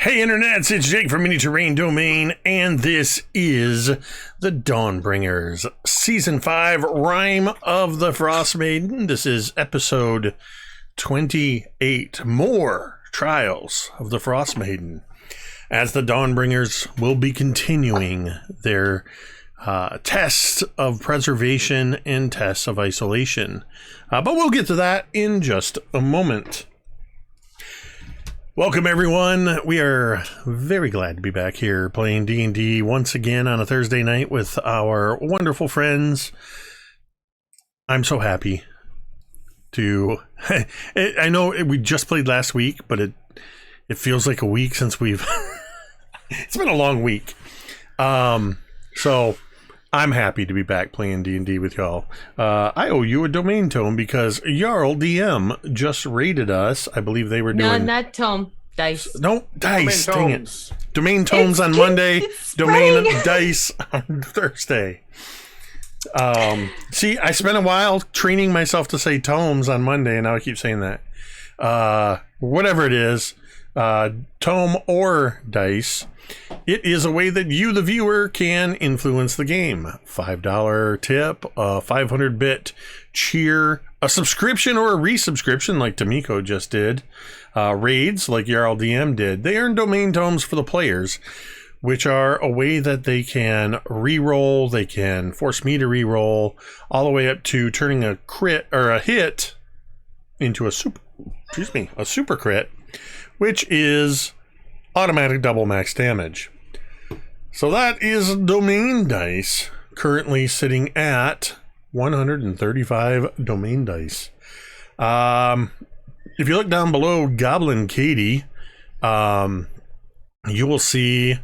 Hey internets, it's Jake from Mini Terrain Domain, and this is the Dawnbringers, Season 5, Rime of the Frostmaiden. This is episode 28, More Trials of the Frostmaiden, as the Dawnbringers will be continuing their tests of preservation and tests of isolation. But we'll get to that in just a moment. Welcome everyone. We are very glad to be back here playing D&D once again on a Thursday night with our wonderful friends. I'm so happy to... I know we just played last week, but it feels like a week since we've... It's been a long week. So I'm happy to be back playing D&D with y'all. I owe you a domain tome because Jarl DM just rated us. I believe they were doing... No, not tome. Dice. No, dice. Dang it. Domain tomes on Monday. Domain dice on Thursday. See, I spent a while training myself to say tomes on Monday, and now I keep saying that. Whatever it is, tome or dice, it is a way that you, the viewer, can influence the game. $5 tip, a 500-bit cheer, a subscription or a resubscription like Tamiko just did, raids like Jarl DM did. They earn domain tomes for the players, which are a way that they can re-roll, they can force me to re-roll, all the way up to turning a crit or a hit into a super crit, which is automatic double max damage. So that is domain dice, currently sitting at 135 domain dice. If you look down below Goblin Katie, you will see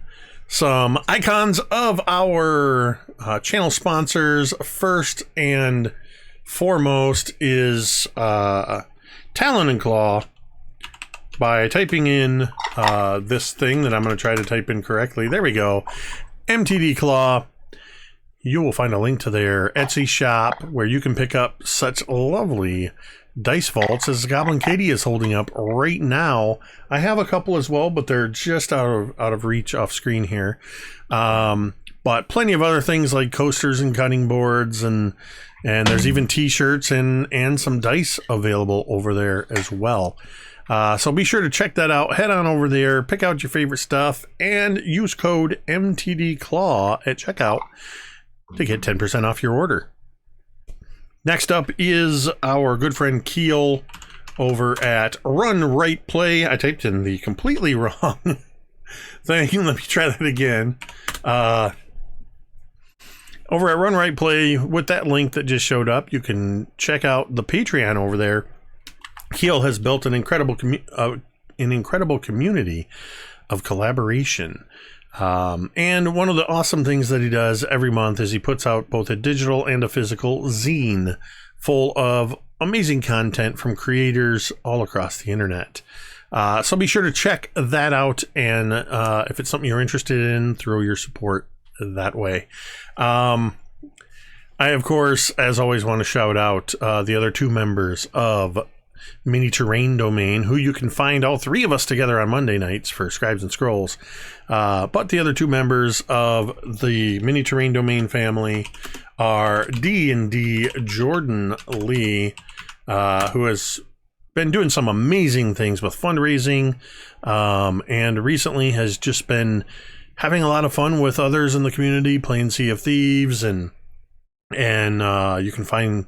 some icons of our channel sponsors. First and foremost is Talon and Claw. By typing in this thing that I'm going to try to type in correctly. There we go. MTD Claw. You will find a link to their Etsy shop where you can pick up such lovely dice vaults as Goblin Katie is holding up right now. I have a couple as well, but they're just out of reach off screen here. But plenty of other things like coasters and cutting boards, and there's even t-shirts and some dice available over there as well. So be sure to check that out. Head on over there, pick out your favorite stuff, and use code MTDClaw at checkout to get 10% off your order. Next up is our good friend Keel over at Run Right Play. I typed in the completely wrong thing. Let me try that again. Over at Run Right Play, with that link that just showed up, you can check out the Patreon over there. Keel has built an incredible community of collaboration. And one of the awesome things that he does every month is he puts out both a digital and a physical zine full of amazing content from creators all across the internet. So be sure to check that out, and if it's something you're interested in, throw your support that way. I, of course, as always, want to shout out the other two members of Mini Terrain Domain, who you can find all three of us together on Monday nights for Scribes and Scrolls. But the other two members of the Mini Terrain Domain family are D&D Jordan Lee, who has been doing some amazing things with fundraising, and recently has just been having a lot of fun with others in the community, playing Sea of Thieves, and you can find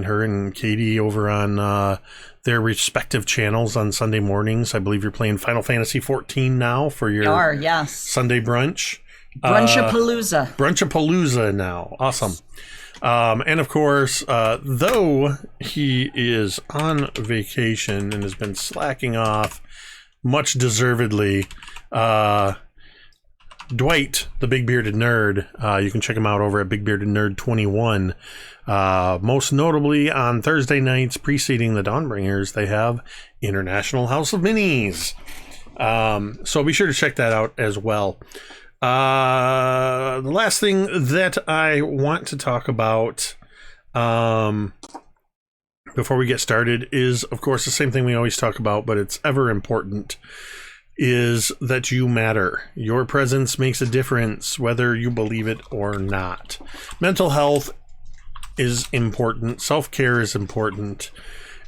her and Katie over on their respective channels on Sunday mornings. I believe you're playing Final Fantasy 14 now for your yes. Sunday brunch. Brunchapalooza. Brunchapalooza now. Awesome. And of course, though he is on vacation and has been slacking off, much deservedly, Dwight, the Big Bearded Nerd, you can check him out over at Big Bearded Nerd 21. Most notably on Thursday nights preceding the Dawnbringers, they have International House of Minis. So be sure to check that out as well. The last thing that I want to talk about before we get started is, of course, the same thing we always talk about, but it's ever important. is that you matter. Your presence makes a difference, whether you believe it or not. Mental health is important. Self-care is important.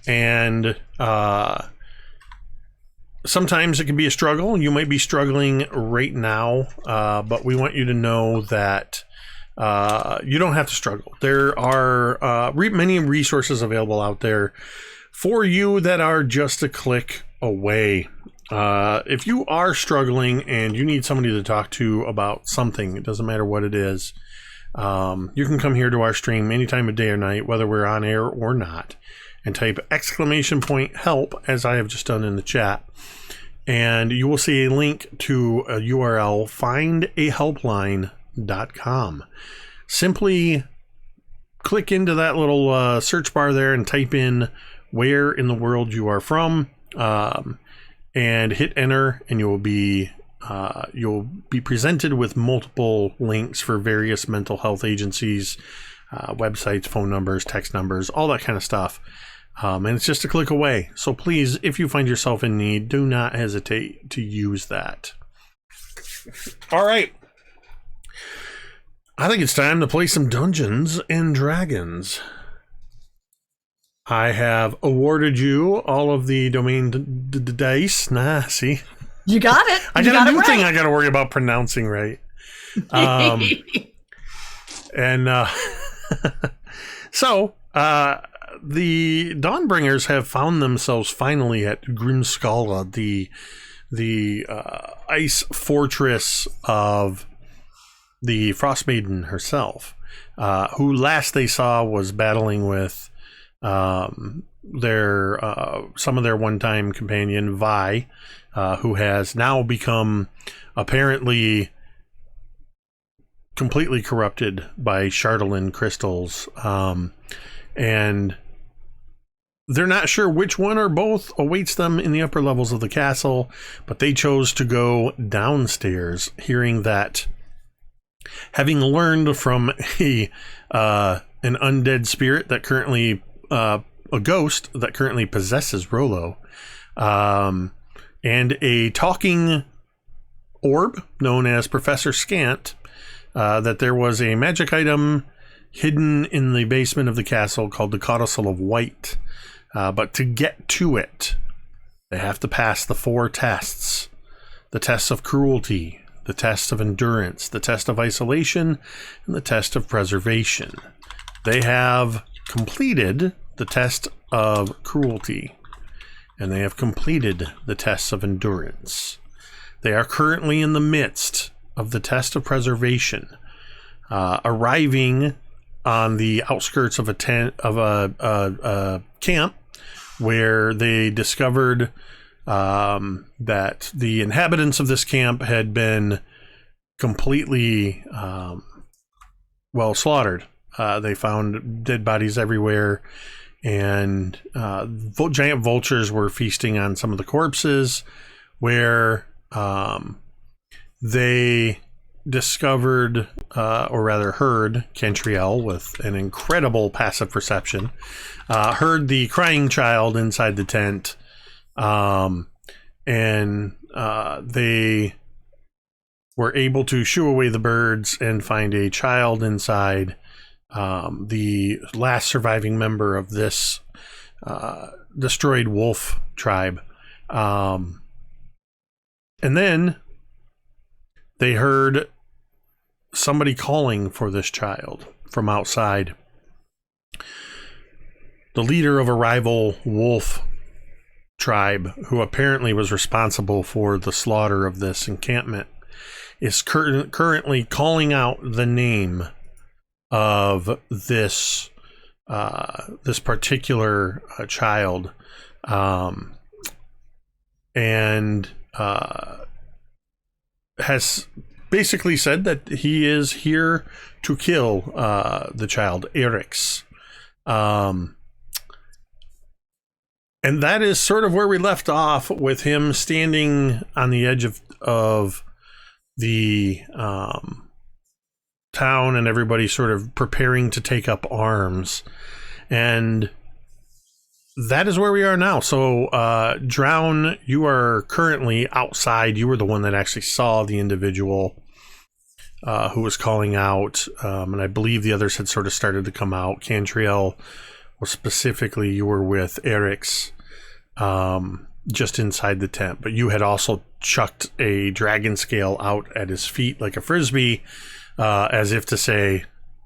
And sometimes it can be a struggle. You might be struggling right now, but we want you to know that you don't have to struggle. There are many resources available out there for you that are just a click away. If you are struggling and you need somebody to talk to about something, it doesn't matter what it is, you can come here to our stream any time of day or night, whether we're on air or not, and type !help, as I have just done in the chat, and you will see a link to a URL, findahelpline.com. Simply click into that little search bar there and type in where in the world you are from, and hit enter, and you'll be presented with multiple links for various mental health agencies, websites, phone numbers, text numbers, all that kind of stuff. And it's just a click away. So please, if you find yourself in need, do not hesitate to use that. All right. I think it's time to play some Dungeons and Dragons. I have awarded you all of the domain dice. See? You got it. I got a new thing I got to worry about pronouncing right. So, the Dawnbringers have found themselves finally at Grimskala, the ice fortress of the Frostmaiden herself, who last they saw was battling with some of their one-time companion Vi, who has now become apparently completely corrupted by Chardalyn crystals, and they're not sure which one or both awaits them in the upper levels of the castle, but they chose to go downstairs, hearing that, having learned from an undead spirit that currently a ghost that currently possesses Rollo, and a talking orb known as Professor Scant, that there was a magic item hidden in the basement of the castle called the Codicil of White. But to get to it, they have to pass the 4 tests. The tests of cruelty, the test of endurance, the test of isolation, and the test of preservation. They have completed the test of cruelty, and they have completed the tests of endurance. They are currently in the midst of the test of preservation, arriving on the outskirts of a camp where they discovered that the inhabitants of this camp had been completely slaughtered. They found dead bodies everywhere, and giant vultures were feasting on some of the corpses, where they discovered, or rather heard, Cantriel, with an incredible passive perception, heard the crying child inside the tent, and they were able to shoo away the birds and find a child inside, the last surviving member of this destroyed wolf tribe. And then they heard somebody calling for this child from outside. The leader of a rival wolf tribe, who apparently was responsible for the slaughter of this encampment, is currently calling out the name of this particular child, and has basically said that he is here to kill the child, Erix. And that is sort of where we left off, with him standing on the edge of the town, and everybody sort of preparing to take up arms. And that is where we are now. So, Drown, you are currently outside. You were the one that actually saw the individual who was calling out, and I believe the others had sort of started to come out. Cantriel, well, specifically, you were with Eric's just inside the tent, but you had also chucked a dragon scale out at his feet like a frisbee, as if to say,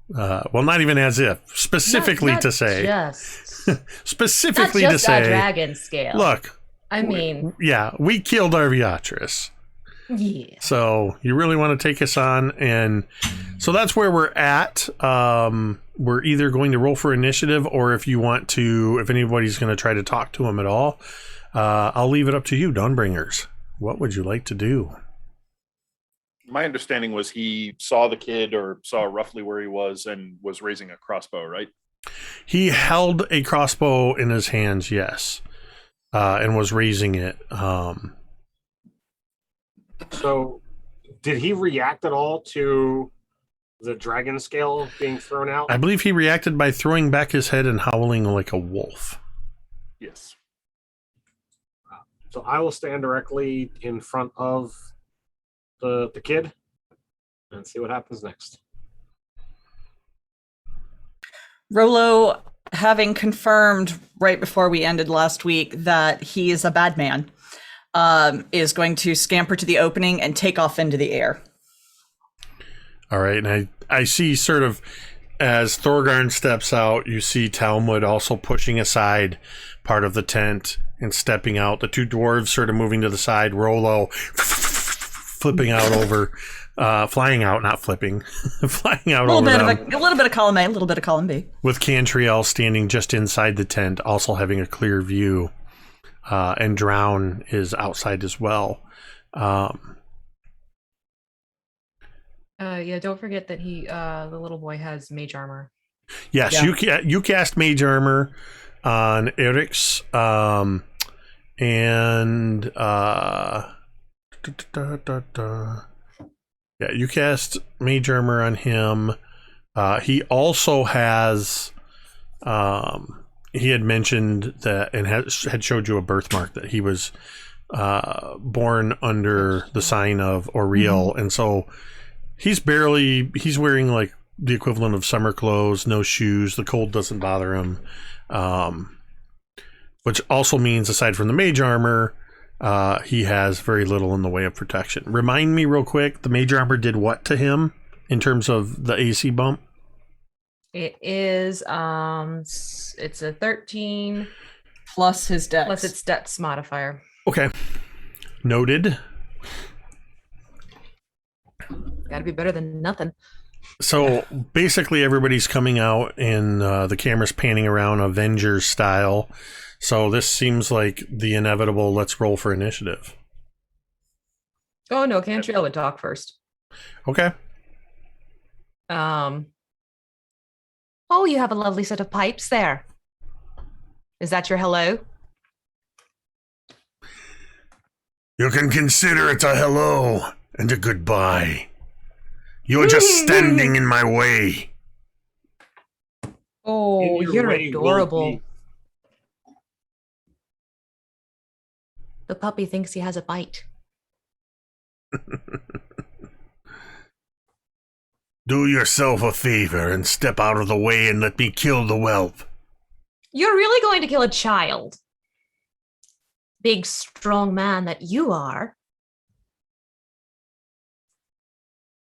well, not even as if, specifically to say, specifically not to just say, a dragon scale. look, I mean, we killed our Viatress. yeah. So you really want to take us on, and so that's where we're at. We're either going to roll for initiative, or if you want to, if anybody's going to try to talk to him at all, I'll leave it up to you, Dawnbringers. What would you like to do? My understanding was he saw the kid or saw roughly where he was and was raising a crossbow, right? He held a crossbow in his hands, yes, and was raising it. So, did he react at all to the dragon scale being thrown out? I believe he reacted by throwing back his head and howling like a wolf. Yes. So I will stand directly in front of the kid and see what happens next. Rolo, having confirmed right before we ended last week that he is a bad man, is going to scamper to the opening and take off into the air. All right, and I see sort of as Thorgarn steps out, you see Talmud also pushing aside part of the tent and stepping out. The two dwarves sort of moving to the side, Rolo flipping out over, flying out, not flipping, flying out over them. A little bit of column A, a little bit of column B. With Cantriel standing just inside the tent, also having a clear view, and Drown is outside as well. Yeah, don't forget that the little boy has mage armor. Yes, yeah. You cast mage armor on Eric's, and yeah, you cast mage armor on him. He also has, he had mentioned that and had showed you a birthmark that he was born under the sign of Oriel, and so he's wearing like the equivalent of summer clothes, no shoes. The cold doesn't bother him, which also means aside from the mage armor, he has very little in the way of protection. Remind me real quick, the mage armor did what to him in terms of the AC bump? It is it's a 13 plus his dex. plus its dex modifier. Okay, noted. Gotta be better than nothing. So basically everybody's coming out and the camera's panning around Avengers style. So this seems like the inevitable let's roll for initiative. Oh no, Cantriel would talk first. Okay. Oh, you have a lovely set of pipes there. Is that your hello? You can consider it a hello and a goodbye. You're just standing in my way. Oh, In your you're way will adorable. be- The puppy thinks he has a bite. Do yourself a favor and step out of the way and let me kill the whelp. You're really going to kill a child? Big, strong man that you are.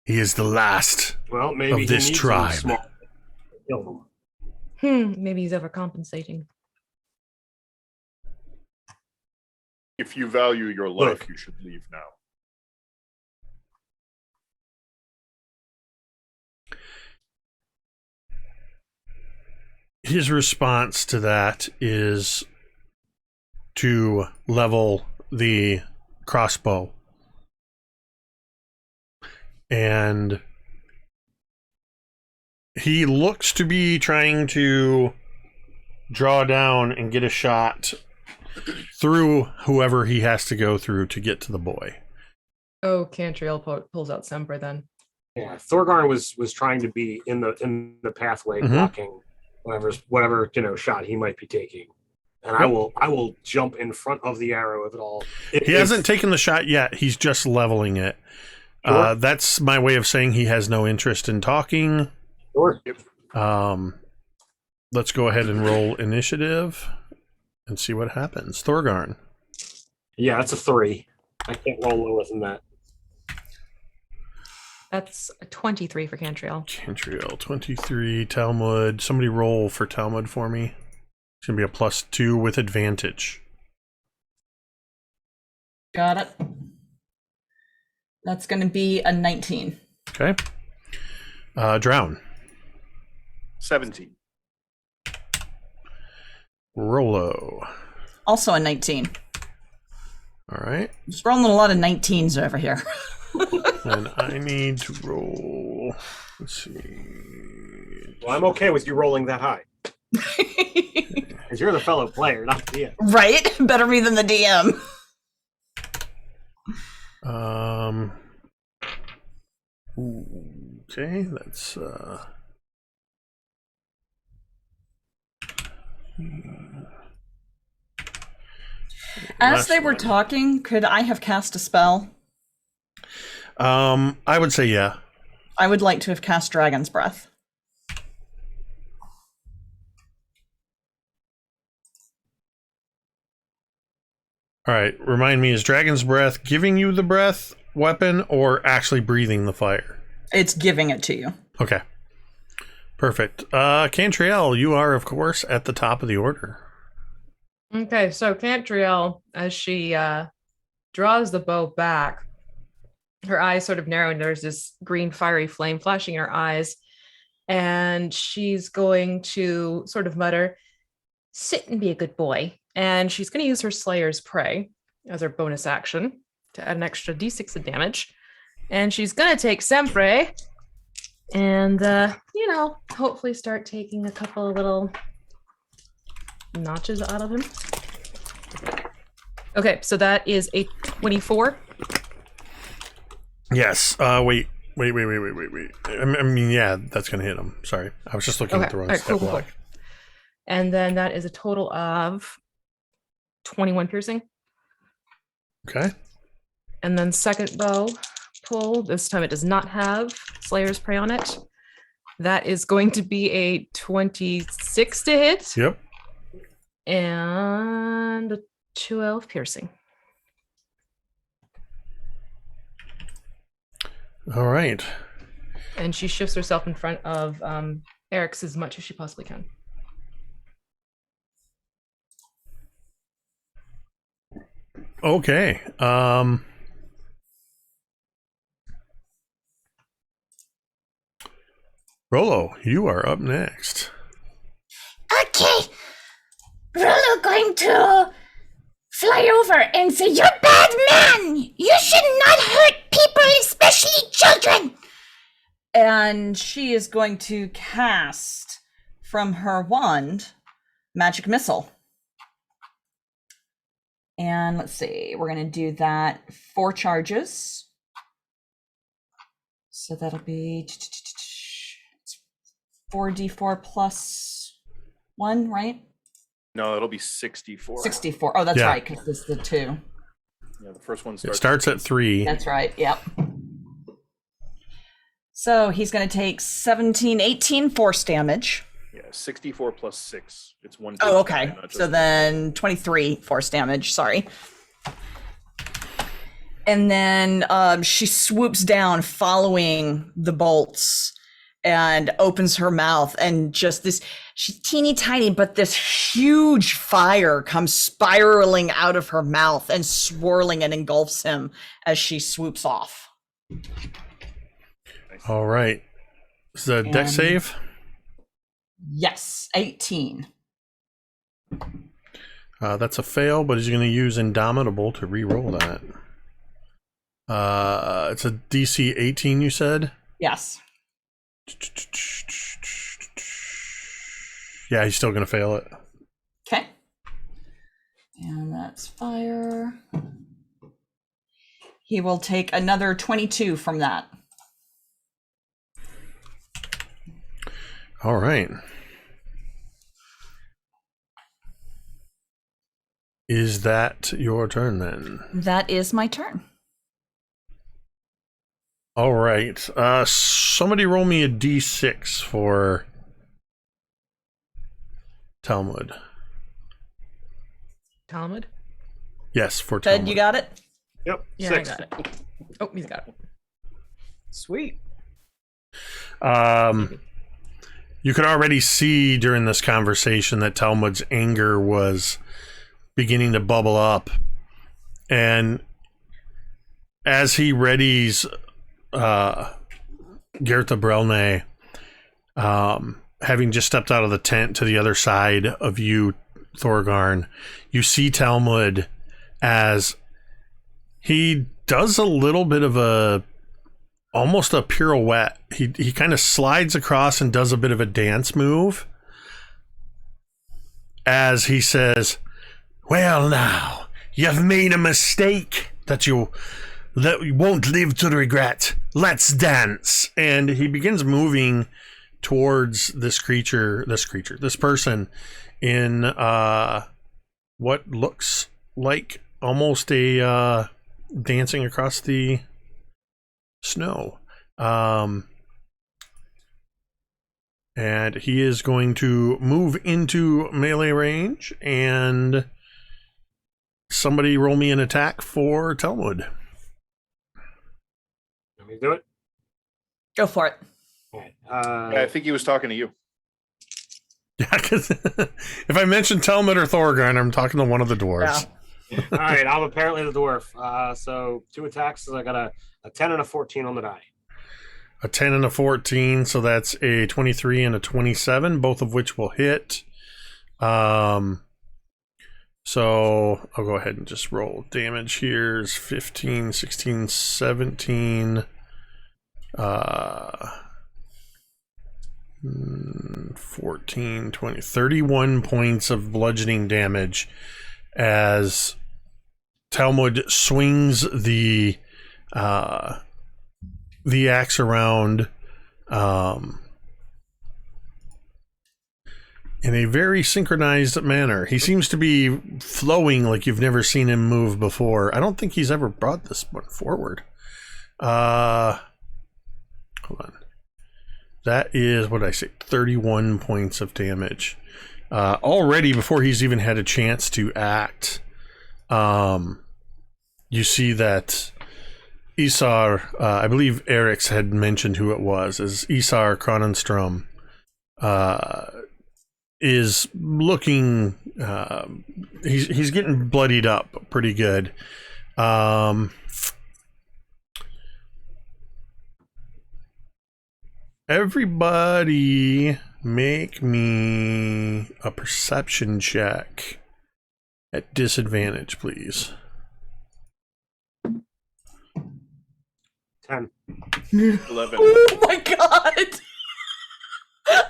He is the last Well, maybe of he this needs tribe. a small kill him. Maybe he's overcompensating. If you value your life, Look. you should leave now. His response to that is to level the crossbow. And he looks to be trying to draw down and get a shot through whoever he has to go through to get to the boy. Oh, Cantriel pulls out Semper then. Yeah, Thorgarn was trying to be in the pathway, Mhm. blocking whatever shot he might be taking, And I will jump in front of the arrow if it all. He hasn't taken the shot yet. He's just leveling it. Sure. That's my way of saying he has no interest in talking. Sure. Let's go ahead and roll initiative and see what happens. Thorgarn. Yeah, that's a 3. I can't roll lower than that. That's a 23 for Cantriel. Cantriel, 23. Talmud. Somebody roll for Talmud for me. It's going to be a +2 with advantage. Got it. That's going to be a 19. Okay. Drown. 17. Rolo. Also a 19. All right. Just rolling a lot of 19s over here. And I need to roll. Let's see. Well, I'm okay with you rolling that high. Because you're the fellow player, not the DM. Right? Better me than the DM. Okay, that's As they were talking, could I have cast a spell? I would say yeah. I would like to have cast Dragon's Breath. All right, remind me, is Dragon's Breath giving you the breath weapon or actually breathing the fire? It's giving it to you. Okay. Perfect. Cantriel, you are, of course, at the top of the order. Okay, so Cantriel, as she draws the bow back, her eyes sort of narrow and there's this green fiery flame flashing in her eyes. And she's going to sort of mutter, "Sit and be a good boy." And she's going to use her Slayer's Prey as her bonus action to add an extra d6 of damage. And she's going to take Sempre and, hopefully start taking a couple of little notches out of him. Okay, so that is a 24. Yes. Wait. I mean, yeah, that's going to hit him. Sorry. I was just looking at the wrong step block. And then that is a total of 21 piercing. Okay. And then second bow pull. This time it does not have Slayer's Prey on it. That is going to be a 26 to hit. Yep. And a 12 piercing. All right. And she shifts herself in front of Eric's as much as she possibly can. Okay. Rolo, you are up next. Okay. Rolo going to fly over and say, "You're a bad man! You should not hurt people, especially children!" And she is going to cast from her wand Magic Missile. And let's see, we're going to do that 4 charges. So that'll be 4d4 plus 1, right? No, it'll be 64. 64. Oh, that's Yeah. right, because this is the 2. Yeah, the first one It starts. starts at 3. That's right, yep. So he's going to take 17, 18 force damage. Yeah, 64 plus 6. It's 1. Oh, okay. So then 23 force damage, sorry. And then she swoops down following the bolts and opens her mouth, and just this, she's teeny tiny, but this huge fire comes spiraling out of her mouth and swirling and engulfs him as she swoops off. All right. Is that a deck save? Yes, 18. That's a fail, but he's going to use Indomitable to re-roll that. It's a DC 18, you said? Yes. Yeah, he's still going to fail it. Okay. And that's fire. He will take another 22 from that. All right. Is that your turn then? That is my turn. All right. Somebody roll me a d6 for Talmud. Talmud? Yes, for Talmud. Ted, you got it? Yep. Yeah, 6. I got it. Oh, he's got it. Sweet. You could already see during this conversation that Talmud's anger was beginning to bubble up. And as he readies Gertha Brelne, having just stepped out of the tent to the other side of you, Thorgarn, you see Talmud as he does a little bit of almost a pirouette. He kind of slides across and does a bit of a dance move as he says, "Well, now you've made a mistake that you won't live to regret. Let's dance." And he begins moving towards this person in what looks like almost a dancing across the snow. And he is going to move into melee range, and somebody roll me an attack for Talmud. Let me do it. Go for it. Okay. Yeah, I think he was talking to you. Yeah, because if I mention Talmud or Thorgarn, I'm talking to one of the dwarves. All right, I'm apparently the dwarf. So 2 attacks. I got a 10 and a 14 on the die. A 10 and a 14, so that's a 23 and a 27, both of which will hit. So I'll go ahead and just roll damage here. Is 15, 16, 17, 14, 20, 31 points of bludgeoning damage as Talmud swings the axe around in a very synchronized manner. He seems to be flowing like you've never seen him move before. I don't think he's ever brought this one forward. Hold on. That is, what did I say, 31 points of damage. Already, before he's even had a chance to act, you see that Isar, I believe Eric's had mentioned who it was, as Isar Kronenstrom is looking, he's getting bloodied up pretty good. Everybody make me a perception check at disadvantage, please. 10. 11. Oh my god!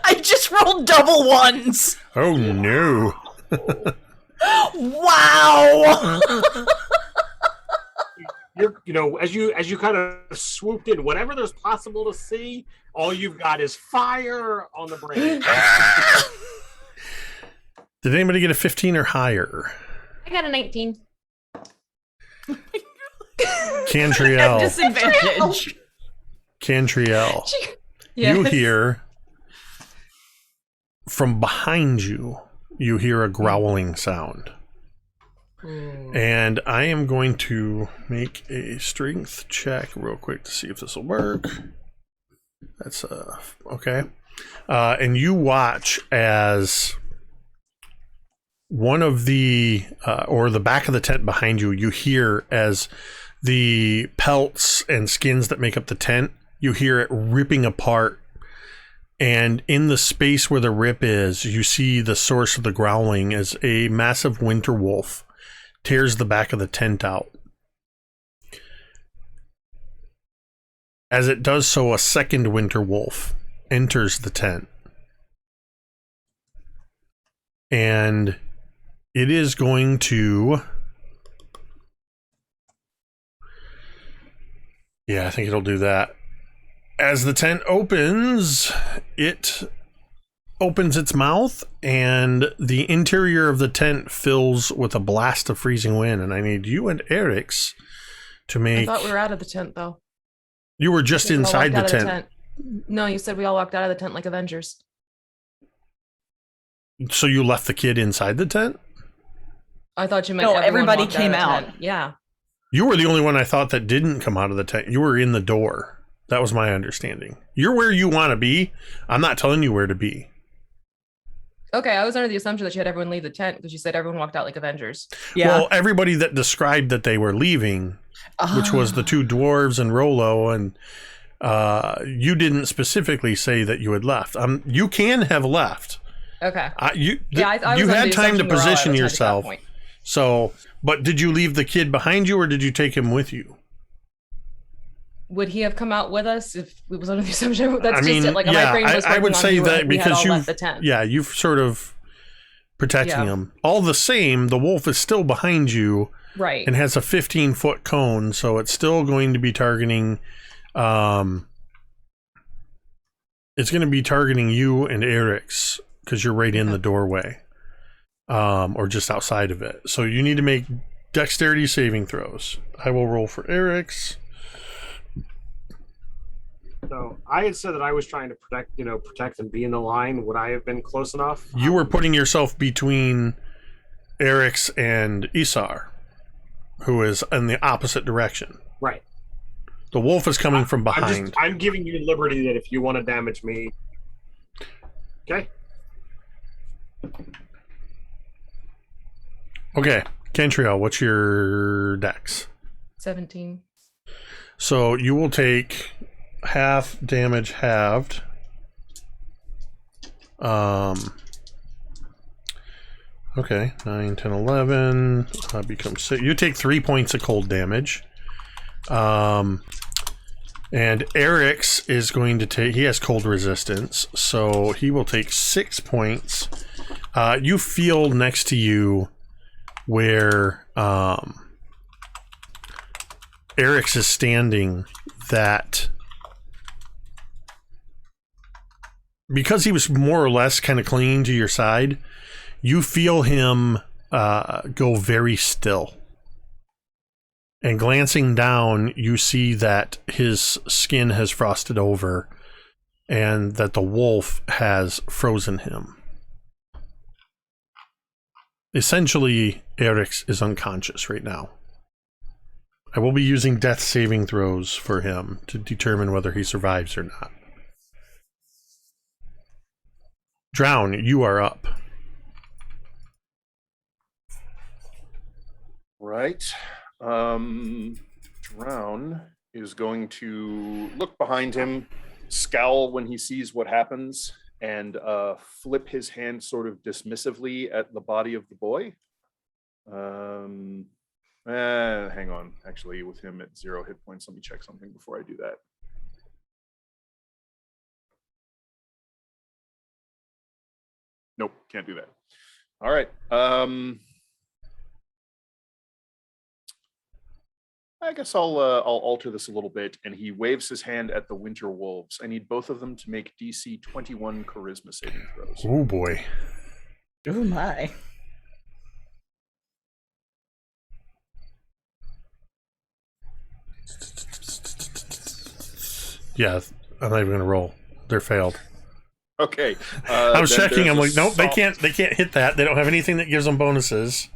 I just rolled double ones! Oh no. Wow! As you kind of swooped in, whatever there's possible to see, all you've got is fire on the brain. Did anybody get a 15 or higher? I got a 19. Cantriel. Disadvantage. Cantriel. Yes. You hear from behind you, you hear a growling sound. And I am going to make a strength check real quick to see if this will work. That's okay. And you watch as one of the or the back of the tent behind you, you hear as the pelts and skins that make up the tent, you hear it ripping apart. And in the space where the rip is, you see the source of the growling as a massive winter wolf tears the back of the tent out. As it does so, a second winter wolf enters the tent. And it is going to... Yeah, I think it'll do that. As the tent opens, it opens its mouth, and the interior of the tent fills with a blast of freezing wind. And I need you and Eric's to I make. thought we were out of the tent, though. You were just We all inside walked the out of tent. No, you said we all walked out of the tent like Avengers. So you left the kid inside the tent? I thought you meant No, everyone everybody walked came of the out. tent. Yeah. You were the only one I thought that didn't come out of the tent. You were in the door. That was my understanding. You're where you want to be. I'm not telling you where to be. Okay, I was under the assumption that you had everyone leave the tent because you said everyone walked out like Avengers. Yeah. Well, everybody that described that they were leaving, which was the two dwarves and Rolo, and you didn't specifically say that you had left. You can have left. Okay. You I was you under had the time to assumption we were all out of position the tent at that yourself. point. So, but did you leave the kid behind you, or did you take him with you? Would he have come out with us if we was under the assumption? That's I just mean, it. Like yeah, my brain was I would working on say you that and we had because all you've left the tent. yeah, you've sort of protecting Yeah. him. All the same, the wolf is still behind you Right. and has a 15-foot cone, so it's still going to be targeting. It's going to be targeting you and Eric's because you're right in the doorway, or just outside of it. So you need to make dexterity saving throws. I will roll for Eric's. So I had said that I was trying to protect and be in the line. Would I have been close enough? You were putting yourself between Eric's and Isar, who is in the opposite direction. Right. The wolf is coming from behind. I'm giving you liberty that if you want to damage me. Okay. Okay, Cantriel, what's your dex? 17. So you will take half damage halved. Okay, 9, 10, 11. Becomes 6. You take 3 points of cold damage. And Eric's is going to take, he has cold resistance, so he will take 6 points. You feel next to you where Eric's is standing that because he was more or less kind of clinging to your side, you feel him go very still. And glancing down, you see that his skin has frosted over and that the wolf has frozen him. Essentially, Eric's is unconscious right now. I will be using death saving throws for him to determine whether he survives or not. Drown, you are up. Right. Drown is going to look behind him, scowl when he sees what happens, and flip his hand sort of dismissively at the body of the boy. Hang on. Actually, with him at 0 hit points, let me check something before I do that. Nope, can't do that. All right. I guess I'll alter this a little bit, and he waves his hand at the winter wolves. I need both of them to make DC 21 charisma saving throws. Oh boy. Oh my. Yeah, I'm not even gonna roll. They're failed. Okay. I was then checking. there's I'm a like, nope, they soft- can't hit that. They don't have anything that gives them bonuses.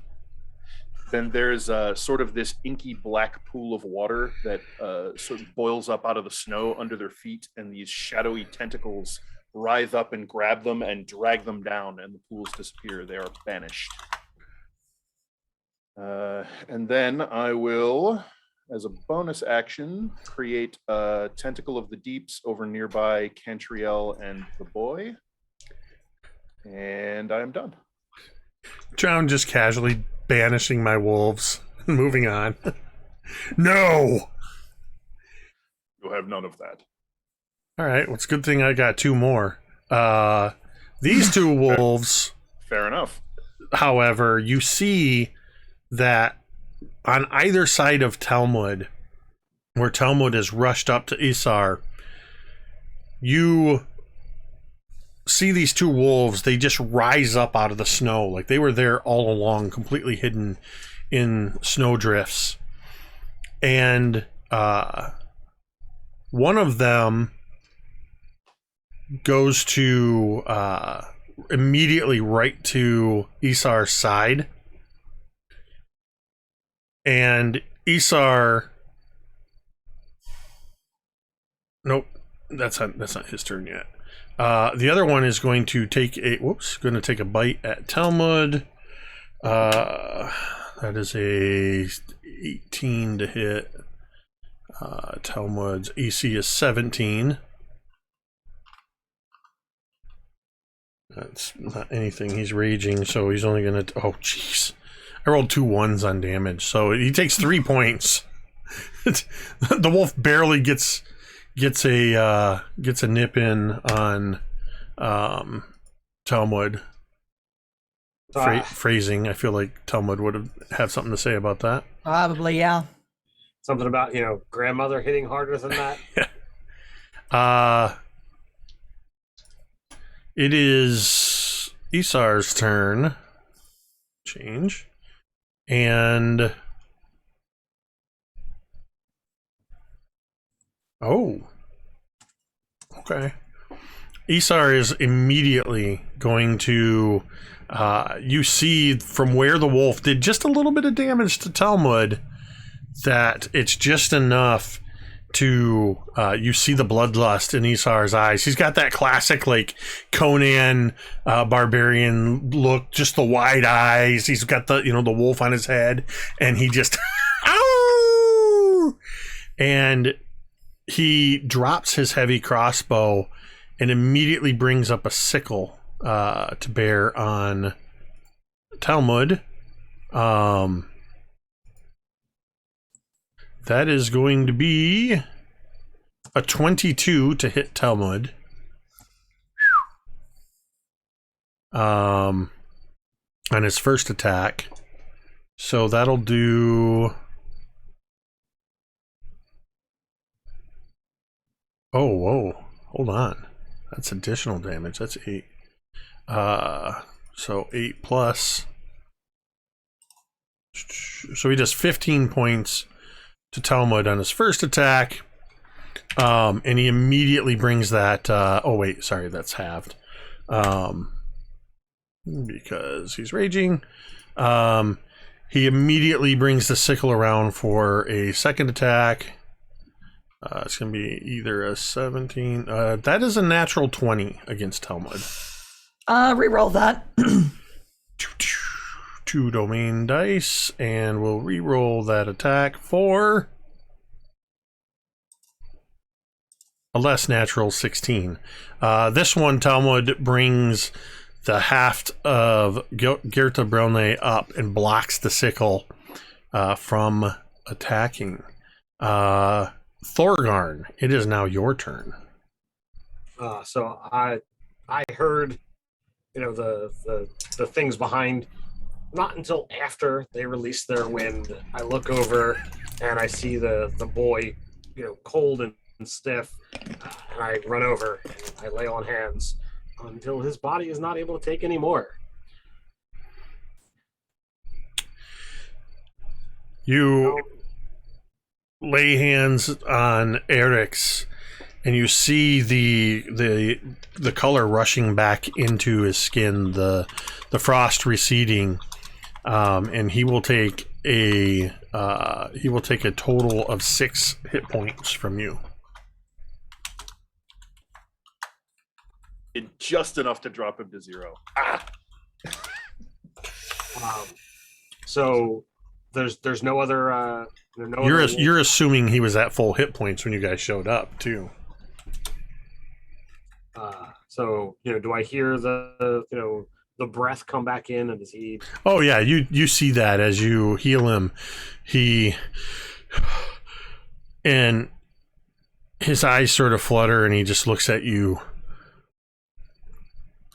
Then there's sort of this inky black pool of water that sort of boils up out of the snow under their feet, and these shadowy tentacles writhe up and grab them and drag them down, and the pools disappear. They are banished. And then I will, as a bonus action, create a Tentacle of the Deeps over nearby Cantriel and the boy. And I am done. Drown just casually banishing my wolves and moving on. No! You'll have none of that. All right, well, it's a good thing I got 2 more. These 2 wolves, Fair enough. however, you see that on either side of Talmud, where Talmud is rushed up to Isar, you see these two wolves. They just rise up out of the snow. Like they were there all along, completely hidden in snow drifts. And one of them goes to immediately right to Isar's side. And Isar... Nope, that's not his turn yet. The other one is going to take a bite at Talmud. That is a 18 to hit. Talmud's AC is 17. That's not anything. He's raging, so he's only gonna. Oh, jeez! I rolled 2 1s on damage, so he takes 3 points. The wolf barely gets a nip in on Talmud. Phrasing. I feel like Talmud would have something to say about that. Probably, yeah. Something about, grandmother hitting harder than that. It is Isar's turn. Change. And oh. Okay. Isar is immediately going to you see from where the wolf did just a little bit of damage to Talmud that it's just enough to you see the bloodlust in Isar's eyes. He's got that classic like Conan barbarian look, just the wide eyes. He's got the the wolf on his head, and he just ow! And he drops his heavy crossbow and immediately brings up a sickle to bear on Talmud. That is going to be a 22 to hit Talmud. On his first attack. So that'll do... Oh, whoa. Hold on. That's additional damage. That's 8. So 8 plus. So he does 15 points to Talmud on his first attack. And he immediately brings that... oh, wait. Sorry, that's halved. Because he's raging. He immediately brings the sickle around for a second attack. It's going to be either a 17. That is a natural 20 against Talmud. Reroll that. 2 domain dice, and we'll reroll that attack for a less natural 16. This one, Talmud brings the haft of Gerta Brilne up and blocks the sickle from attacking. Thorgarn, it is now your turn. So I heard, the things behind. Not until after they release their wind, I look over and I see the boy, cold and stiff, and I run over and I lay on hands until his body is not able to take any more. You lay hands on Eric's, and you see the color rushing back into his skin, the frost receding, and he will take a total of 6 hit points from you. Just enough to drop him to 0. So there's no other. You're assuming he was at full hit points when you guys showed up too. So do I hear the breath come back in, and does he? Oh yeah, you see that as you heal him, and his eyes sort of flutter, and he just looks at you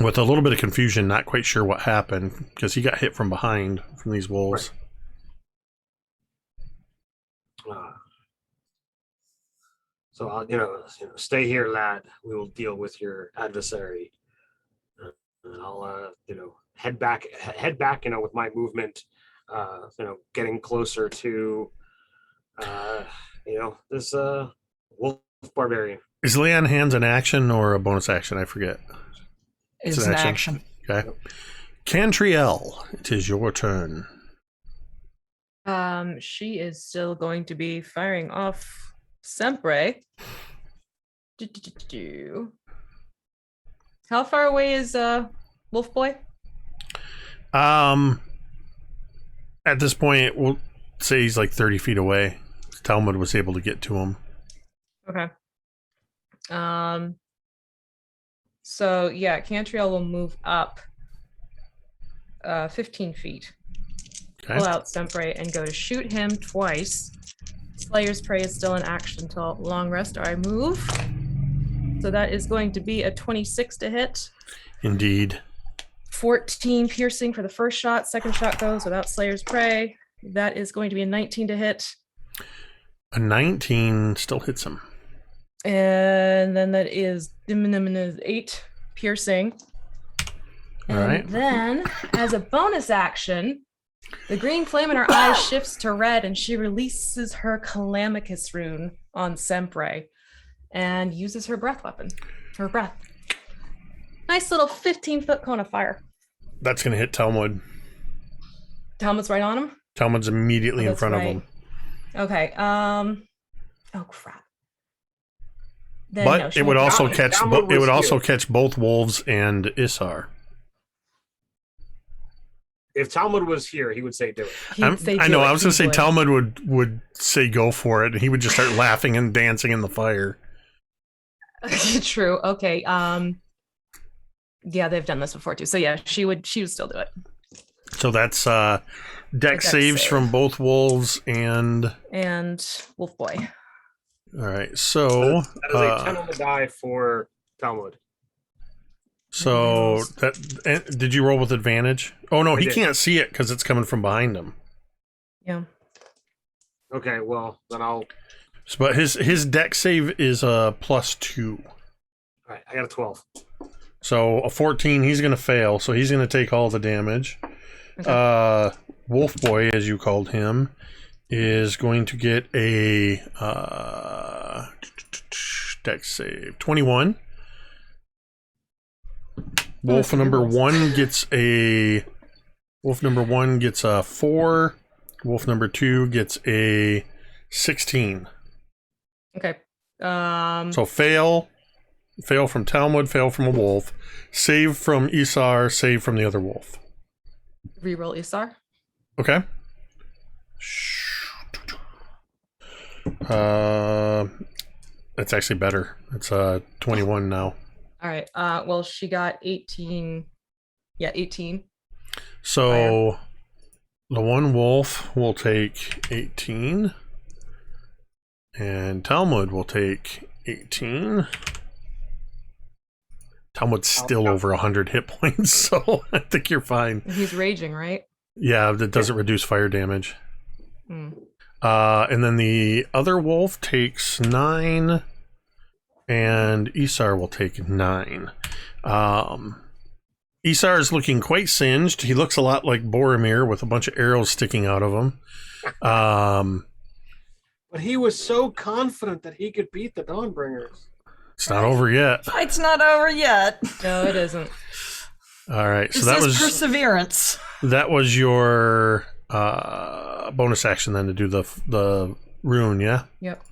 with a little bit of confusion, not quite sure what happened because he got hit from behind from these wolves. Right. So I'll stay here, lad. We will deal with your adversary I'll head back, with my movement, getting closer to this wolf barbarian. Is lay on hands an action or a bonus action? I forget. It's an action. Okay. Cantriel, it is your turn. She is still going to be firing off Sempre. How far away is Wolf Boy? At this point, we'll say he's like 30 feet away. Talmud was able to get to him. Okay. So yeah, Cantriel will move up 15 feet. Okay. Pull out Sempre and go to shoot him twice. Slayer's Prey is still in action until long rest or I move. So that is going to be a 26 to hit. Indeed. 14 piercing for the first shot. Second shot goes without Slayer's Prey. That is going to be a 19 to hit. A 19 still hits him. And then that is 8 piercing. All And right. then, as a bonus action, the green flame in her eyes shifts to red, and she releases her Calamicus rune on Sempre and uses her breath weapon. Her breath. Nice little 15-foot cone of fire. That's going to hit Talmud. Talmud's right on him? Talmud's immediately in That's front right. of him. Okay. Oh, crap. Then, But no, she it would won't- also Talmud catch was catch both wolves and Isar. If Talmud was here, he would say do it. He'd say I do know. it. I was going to He say would. Talmud would say go for it, and he would just start laughing and dancing in the fire. True. Okay. Yeah, they've done this before too. So yeah, she would still do it. So that's dex Dex saves save. from both wolves and Wolf Boy. all right. So That is a 10 on the die for Talmud. so that did you roll with advantage? Oh no, I he did. can't see it because it's coming from behind him. Yeah. Okay, well then I'll. So, but his dex save is a +2. All right, I got a 12. So a 14, he's going to fail. So he's going to take all the damage. Okay. Wolf Boy, as you called him, is going to get a dex save 21. Wolf number one gets a 4. Wolf number 2 gets a 16. Okay. So fail from Talmud, fail from a wolf, save from Isar, save from the other wolf. Reroll Isar. Okay. That's actually better. It's 21 now. All right. Well, she got 18. Yeah, 18. So the one wolf will take 18, and Talmud will take 18. Talmud's still over 100 hit points, so I think you're fine. He's raging, right? Yeah, that doesn't reduce fire damage. Hmm. And then the other wolf takes 9, and Isar will take 9. Isar is looking quite singed. He looks a lot like Boromir with a bunch of arrows sticking out of him. But he was so confident that he could beat the Dawnbringers. It's not over yet. Fight's not over yet. No, it isn't. All right, so This is perseverance. that was your bonus action then to do the rune, yeah? Yep.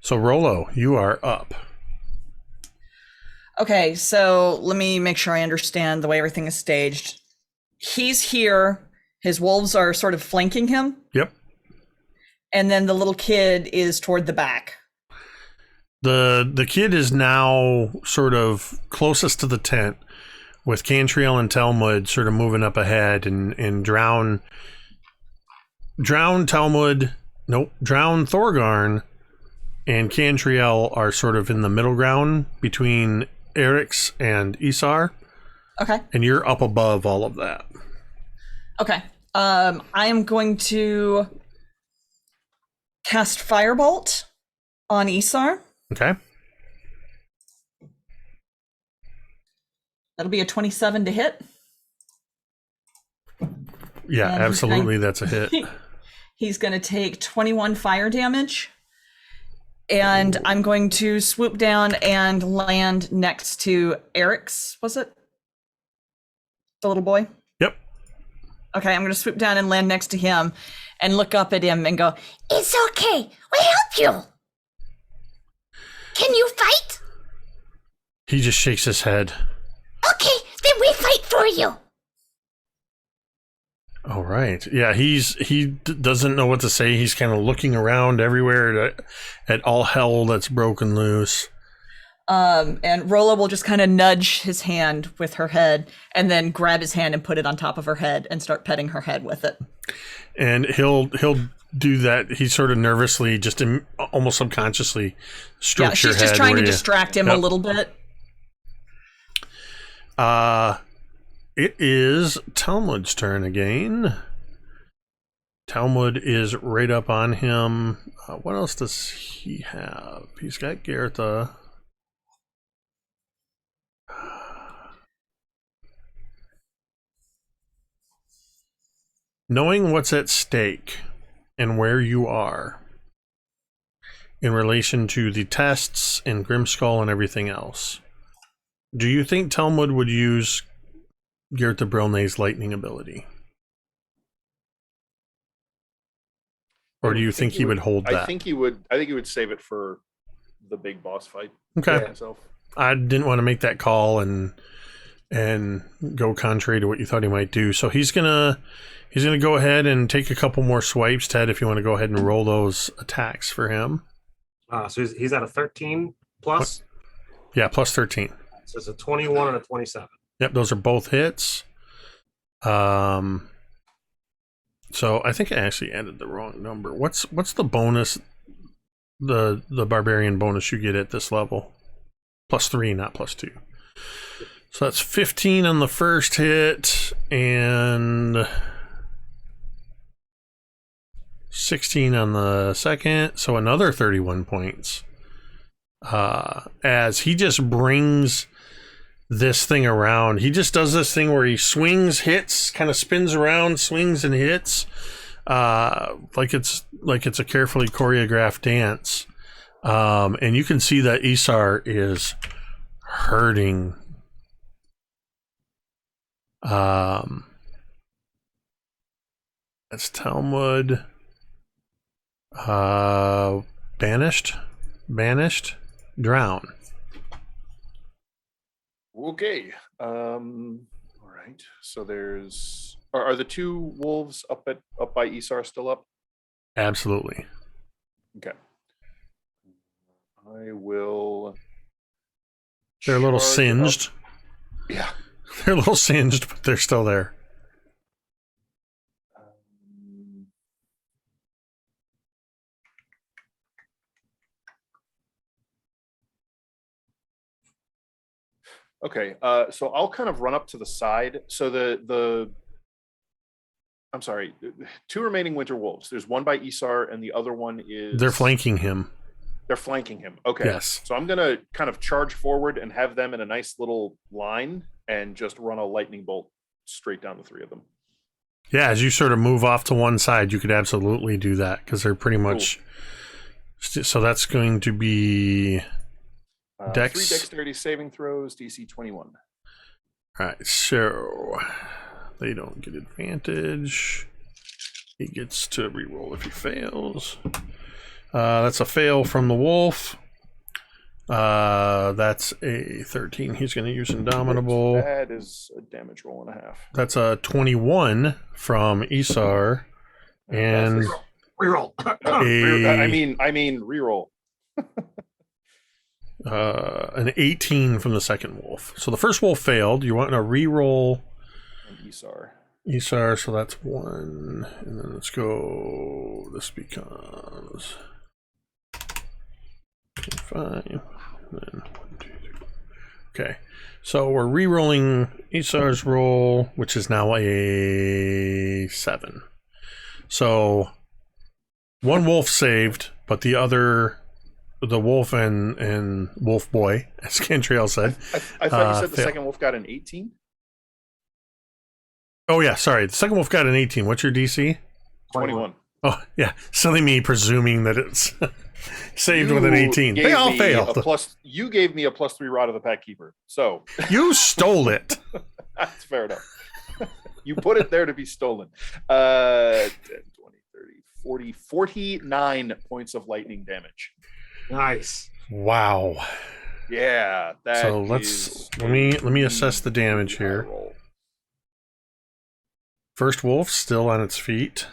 So Rolo, you are up. Okay, so let me make sure I understand the way everything is staged. He's here. His wolves are sort of flanking him. Yep. And then the little kid is toward the back. The kid is now sort of closest to the tent, with Cantriel and Talmud sort of moving up ahead, and Drown Thorgarn and Cantriel are sort of in the middle ground between Erix and Isar, Okay. and you're up above all of that. Okay. I am going to cast Firebolt on Isar. Okay. That'll be a 27 to hit. Yeah, And absolutely. That's a hit. He's going to take 21 fire damage. And I'm going to swoop down and land next to Eric's, was it? The little boy? Yep. Okay, I'm going to swoop down and land next to him and look up at him and go, It's okay. We'll help you. Can you fight? He just shakes his head. Okay, then we fight for you. All right. Yeah, he doesn't know what to say. He's kind of looking around everywhere at all hell that's broken loose. and Rolla will just kind of nudge his hand with her head and then grab his hand and put it on top of her head and start petting her head with it. And he'll do that. He sort of nervously, just almost subconsciously strokes your head. She's just trying to you, distract him a little bit. It is Talmud's turn again. Talmud is right up on him. What else does he have? He's got Gertha. Knowing what's at stake and where you are in relation to the tests and Grimskull and everything else, do you think Talmud would use Gertha Brilne's lightning ability? Or do you think he would hold that? I think he would save it for the big boss fight. Okay. Himself. I didn't want to make that call and go contrary to what you thought he might do. So he's gonna go ahead and take a couple more swipes, Ted, if you want to go ahead and roll those attacks for him. So he's at a 13 plus? Yeah, plus 13. So it's a 21 and a 27. Yep, those are both hits. So I think I actually added the wrong number. What's the bonus, the barbarian bonus you get at this level? Plus 3, not plus 2. So that's 15 on the first hit and 16 on the second. So another 31 points. As he just brings this thing around. He just does this thing where he swings, hits, kind of spins around, swings and hits, like it's a carefully choreographed dance. And you can see that Isar is hurting. That's Talmud. Banished, drown. Okay. All right. So there's are the two wolves up by Isar still up? Absolutely. Okay. I will. They're a little charge singed. up. Yeah. They're a little singed, but they're still there. Okay, so I'll kind of run up to the side. So I'm sorry, 2 remaining winter wolves. There's one by Isar, and the other one is... They're flanking him. They're flanking him. Okay. Yes. So I'm going to kind of charge forward and have them in a nice little line and just run a lightning bolt straight down the 3 of them. Yeah, as you sort of move off to one side, you could absolutely do that because they're pretty much... Cool. So that's going to be... 3 dexterity saving throws, DC 21. All right, so they don't get advantage. He gets to reroll if he fails. That's a fail from the wolf. That's a 13. He's going to use Indomitable. That is a damage roll and a half. That's a 21 from Isar. And reroll. I mean reroll. An 18 from the second wolf. So the first wolf failed. You want to re-roll Isar, so that's 1. And then let's go. This becomes 5. And then 1, 2, 3. Okay. So we're re-rolling Isar's roll, which is now a 7. So one wolf saved, but the other the wolf and wolf boy, as Cantriel said. I thought you said the fail. second wolf got an 18. Oh yeah, sorry. The second wolf got an 18. What's your DC? 21. Oh yeah, silly me presuming that it's saved with an 18. gave They all me failed. You gave me a +3 rod of the pack keeper. So You stole it. that's fair enough. You put it there to be stolen. 10, 20, 30, 40, 49 points of lightning damage. Nice. Wow. Yeah. That So is let me assess the damage high here. roll. First wolf still on its feet.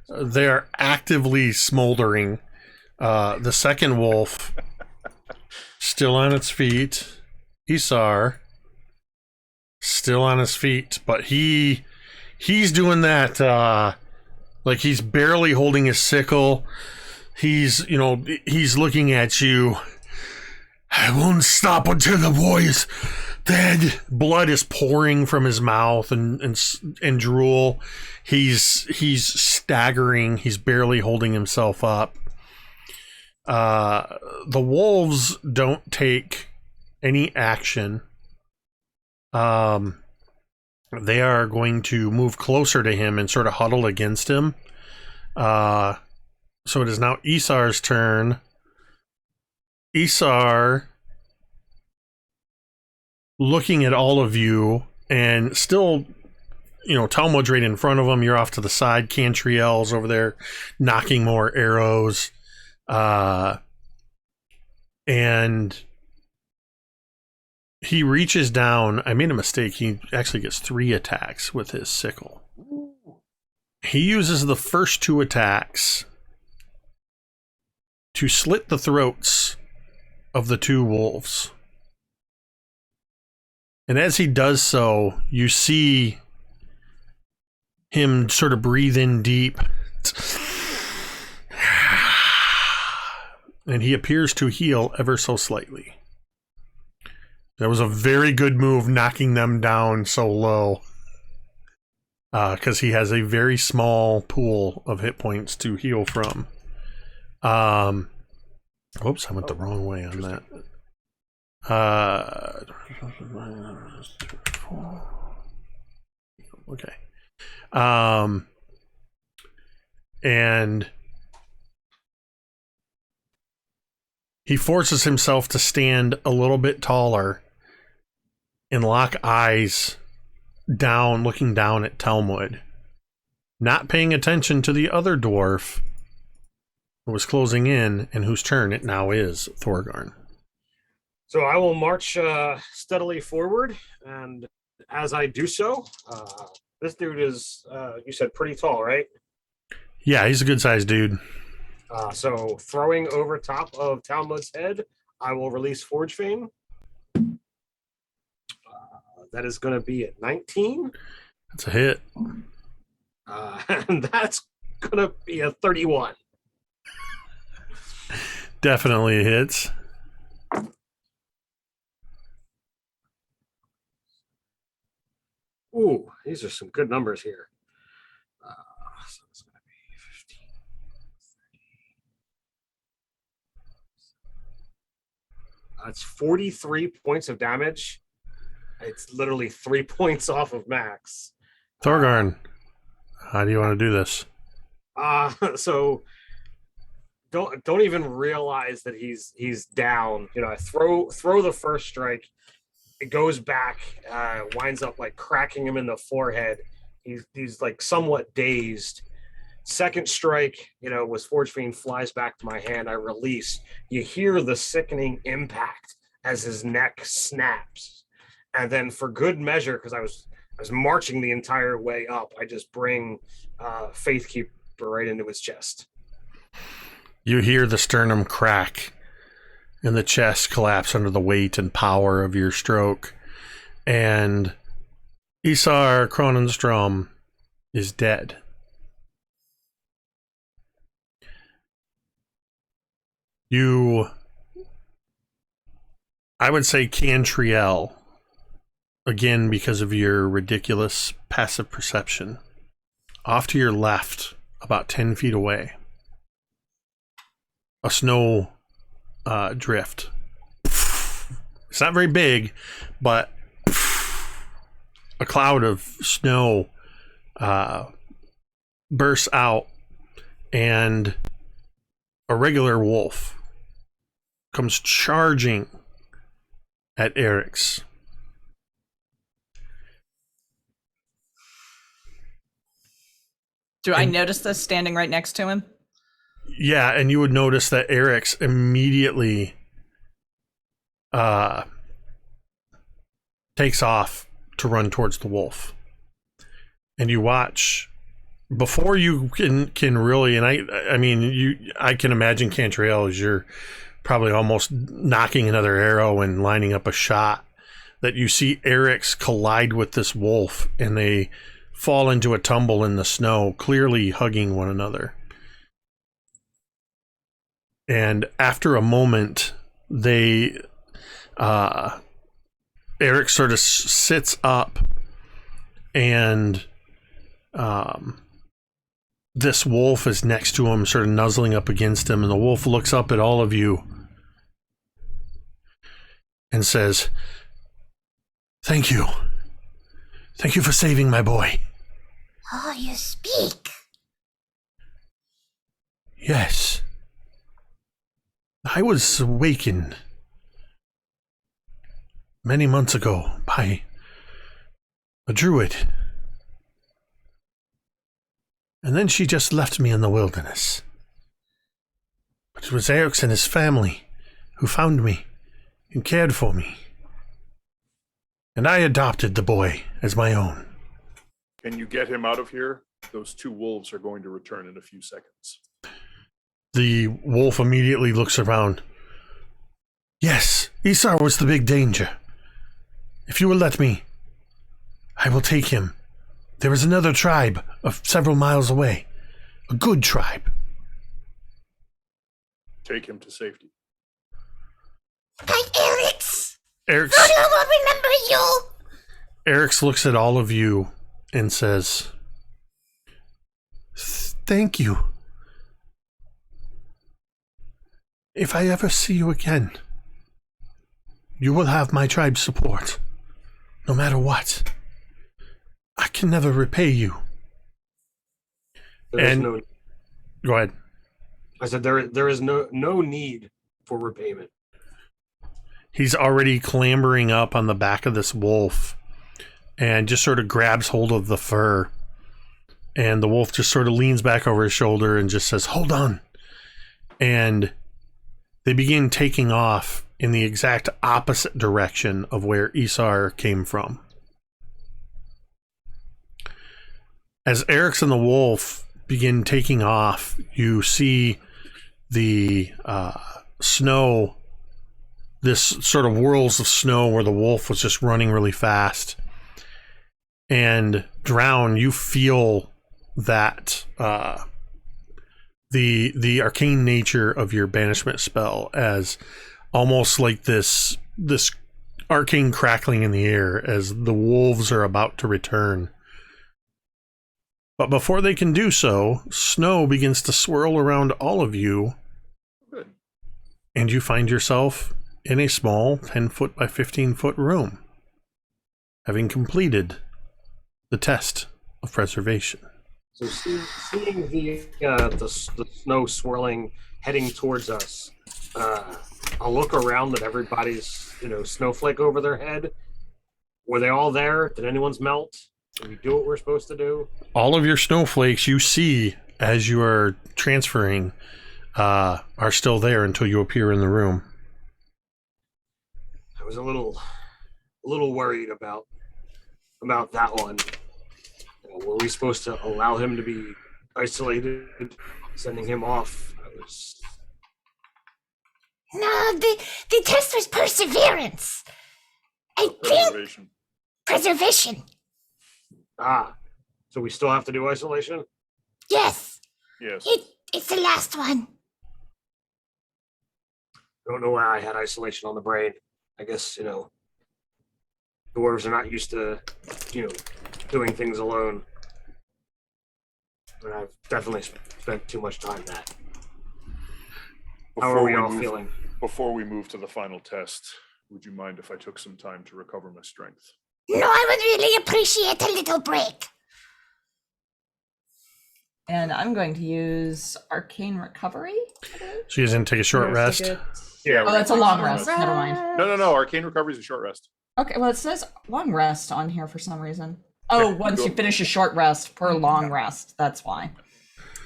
They are actively smoldering. The second wolf still on its feet. Isar still on his feet, but he's doing that like he's barely holding his sickle. He's looking at you. I won't stop until the boy is dead. Blood is pouring from his mouth and drool. He's staggering. He's barely holding himself up. The wolves don't take any action. They are going to move closer to him and sort of huddle against him. So it is now Isar's turn. Isar, looking at all of you, and still, Talmud's right in front of him. You're off to the side. Cantriel's over there knocking more arrows. And he reaches down. I made a mistake. He actually gets 3 attacks with his sickle. He uses the first 2 attacks to slit the throats of the 2 wolves. And as he does so, you see him sort of breathe in deep. And he appears to heal ever so slightly. That was a very good move, knocking them down so low. Because he has a very small pool of hit points to heal from. Whoops, I went the wrong way on that. Okay. And he forces himself to stand a little bit taller and lock eyes down, looking down at Talmud, not paying attention to the other dwarf who was closing in and whose turn it now is, Thorgarn. So I will march steadily forward, and as I do so, this dude is, you said pretty tall, right? Yeah, he's a good-sized dude. So throwing over top of Talmud's head, I will release Forge Fame. That is going to be at 19. That's a hit. And that's going to be a 31. Definitely hits. Ooh, these are some good numbers here. So it's going to be 15, 30. That's 43 points of damage. It's literally 3 points off of max. Thorgarn, how do you want to do this? So don't even realize that he's down. I throw the first strike. It goes back, winds up like cracking him in the forehead. He's like somewhat dazed. Second strike, was Forge Fiend, flies back to my hand. I release. You hear the sickening impact as his neck snaps. And then for good measure, because I was marching the entire way up, I just bring Faithkeeper right into his chest. You hear the sternum crack and the chest collapse under the weight and power of your stroke. And Isar Kronenstrom is dead. I would say Cantriel, again because of your ridiculous passive perception, off to your left, about 10 feet away. A snow drift. It's not very big, but a cloud of snow bursts out, and a regular wolf comes charging at Eric's. Do I notice this standing right next to him? Yeah, and you would notice that Eric's immediately takes off to run towards the wolf. And you watch before you can really, and I mean I can imagine Cantriel as you're probably almost knocking another arrow and lining up a shot, that you see Eric's collide with this wolf and they fall into a tumble in the snow, clearly hugging one another. And after a moment, Eric sort of sits up, and this wolf is next to him, sort of nuzzling up against him, and the wolf looks up at all of you and says, "Thank you. Thank you for saving my boy." Oh, you speak. Yes. I was awakened many months ago by a druid. And then she just left me in the wilderness. But it was Eric's and his family who found me and cared for me. And I adopted the boy as my own. Can you get him out of here? Those two wolves are going to return in a few seconds. The wolf immediately looks around. Yes, Isar was the big danger. If you will let me, I will take him. There is another tribe of several miles away. A good tribe. Take him to safety. By Eric's. Eric's God, I will remember you. Eric's looks at all of you and says, "Thank you. If I ever see you again, you will have my tribe's support, no matter what. I can never repay you." There is And- no. Go ahead. I said there is no need for repayment. He's already clambering up on the back of this wolf and just sort of grabs hold of the fur. And the wolf just sort of leans back over his shoulder and just says, "Hold on." And they begin taking off in the exact opposite direction of where Isar came from. As Eric's and the wolf begin taking off, you see the snow, this sort of whirls of snow where the wolf was just running really fast. And Drown, you feel that the arcane nature of your banishment spell as almost like this arcane crackling in the air as the wolves are about to return. But before they can do so, snow begins to swirl around all of you. Good. And you find yourself in a small 10-foot by 15-foot room, having completed the test of preservation. So seeing the snow swirling heading towards us, I'll look around at everybody's snowflake over their head. Were they all there? Did anyone's melt? Did we do what we're supposed to do? All of your snowflakes you see as you are transferring are still there until you appear in the room. I was a little worried about that one. Were we supposed to allow him to be isolated, sending him off? No, the test was perseverance. I think Preservation. preservation. So we still have to do isolation? Yes, Yes. it's the last one. Don't know why I had isolation on the brain. I guess, dwarves are not used to, doing things alone. And I've definitely spent too much time that. How are we all feeling? Before we move to the final test, would you mind if I took some time to recover my strength? No, I would really appreciate a little break. And I'm going to use Arcane Recovery. So you didn't take a short rest. Yeah. Oh, that's a long rest. Never mind. No. Arcane recovery is a short rest. Okay, well, it says long rest on here for some reason. Oh, once you finish a short rest per long rest. That's why.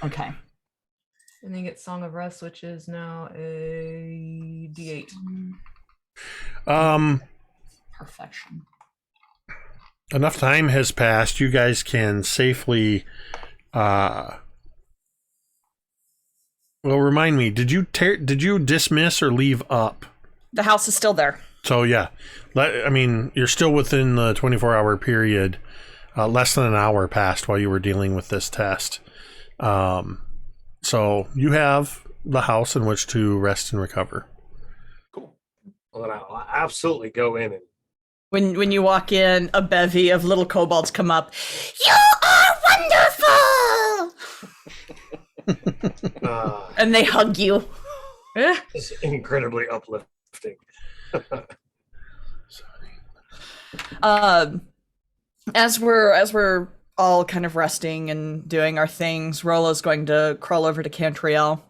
Okay. And then get Song of Rest, which is now a D8. Perfection. Enough time has passed. You guys can safely. Well, remind me. Did you dismiss or leave up? The house is still there. So yeah, I mean, you're still within the 24-hour period. Less than an hour passed while you were dealing with this test. So you have the house in which to rest and recover. Cool. Well, then I'll absolutely go in and When you walk in, a bevy of little kobolds come up. You are wonderful! And they hug you. it's incredibly uplifting. As we're all kind of resting and doing our things, Rolo's going to crawl over to Cantriel.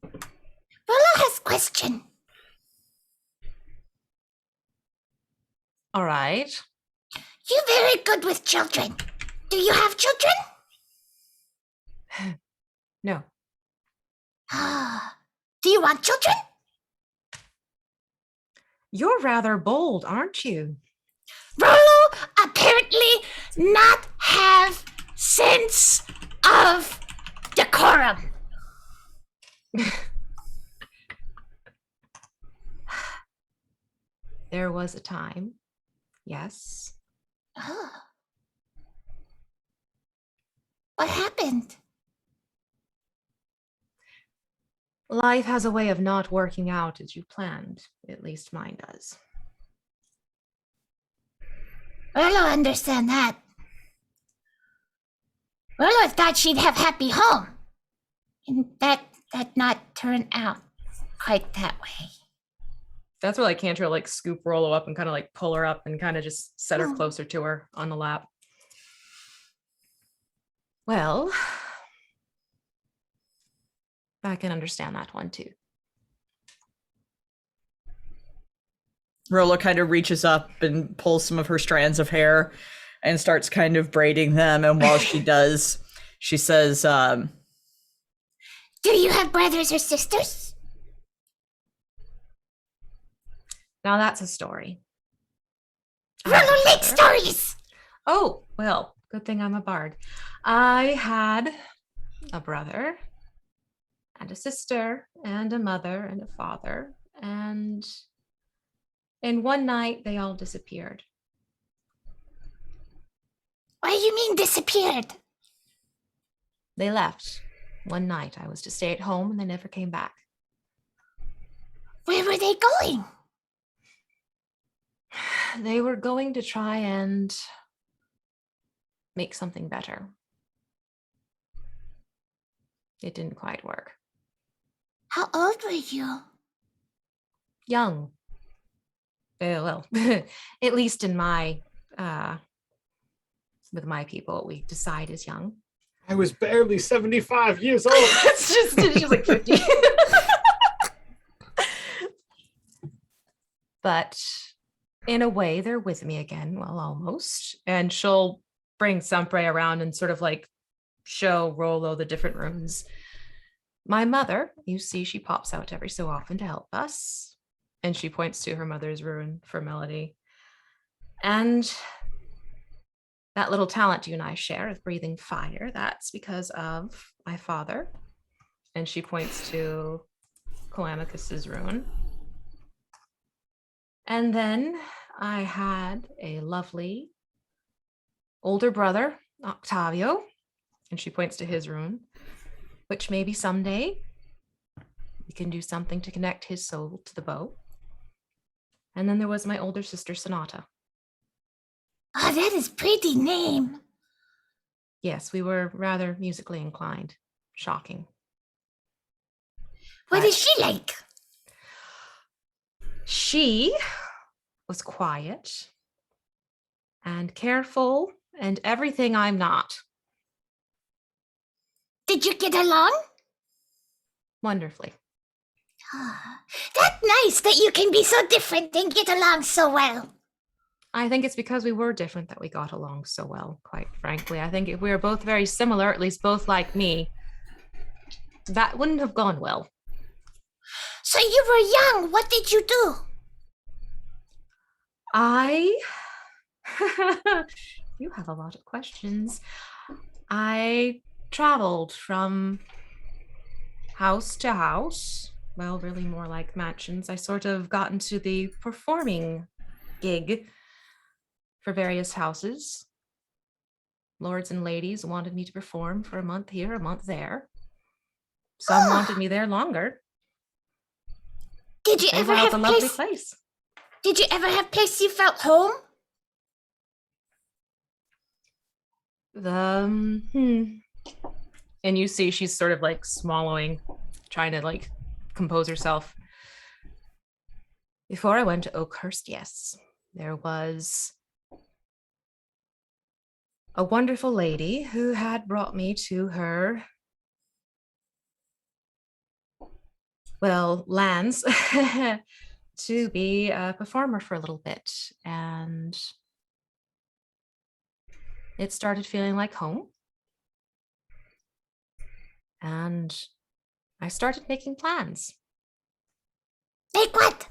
Rolo has question. All right. You very good with children. Do you have children? No. Do you want children? You're rather bold, aren't you? Rolo apparently not have sense of decorum. There was a time. Yes. Oh. What happened? Life has a way of not working out as you planned. At least mine does. Rolo understand that. Rolo thought she'd have happy home. And that not turn out quite that way. That's where like Cantriel like scoop Rolo up and kind of like pull her up and kind of just set her closer to her on the lap. Well, I can understand that one too. Rolo kind of reaches up and pulls some of her strands of hair and starts kind of braiding them. And while she does, she says, Do you have brothers or sisters? Now that's a story. Rolo likes stories. Oh, well, good thing I'm a bard. I had a brother and a sister and a mother and a father. And in one night, they all disappeared. What do you mean disappeared? They left. One night, I was to stay at home and they never came back. Where were they going? They were going to try and make something better. It didn't quite work. How old were you? Young. Well, at least in my, with my people, what we decide is young. I was barely 75 years old. It's just like 50. But in a way, they're with me again. Well, almost. And she'll bring Sampre around and sort of like show Rolo the different rooms. My mother, you see, she pops out every so often to help us. And she points to her mother's rune for Melody. And that little talent you and I share of breathing fire, that's because of my father. And she points to Calamicus's rune. And then I had a lovely older brother, Octavio, and she points to his rune, which maybe someday we can do something to connect his soul to the bow. And then there was my older sister, Sonata. Oh, that is pretty name. Yes, we were rather musically inclined. Shocking. What is she like? She was quiet and careful and everything I'm not. Did you get along? Wonderfully. That's nice that you can be so different and get along so well. I think it's because we were different that we got along so well, quite frankly. I think if we were both very similar, at least both like me, that wouldn't have gone well. So you were young. What did you do? You have a lot of questions. I traveled from house to house. Well, really more like mansions. I sort of got into the performing gig for various houses. Lords and ladies wanted me to perform for a month here, a month there. Some wanted me there longer. Did you They ever thought it was have a lovely place? place. Did you ever have place you felt home? And you see she's sort of like swallowing, trying to like compose herself. Before I went to Oakhurst, yes, there was a wonderful lady who had brought me to her, well, lands to be a performer for a little bit. And it started feeling like home. And I started making plans. Like what?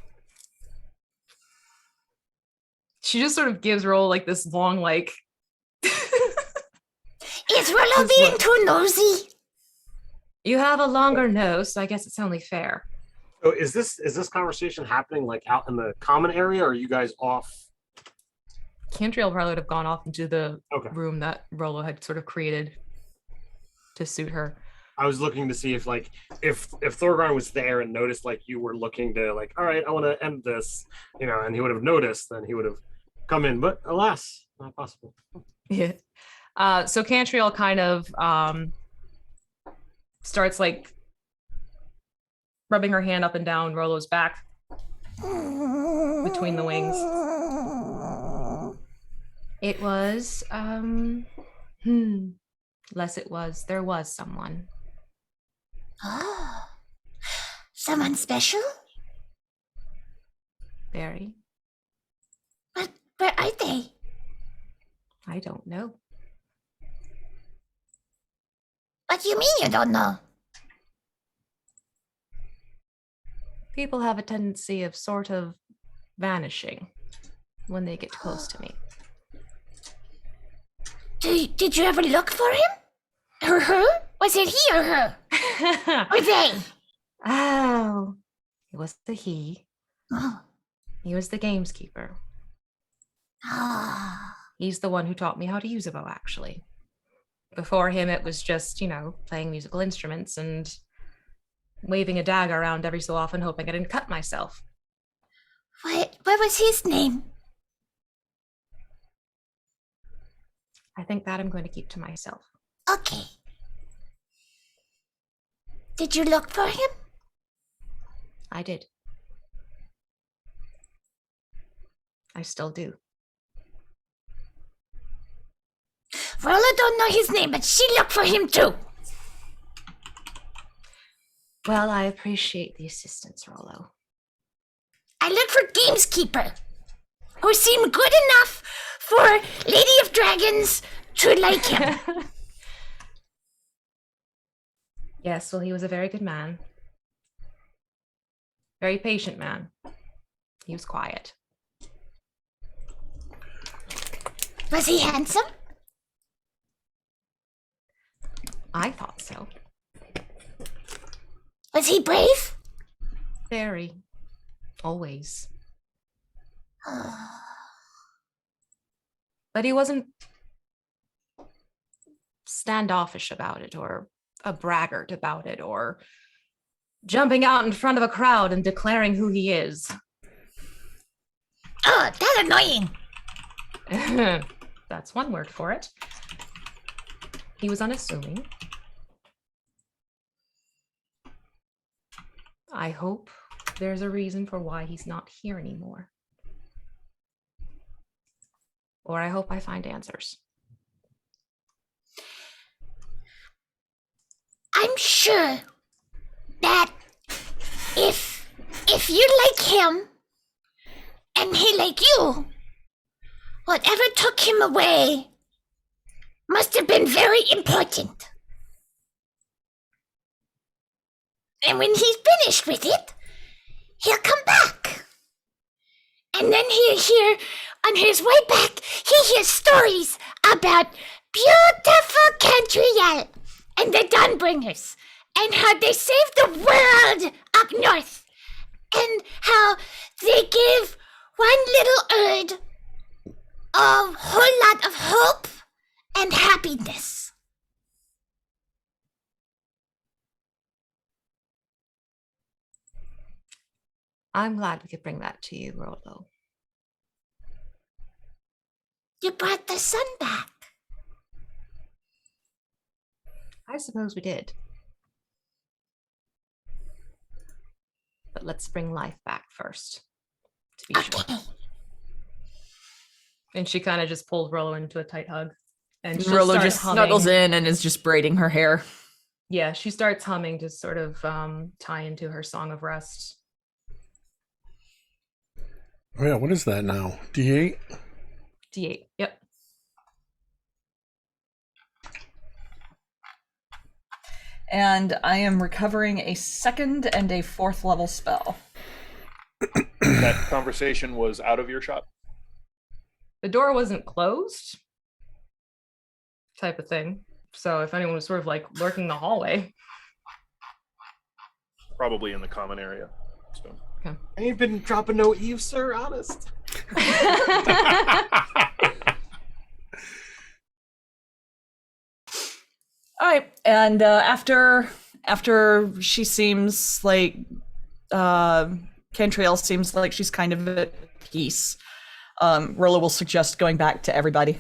She just sort of gives Roll like this long, like. Is Rollo being too nosy? You have a longer nose, so I guess it's only fair. So is this conversation happening like out in the common area, or are you guys off? Cantriel probably would have gone off into the Okay. room that Rollo had sort of created to suit her. I was looking to see if Thorgarn was there and noticed like you were looking to like, all right, I want to end this, and he would have noticed, then he would have come in, but alas, not possible. Yeah. So Cantriel kind of starts like rubbing her hand up and down Rollo's back between the wings. It was there was someone. Oh, someone special? Very. But where are they? I don't know. What do you mean you don't know? People have a tendency of sort of vanishing when they get close to me. Did you ever look for him? Or her? Was it he or her? Or they? Oh, it was the he. Oh. He was the gameskeeper. Ah. He's the one who taught me how to use a bow, actually. Before him, it was just, playing musical instruments and waving a dagger around every so often, hoping I didn't cut myself. What was his name? I think that I'm going to keep to myself. Okay. Did you look for him? I did. I still do. Rolla don't know his name, but she looked for him too. Well, I appreciate the assistance, Rollo. I looked for Gameskeeper, who seemed good enough for Lady of Dragons to like him. Yes, well, he was a very good man. Very patient man. He was quiet. Was he handsome? I thought so. Was he brave? Very. Always. But he wasn't standoffish about it, or a braggart about it, or jumping out in front of a crowd and declaring who he is. Oh, that's annoying. That's one word for it. He was unassuming. I hope there's a reason for why he's not here anymore. Or I hope I find answers. I'm sure that if you like him and he like you, whatever took him away must have been very important. And when he's finished with it, he'll come back. And then he'll hear, on his way back, he hears stories about beautiful Cantriel and the Dawnbringers, and how they saved the world up north, and how they give one little Erd a whole lot of hope and happiness. I'm glad we could bring that to you, Rolo. You brought the sun back. I suppose we did. But let's bring life back first, to be sure. Okay. And she kind of just pulled Rolo into a tight hug. And she'll Rolo start just humming. snuggles in and is just braiding her hair. Yeah, she starts humming to sort of tie into her song of rest. Oh yeah, what is that now? D8? D8, yep. And I am recovering a 2nd and a 4th level spell. That conversation was out of earshot. The door wasn't closed, type of thing. So if anyone was sort of like lurking the hallway. Probably in the common area. So. I ain't been dropping no Eve, sir, honest. All right, and after she seems like Cantriel seems like she's kind of at peace, Rolo will suggest going back to everybody.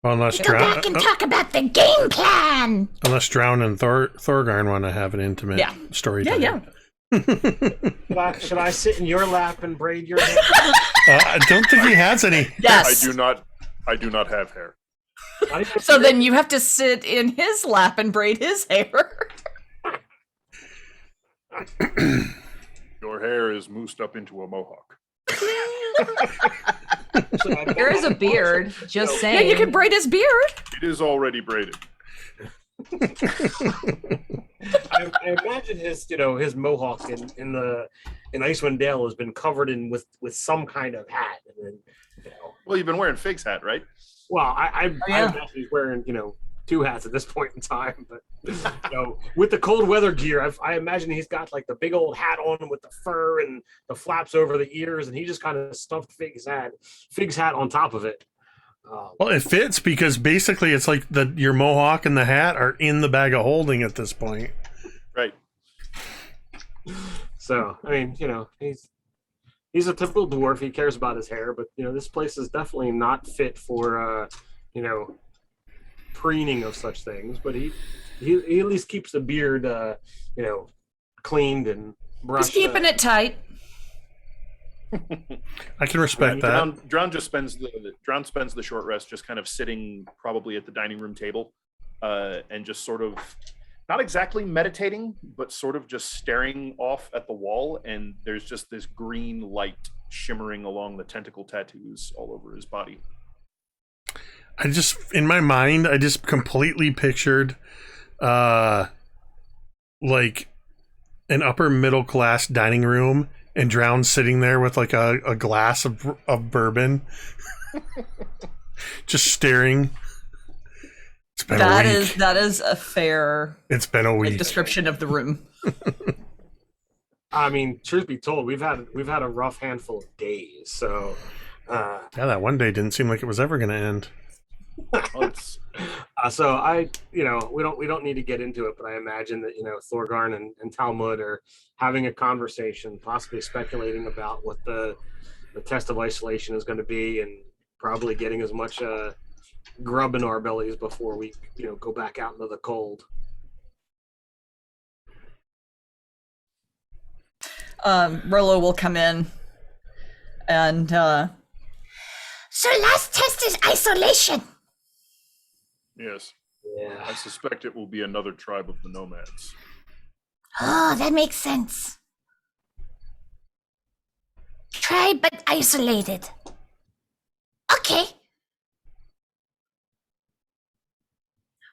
Well, unless Go back and talk about the game plan. Unless Drown and Thorgarn want to have an intimate story. Yeah. Should I sit in your lap and braid your hair? I don't think he has any. Yes. I do not have hair. So then you have to sit in his lap and braid his hair. Your hair is moosed up into a mohawk. There is a beard, just Yeah, saying. you can braid his beard. It is already braided. I imagine his mohawk in Icewind Dale has been covered in with some kind of hat, and then Well, you've been wearing Fig's hat, right? Well, I imagine he's wearing 2 hats at this point in time, but with the cold weather gear, I imagine he's got like the big old hat on with the fur and the flaps over the ears, and he just kind of stuffed Fig's hat on top of it. Well, it fits because basically it's like your mohawk and the hat are in the bag of holding at this point. Right. So, I mean, he's a typical dwarf. He cares about his hair, but this place is definitely not fit for preening of such things. But he at least keeps the beard cleaned and brushed. He's keeping it tight. I can respect that. Drown just spends the short rest just kind of sitting probably at the dining room table, and just sort of not exactly meditating, but sort of just staring off at the wall. And there's just this green light shimmering along the tentacle tattoos all over his body. In my mind, I just completely pictured, like an upper middle class dining room. And Drown sitting there with like a glass of bourbon, just staring. It's been a week. That is a fair. It's been a week. Description of the room. I mean, truth be told, we've had a rough handful of days. So yeah, that one day didn't seem like it was ever going to end. So we don't need to get into it, but I imagine that Thorgarn and Talmud are having a conversation, possibly speculating about what the test of isolation is going to be, and probably getting as much grub in our bellies before we go back out into the cold. Rolo will come in and So last test is isolation. Yes. Yeah. I suspect it will be another tribe of the nomads. Oh, that makes sense. Tribe but isolated. Okay.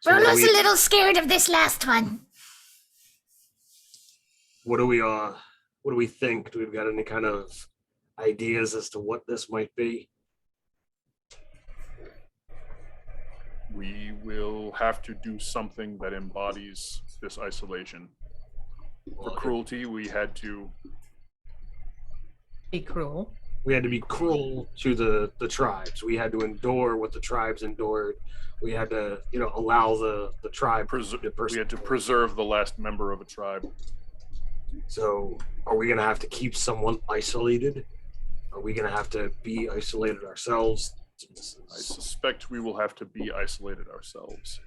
So Rolo's a little scared of this last one. what do we think? Do we've got any kind of ideas as to what this might be? We will have to do something that embodies this isolation. For cruelty, we had to Be cruel. We had to be cruel to the tribes. We had to endure what the tribes endured. We had to, allow the tribe we had to preserve the last member of a tribe. So, are we going to have to keep someone isolated? Are we going to have to be isolated ourselves? I suspect we will have to be isolated ourselves.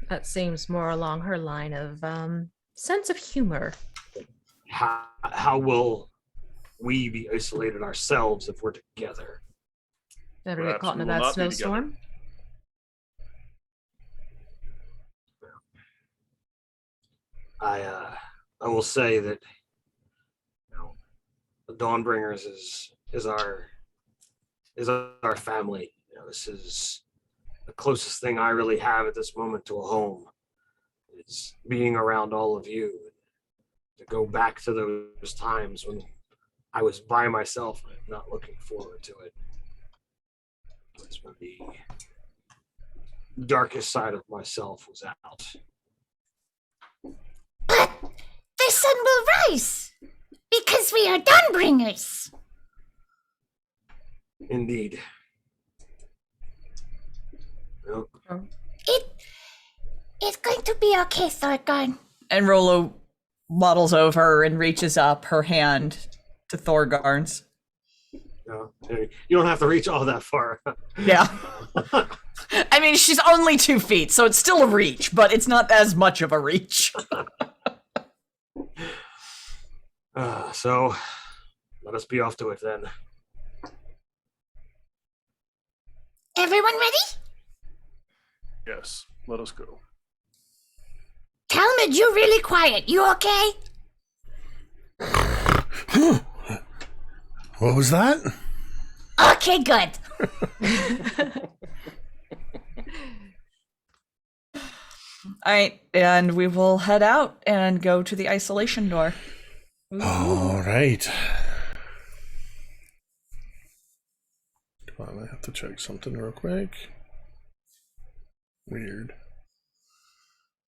That seems more along her line of sense of humor. How will we be isolated ourselves if we're together? Ever get Perhaps caught in we a will bad not be together. snowstorm? I will say that the Dawnbringers is our family. This is the closest thing I really have at this moment to a home. It's being around all of you. To go back to those times when I was by myself, and I'm not looking forward to it. It's when the darkest side of myself was out. But the sun will rise because we are Dawnbringers. Indeed. Well, It's going to be okay, Thorgarn. and Rolo waddles over and reaches up her hand to Thorgarn's. you don't have to reach all that far. Yeah. I mean, she's only 2 feet, so it's still a reach, but it's not as much of a reach. So, let us be off to it then. Everyone ready? Yes, let us go. Talmud, you're really quiet. You okay? What was that? Okay, good. All right, and we will head out and go to the isolation door. All right. Come on, I have to check something real quick. Weird.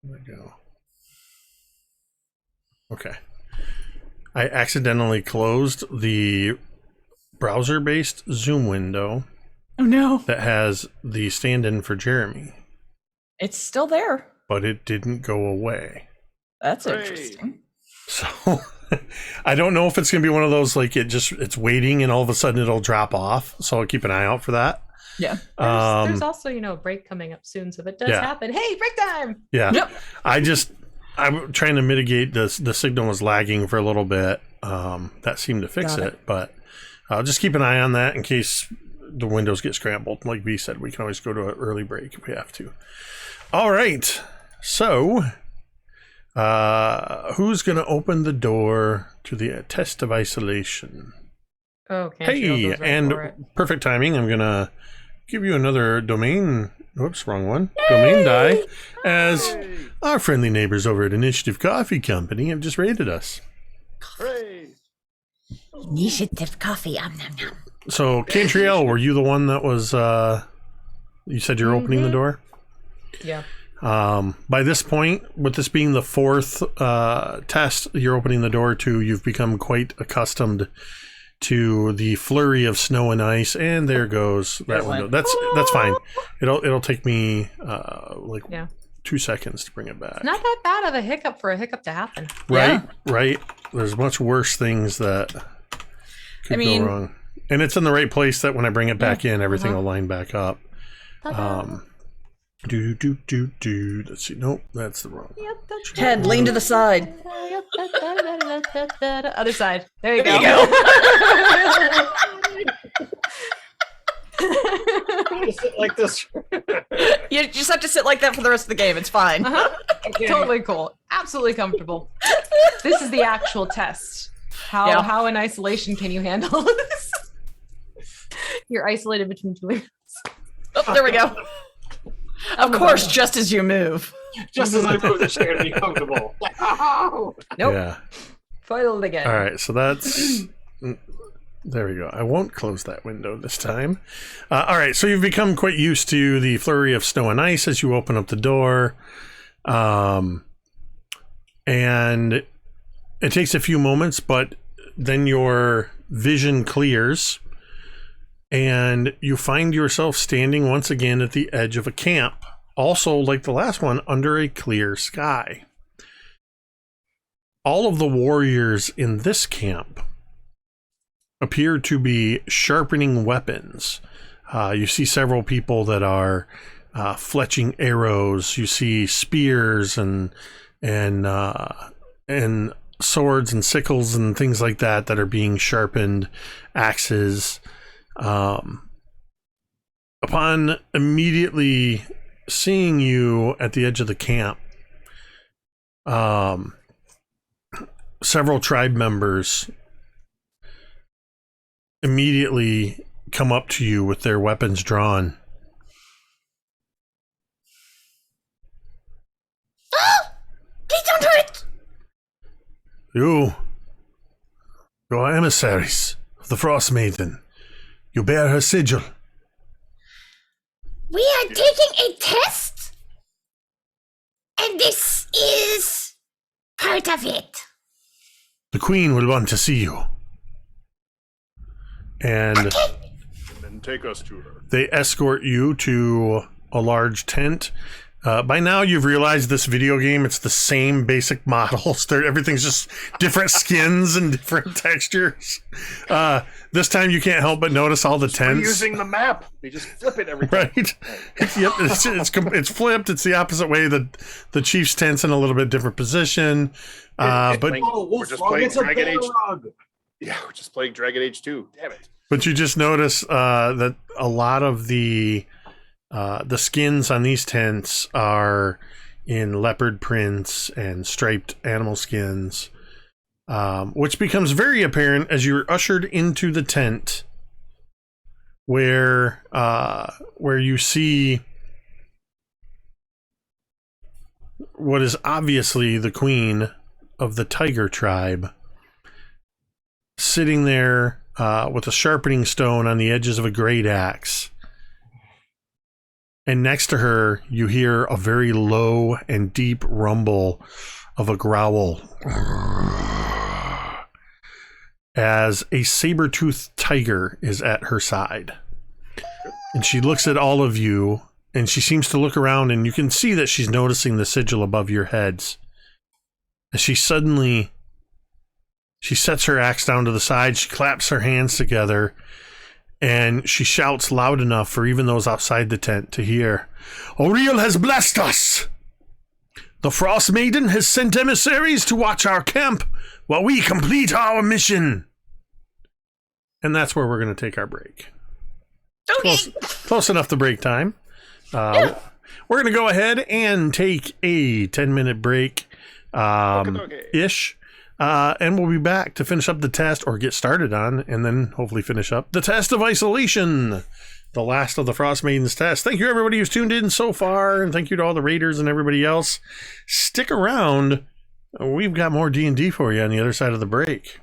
There we go. Okay. I accidentally closed the browser-based Zoom window Oh no, that has the stand-in for Jeremy, it's still there. but it didn't go away. That's Hooray. interesting. So I don't know if it's going to be one of those, like it's waiting and all of a sudden it'll drop off. So I'll keep an eye out for that. Yeah. There's also, a break coming up soon. So if it does Yeah. happen, hey, break time. Yeah. Yep. I'm trying to mitigate this. The signal was lagging for a little bit. That seemed to fix Got it, but I'll just keep an eye on that in case the windows get scrambled. Like V said, we can always go to an early break if we have to. All right. So, who's going to open the door to the test of isolation? Oh, Cantriel Hey, goes right and for it. perfect timing. I'm going to give you another domain. Whoops, wrong one. Domain die, as our friendly neighbors over at Initiative Coffee Company have just rated us. Hooray! Initiative coffee. Nom nom. So, Cantriel, were you the one that was? You said you're opening the door. Yeah. By this point, with this being the fourth test you're opening the door to, you've become quite accustomed to the flurry of snow and ice, and there goes that window. That's fine. It'll take me 2 seconds to bring it back. Not that bad of a hiccup for a hiccup to happen. Right, right. There's much worse things that could go wrong, and it's in the right place that when I bring it back in, everything will line back up. Let's see. Nope, that's the wrong one. Head, lean to the side. Other side. There you There go. Just sit like this. You just have to sit like that for the rest of the game. It's fine. Okay. Totally cool. Absolutely comfortable. This is the actual test. How in isolation can you handle this? You're isolated between two rooms. Oh, there we go. Of course, just as you move. Just as I move the chair to be comfortable. Like, oh! Nope. Yeah. Foiled again. All right, so that's... There we go. I won't close that window this time. All right, so you've become quite used to the flurry of snow and ice as you open up the door. And it takes a few moments, but then your vision clears and you find yourself standing once again at the edge of a camp. Also, like the last one, under a clear sky. All of the warriors in this camp appear to be sharpening weapons. You see several people that are fletching arrows. You see spears and swords and sickles and things like that that are being sharpened, axes. Upon immediately seeing you at the edge of the camp, several tribe members immediately come up to you with their weapons drawn. Please don't hurt! You're emissaries of the Frostmaiden. You bear her sigil. We are taking a test, and this is part of it. The Queen will want to see you. And And then take us to her. they escort you to a large tent. By now, you've realized this video game, it's the same basic models. Everything's just different skins and different textures. This time, you can't help but notice all the We're tents. using the map. They just flip it every time. Right? Yep, it's flipped. It's the opposite way. The chief's tent's in a little bit different position. But We're just playing It's a Dragon Age. Balrog. Yeah, we're just playing Dragon Age 2. Damn it. But you just notice that a lot of the skins on these tents are in leopard prints and striped animal skins, which becomes very apparent as you're ushered into the tent, where you see what is obviously the queen of the tiger tribe sitting there with a sharpening stone on the edges of a great axe. And next to her, you hear a very low and deep rumble of a growl as a saber-toothed tiger is at her side. And she looks at all of you, and she seems to look around, and you can see that she's noticing the sigil above your heads. As she sets her axe down to the side, she claps her hands together, and she shouts loud enough for even those outside the tent to hear, "Auriel has blessed us! The Frostmaiden has sent emissaries to watch our camp while we complete our mission." And that's where we're going to take our break. Okay. Close enough to break time. We're going to go ahead and take a 10-minute break ish. And we'll be back to finish up the test, or get started on, and then hopefully finish up the test of isolation, the last of the Frostmaiden's tests. Thank you, everybody who's tuned in so far, and thank you to all the raiders and everybody else. Stick around. We've got more D&D for you on the other side of the break.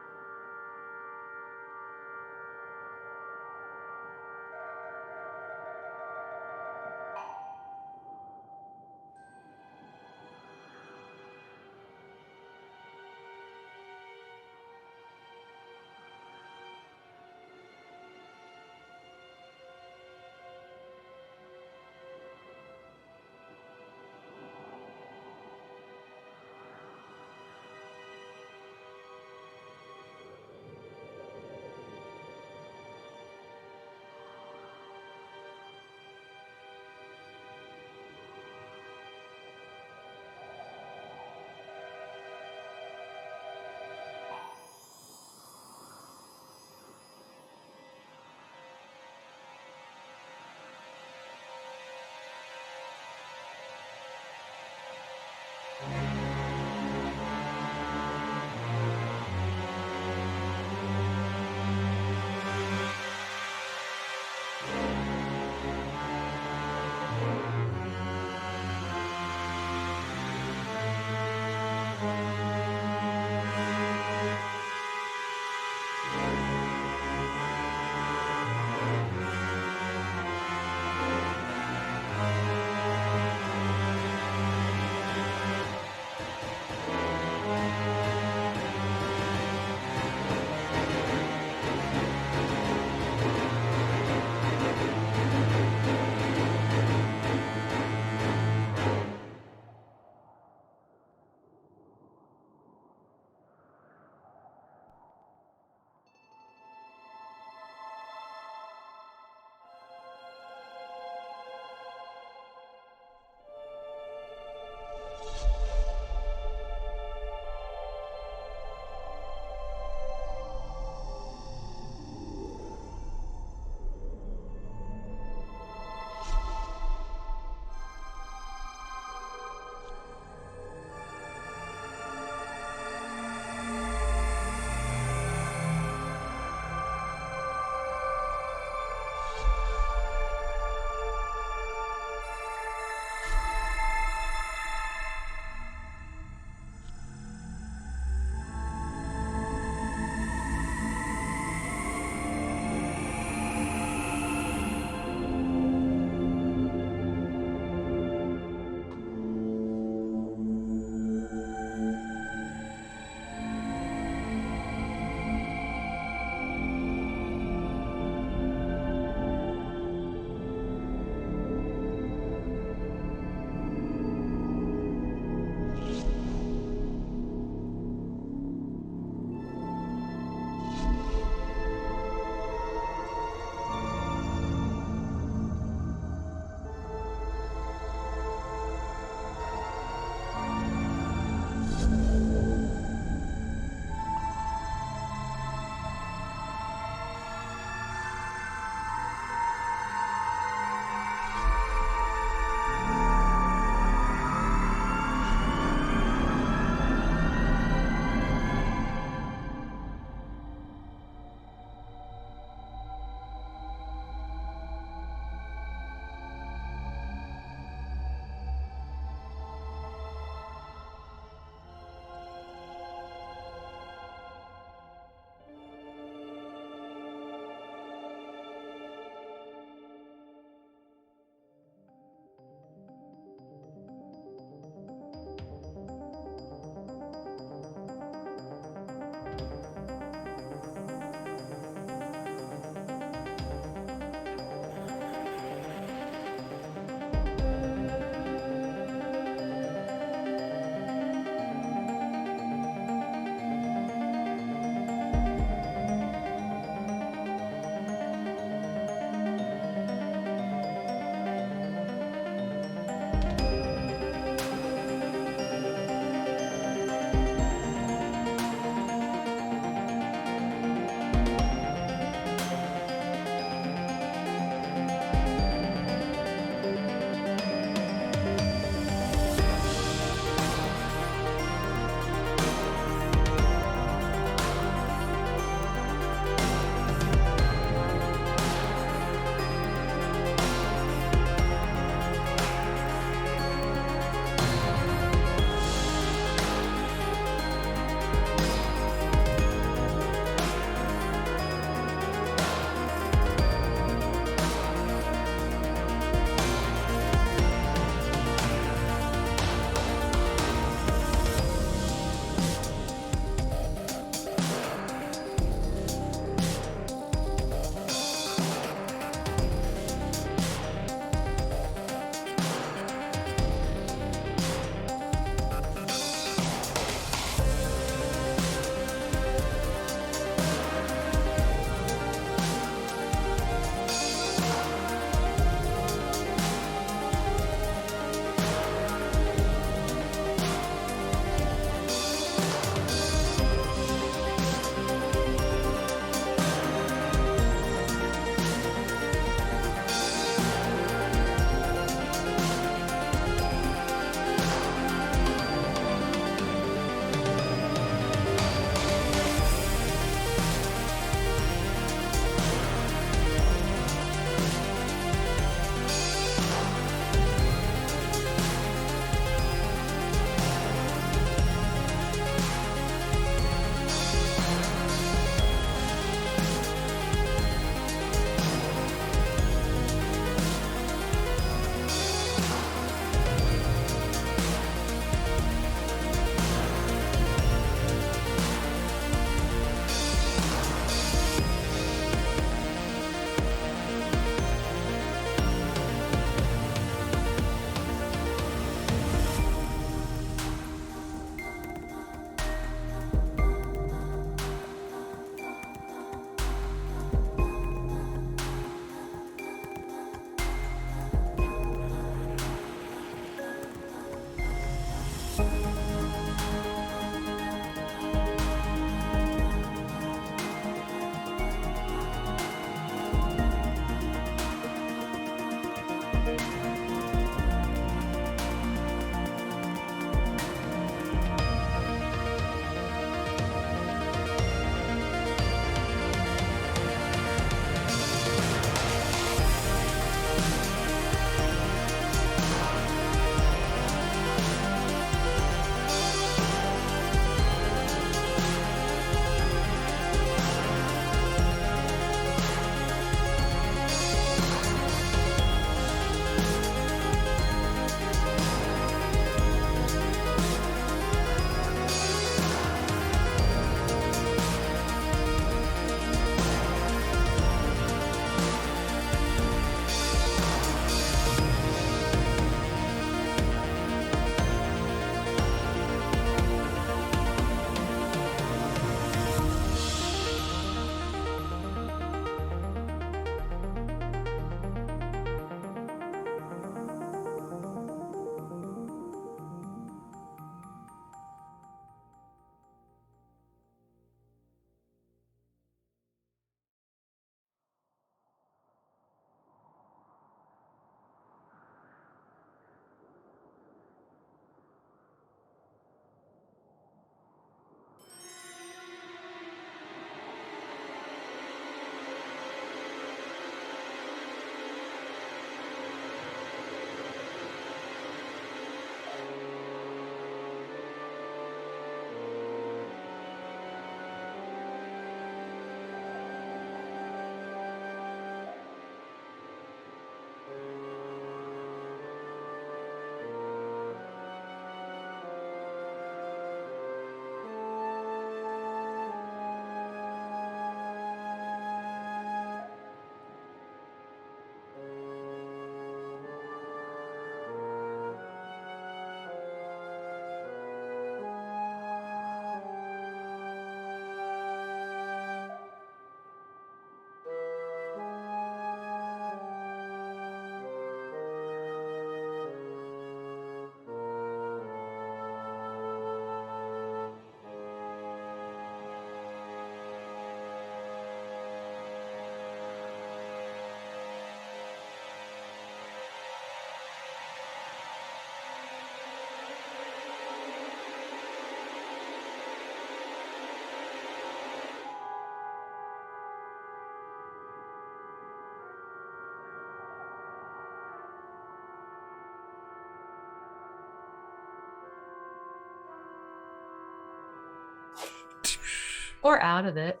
Or out of it.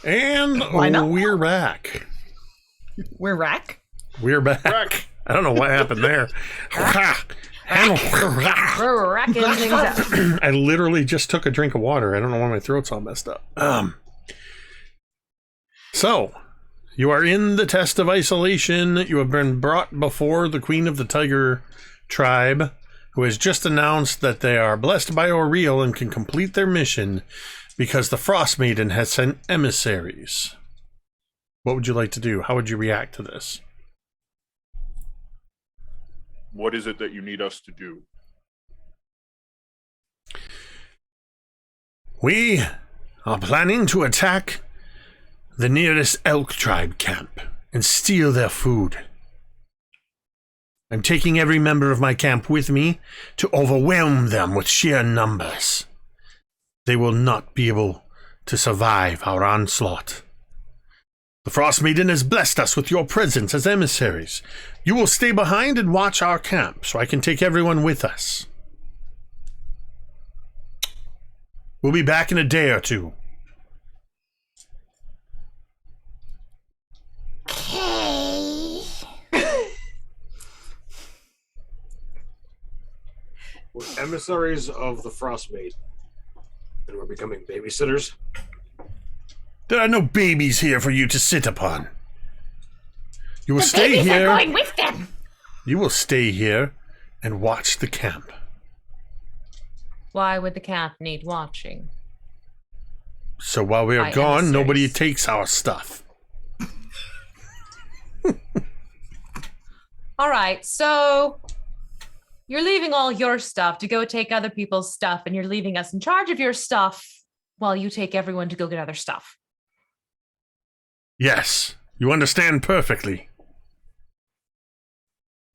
And Why not? we're back. We're rack. We're back. I don't know what happened there. We're racking things up. I literally just took a drink of water. I don't know why my throat's all messed up. So, you are in the test of isolation. You have been brought before the Queen of the Tiger tribe, who has just announced that they are blessed by Oriel and can complete their mission because the Frostmaiden has sent emissaries. What would you like to do? How would you react to this? What is it that you need us to do? We are planning to attack the nearest elk tribe camp and steal their food. I'm taking every member of my camp with me to overwhelm them with sheer numbers. They will not be able to survive our onslaught. The Frostmaiden has blessed us with your presence as emissaries. You will stay behind and watch our camp so I can take everyone with us. We'll be back in a day or two. Okay. We're emissaries of the Frostmaiden, and we're becoming babysitters. There are no babies here for you to sit upon. You will The stay babies here. are going with them. You will stay here and watch the camp. Why would the camp need watching? So while we are By gone, emissaries. nobody takes our stuff. All right, so you're leaving all your stuff to go take other people's stuff, and you're leaving us in charge of your stuff while you take everyone to go get other stuff. Yes, you understand perfectly.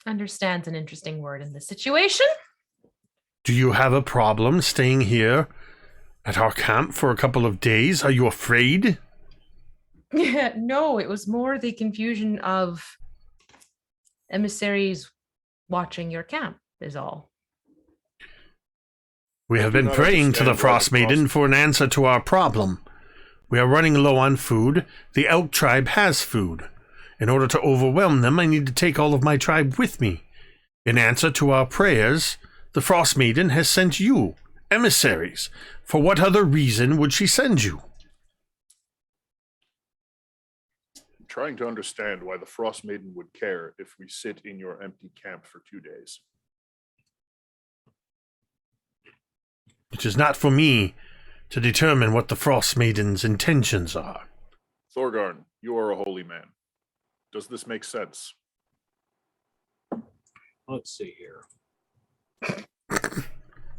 Understands an interesting word in this situation. Do you have a problem staying here at our camp for a couple of days? Are you afraid? No, it was more the confusion of emissaries watching your camp is all. We have do been not praying to the understand why the Frostmaiden for an answer to our problem. We are running low on food. The Elk tribe has food. In order to overwhelm them, I need to take all of my tribe with me. In answer to our prayers, the Frostmaiden has sent you, emissaries. For what other reason would she send you? I'm trying to understand why the Frostmaiden would care if we sit in your empty camp for 2 days. It is not for me to determine what the Frostmaiden's intentions are. Thorgarn, you are a holy man. Does this make sense? Let's see here.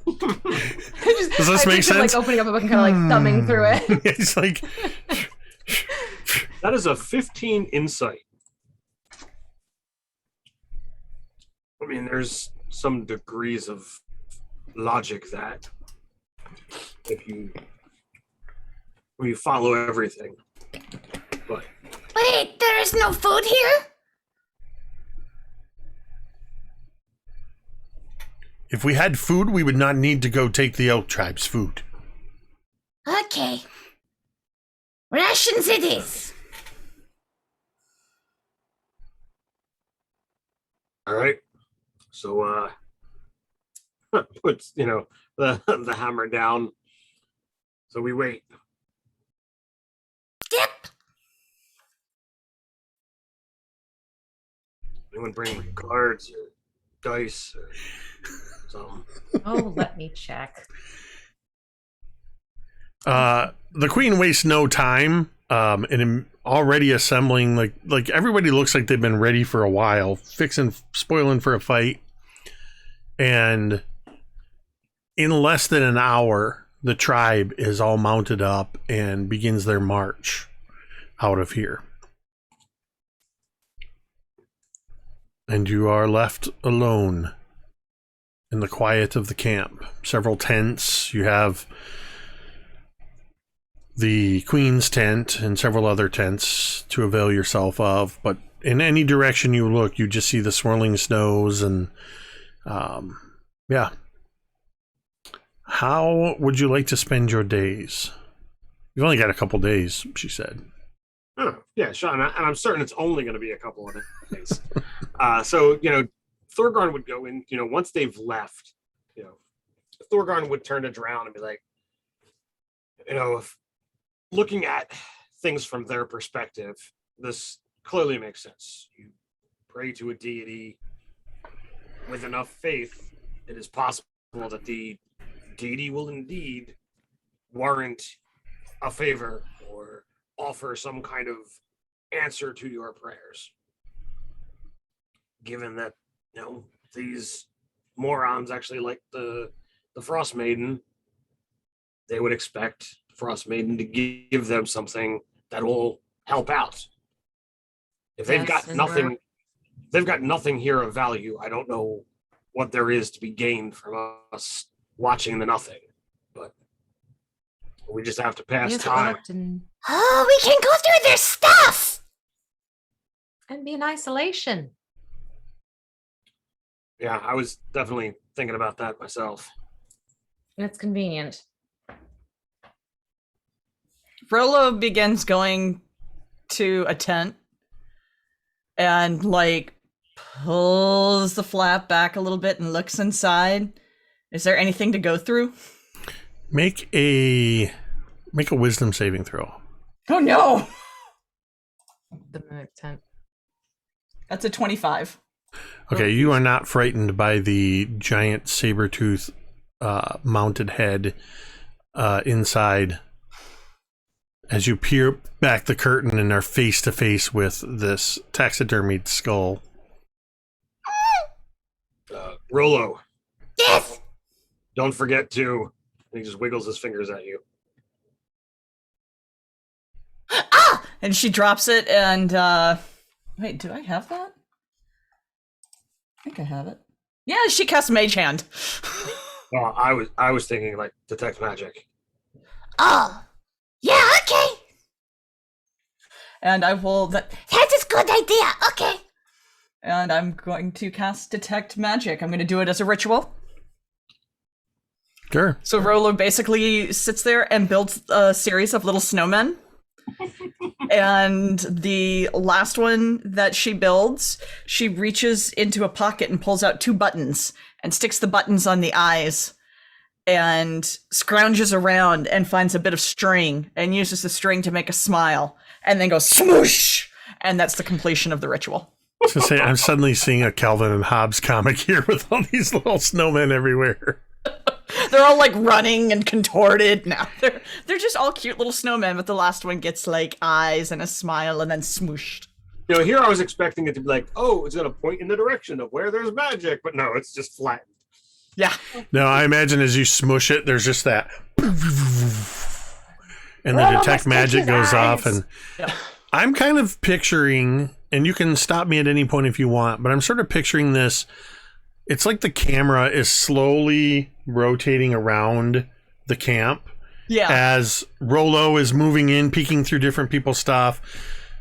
Does this make sense? Like opening up a book and kind of like thumbing through it. It's like... That is a 15 insight. I mean, there's some degrees of logic that if you follow everything. But Wait, there is no food here? If we had food, we would not need to go take the Elk tribe's food. Okay. Rations it is. all right. So puts, the hammer down. So we wait. Yep. Anyone bring cards or dice or something? Oh, let me check. The queen wastes no time in already assembling, like everybody looks like they've been ready for a while, spoiling for a fight. And in less than an hour, the tribe is all mounted up and begins their march out of here. And you are left alone in the quiet of the camp. Several tents. You have the queen's tent and several other tents to avail yourself of, but in any direction you look, you just see the swirling snows and yeah. How would you like to spend your days? You've only got a couple days, she said. Oh, yeah, sure. And I'm certain it's only going to be a couple of days. So, Thorgarn would go in, once they've left, Thorgarn would turn to Drown and be like, if looking at things from their perspective, this clearly makes sense. You pray to a deity with enough faith, it is possible that the deity will indeed warrant a favor or offer some kind of answer to your prayers. Given that, these morons actually like the Frostmaiden, they would expect Frostmaiden to give them something that will help out. If they've got nothing, they've got nothing here of value. I don't know what there is to be gained from us watching the nothing, but we just have to pass time. Oh, we can go through their stuff. And be in isolation. Yeah, I was definitely thinking about that myself. And it's convenient. Rolo begins going to a tent and pulls the flap back a little bit and looks inside. Is there anything to go through? Make a wisdom saving throw. Oh no! The mimic tent. That's a 25. Okay, you are not frightened by the giant saber-tooth mounted head inside as you peer back the curtain and are face to face with this taxidermied skull. Rolo. Yes. Don't forget to. He just wiggles his fingers at you. Ah! And she drops it and wait, do I have that? think I have it. Yeah, she casts Mage Hand. Well, I was thinking like detect magic. Oh, yeah, okay. And I will... That's a good idea. Okay. And I'm going to cast Detect Magic. I'm going to do it as a ritual. Sure. So Rolo basically sits there and builds a series of little snowmen. And the last one that she builds, she reaches into a pocket and pulls out 2 buttons and sticks the buttons on the eyes and scrounges around and finds a bit of string and uses the string to make a smile and then goes smoosh. And that's the completion of the ritual. I was gonna say, I'm suddenly seeing a Calvin and Hobbes comic here with all these little snowmen everywhere. They're all like running and contorted now. They're just all cute little snowmen, but the last one gets like eyes and a smile and then smooshed. You know, here I was expecting it to be like, oh, it's going to point in the direction of where there's magic, but no, it's just flattened. Yeah. Now, I imagine as you smush it, there's just that. And the detect magic goes off. And I'm kind of picturing, and you can stop me at any point if you want, but I'm sort of picturing this. It's like the camera is slowly rotating around the camp as Rolo is moving in, peeking through different people's stuff.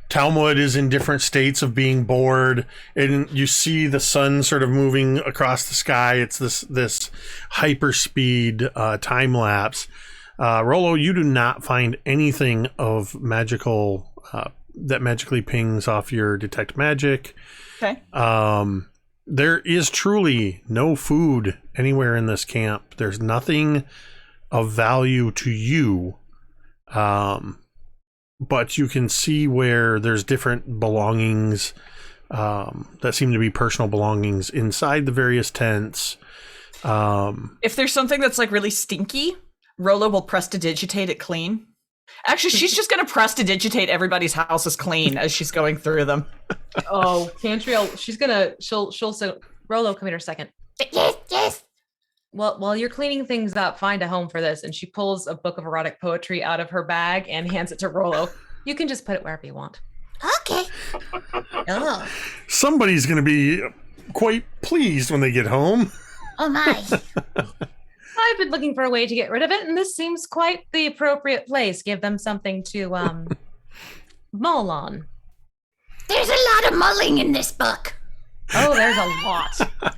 Talmud is in different states of being bored, and you see the sun sort of moving across the sky. It's this hyper speed time lapse. Rolo, you do not find anything of magical that magically pings off your detect magic. Okay. There is truly no food anywhere in this camp. There's nothing of value to you. But you can see where there's different belongings that seem to be personal belongings inside the various tents. If there's something that's like really stinky, Rolo will prestidigitate it clean. Actually, she's just going to prestidigitate everybody's houses clean as she's going through them. Oh, Cantriel, she'll say, Rolo, come here a second. Yes. Well, while you're cleaning things up, find a home for this. And she pulls a book of erotic poetry out of her bag and hands it to Rolo. You can just put it wherever you want. Okay. Oh. Somebody's going to be quite pleased when they get home. Oh my. I've been looking for a way to get rid of it, and this seems quite the appropriate place. Give them something to mull on. There's a lot of mulling in this book. Oh, there's a lot.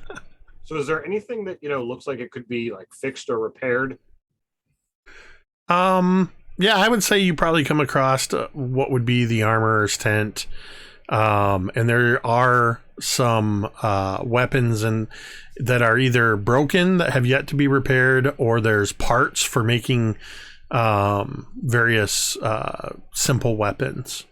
So is there anything that, you know, looks like it could be like fixed or repaired? Yeah, I would say you probably come across what would be the armorer's tent. And there are some weapons that are either broken that have yet to be repaired, or there's parts for making various simple weapons.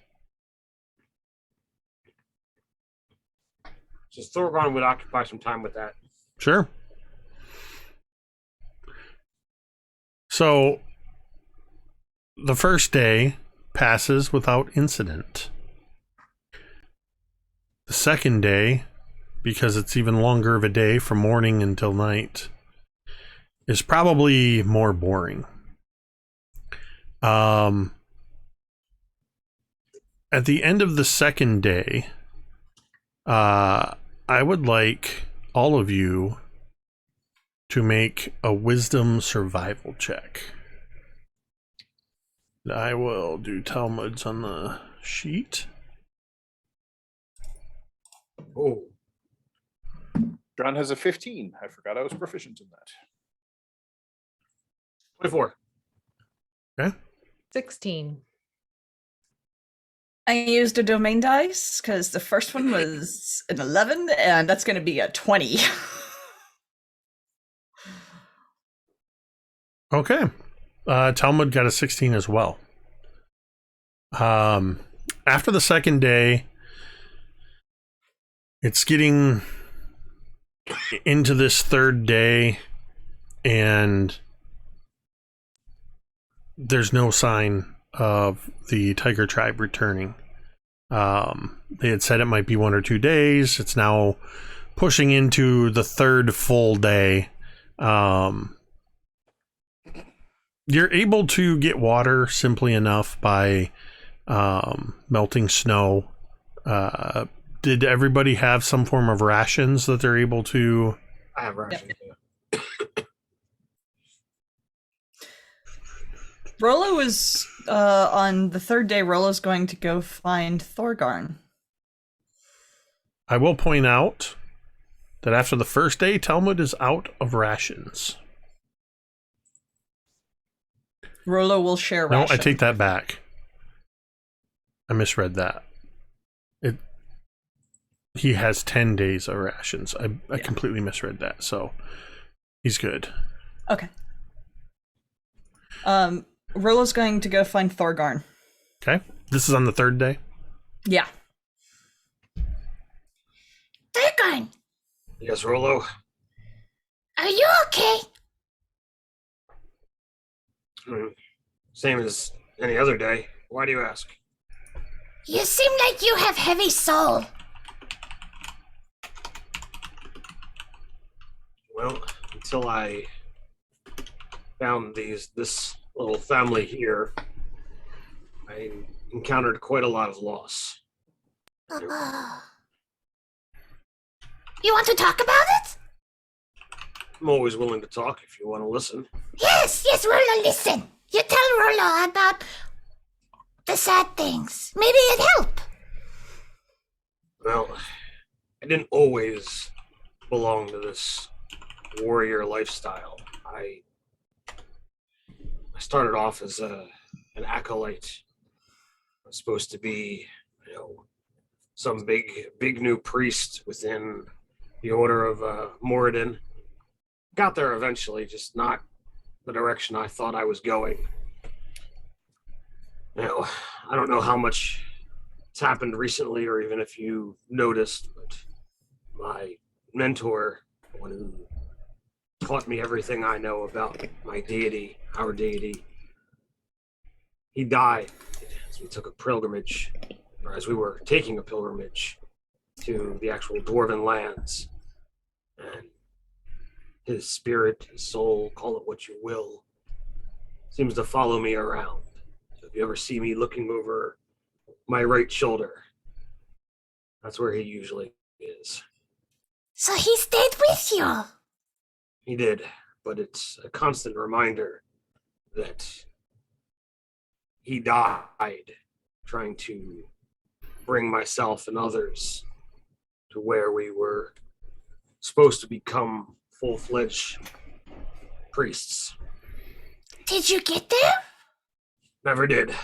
So Thorgarn would occupy some time with that. Sure. So the first day passes without incident. The second day, because it's even longer of a day from morning until night, is probably more boring. At the end of the second day, I would like all of you to make a wisdom survival check. I will do Talmud's on the sheet. Oh. John has a 15. I forgot I was proficient in that. 24. Okay. 16. I used a domain dice because the first one was an 11, and that's going to be a 20. Okay. Talmud got a 16 as well. After the second day, it's getting into this third day, and there's no sign of the tiger tribe returning. They had said it might be 1 or 2 days. It's now pushing into the third full day. You're able to get water simply enough by melting snow did everybody have some form of rations that they're able to? I have rations. Rolo is on the third day. Rolo's going to go find Thorgarn. I will point out that after the first day, Talmud is out of rations. Rolo will share No, rations. I take that back. I misread that. He has 10 days of rations. I completely misread that, so he's good. Okay. Rolo's going to go find Thorgarn. Okay. This is on the third day? Yeah. Thorgarn, Yes, Rolo. are you okay? Same as any other day. Why do you ask? You seem like you have heavy soul. Well, until I found this little family here, I encountered quite a lot of loss. You want to talk about it? I'm always willing to talk if you want to listen. Yes, Rolo, listen. You tell Rolo about the sad things. Maybe it'd help. Well, I didn't always belong to this warrior lifestyle. I started off as an acolyte. I was supposed to be, some big new priest within the Order of Moradin. Got there eventually, just not the direction I thought I was going. I don't know how much it's happened recently, or even if you noticed, but my mentor, the one who taught me everything I know about my deity, our deity, he died as we took a pilgrimage, or as we were taking a pilgrimage to the actual Dwarven lands. And his spirit, his soul, call it what you will, seems to follow me around. So if you ever see me looking over my right shoulder, that's where he usually is. So he stayed with you. He did, but it's a constant reminder that he died trying to bring myself and others to where we were supposed to become full-fledged priests. Did you get there? Never did.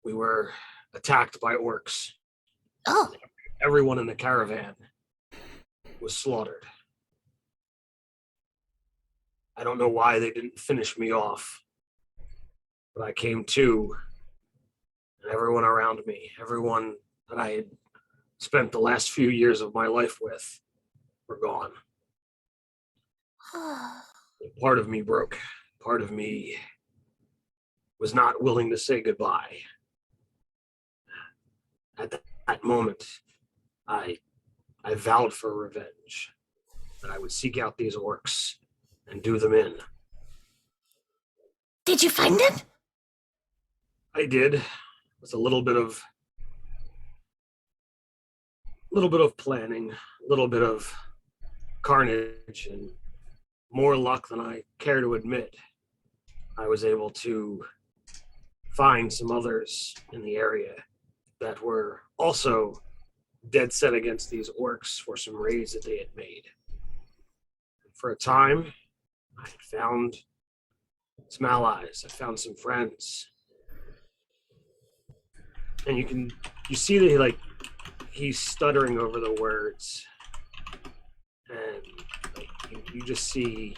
We were attacked by orcs. Oh, Everyone in the caravan was slaughtered. I don't know why they didn't finish me off, but I came to, and everyone around me, everyone that I had spent the last few years of my life with, were gone. Part of me broke. Part of me was not willing to say goodbye. At that moment, I vowed for revenge, that I would seek out these orcs and do them in. did you find them? I did, with a little bit of planning, a little bit of carnage, and more luck than I care to admit. I was able to find some others in the area that were also dead set against these orcs for some raids that they had made. For a time, I had found some allies. I found some friends. And you see that he's stuttering over the words. And you just see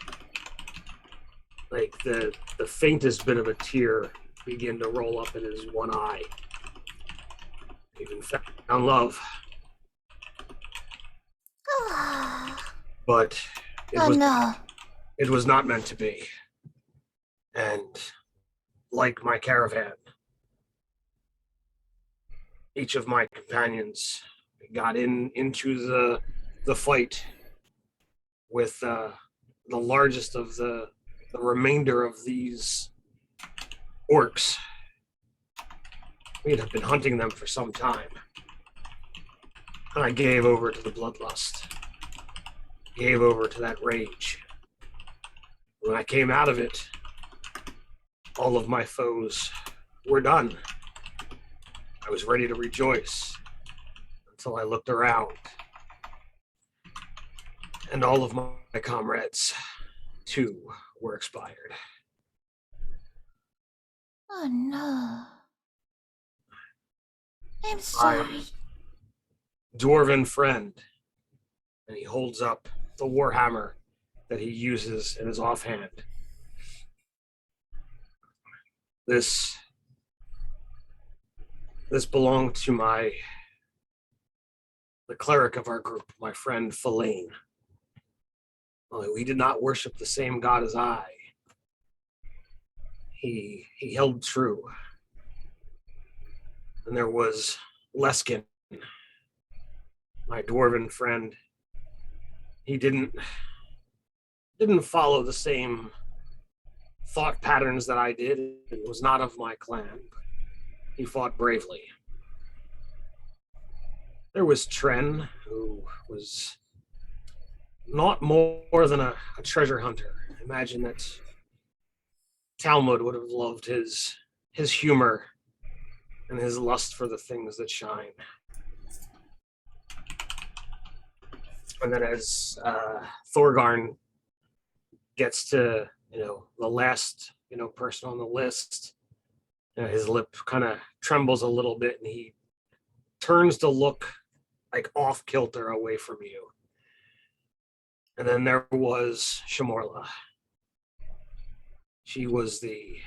the faintest bit of a tear begin to roll up in his one eye. Even found love. But it was not meant to be. And like my caravan, each of my companions got into the fight with the largest of the remainder of these orcs. we had been hunting them for some time. And I gave over to the bloodlust. Gave over to that rage. When I came out of it, all of my foes were done. I was ready to rejoice until I looked around. And all of my comrades, too, were expired. Oh no. I'm sorry. Dwarven friend. And he holds up the warhammer that he uses in his offhand. This belonged to the cleric of our group, my friend Fellaine. Although he did not worship the same god as I, he held true. And there was Leskin, my dwarven friend. He didn't follow the same thought patterns that I did. It was not of my clan, but he fought bravely. There was Tren, who was not more than a treasure hunter. Imagine that Talmud would have loved his humor and his lust for the things that shine. And then as Thorgarn gets to, the last, person on the list, his lip kind of trembles a little bit and he turns to look like off kilter away from you. And then there was Shamorla. She was the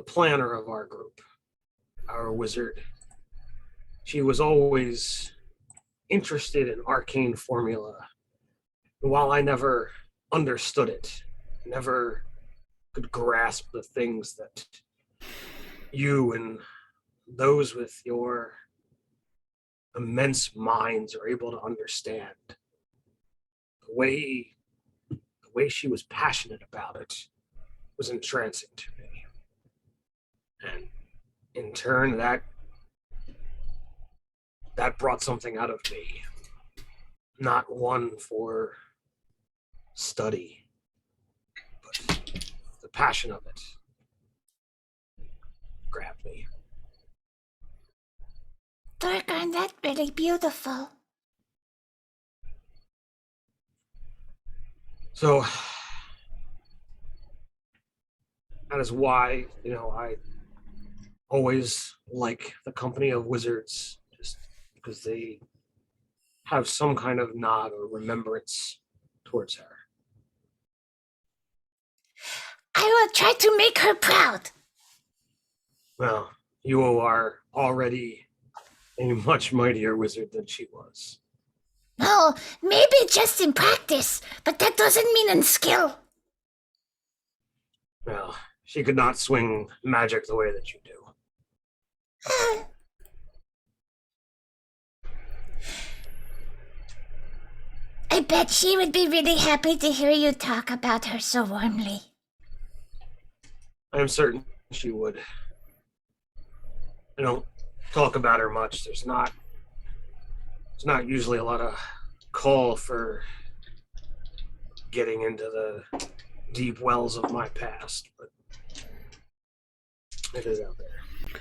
planner of our group, our wizard. She was always interested in arcane formula. And while I never understood it, never could grasp the things that you and those with your immense minds are able to understand, the way she was passionate about it was entrancing to me. And in turn, that brought something out of me. Not one for study, but the passion of it grabbed me. Thorgarn, that's really beautiful. So that is why, I always like the company of wizards, just because they have some kind of nod or remembrance towards her. I will try to make her proud. Well, you are already a much mightier wizard than she was. Oh, maybe just in practice, but that doesn't mean in skill. Well, she could not swing magic the way that you do. I bet she would be really happy to hear you talk about her so warmly. I am certain she would. I don't talk about her much. There's not usually a lot of call for getting into the deep wells of my past, but it is out there.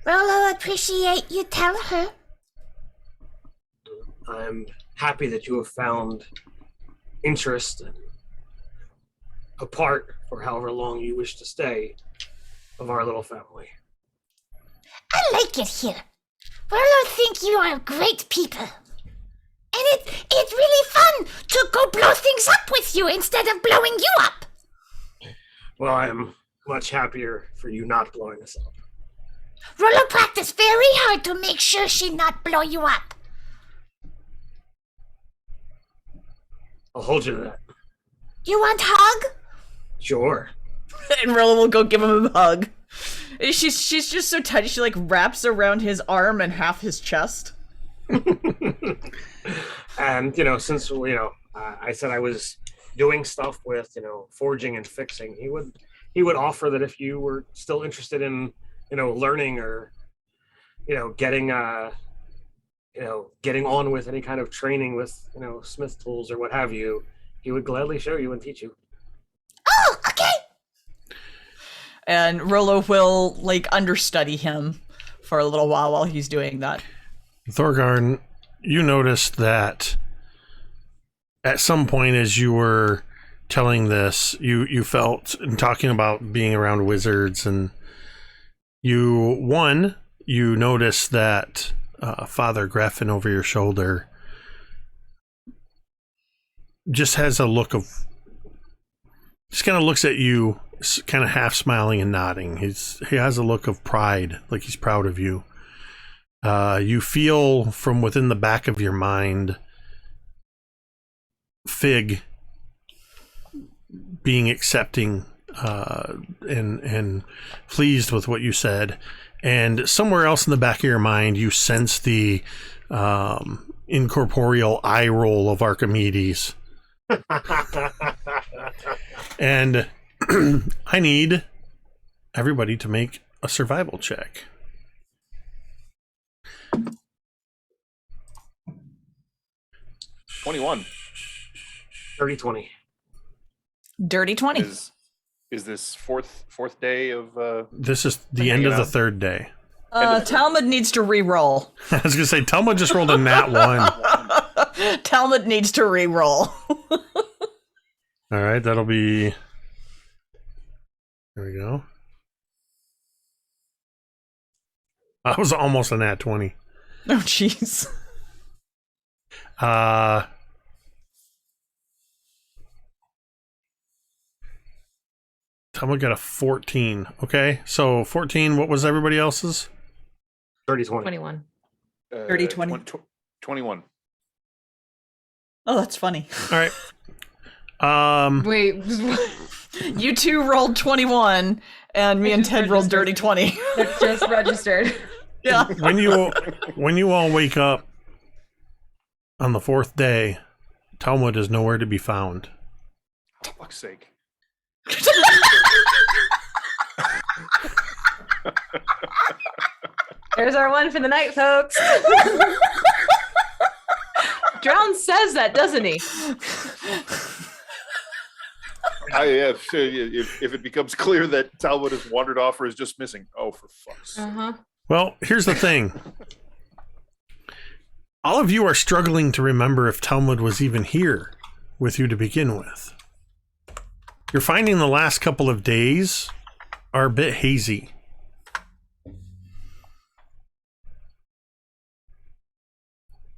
Well, I'll appreciate you tell her. I'm happy that you have found interest and a part, for however long you wish to stay, of our little family. I like it here. Rolo think you are great people. And it's really fun to go blow things up with you instead of blowing you up. Well, I am much happier for you not blowing us up. Rolo practiced very hard to make sure she not blow you up. I'll hold you to that. You want hug? Sure. And Rilla will go give him a hug. She's just so tiny. She wraps around his arm and half his chest. And since I said I was doing stuff with forging and fixing, he would offer that if you were still interested in learning or getting getting on with any kind of training with smith tools or what have you, he would gladly show you and teach you. Oh, okay. And Rolo will understudy him for a little while he's doing that. Thorgarn, you noticed that at some point as you were telling this, you felt, and talking about being around wizards, and you noticed that Father Greffin over your shoulder just has a look of, just kind of looks at you, kind of half smiling and nodding. He has a look of pride, like he's proud of you. You feel from within the back of your mind Fig being accepting and pleased with what you said, and somewhere else in the back of your mind you sense the incorporeal eye roll of Archimedes. And I need everybody to make a survival check. 21. Dirty 20. Dirty 20. Is this fourth day of This is the end of the third day. Talmud needs to re-roll. I was gonna say Talmud just rolled a nat 1. Talmud needs to re-roll. All right, that'll be. There we go. I was almost a nat 20. Oh, jeez. Talmud got a 14. Okay, so 14. What was everybody else's? 30 20. 21. 30 20. 21. Oh, that's funny. All right. Wait, You two rolled 21, and me and Ted rolled dirty 20. it just registered. Yeah. When you all wake up on the fourth day, Talmud is nowhere to be found. For fuck's sake. There's our one for the night, folks. Drown says that, doesn't he? If it becomes clear that Talmud has wandered off or is just missing, oh, for fuck's sake. Uh-huh. Well, here's the thing. All of you are struggling to remember if Talmud was even here with you to begin with. You're finding the last couple of days are a bit hazy.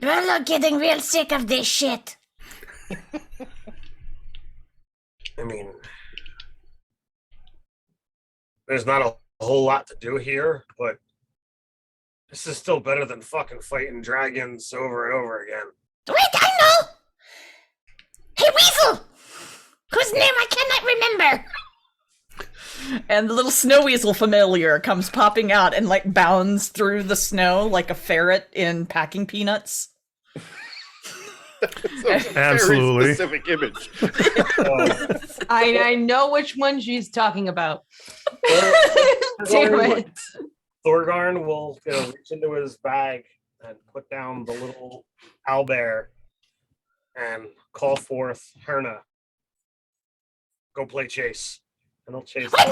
We're getting real sick of this shit. I mean, there's not a whole lot to do here, but this is still better than fucking fighting dragons over and over again. Wait, I know! Hey, Weasel! Whose name I cannot remember. And the little snow weasel familiar comes popping out and bounds through the snow like a ferret in packing peanuts. Absolutely. Very specific image. I know which one she's talking about. Damn it. Thorgarn will reach into his bag and put down the little owlbear and call forth Herna. Go play chase. And they'll chase. Wait,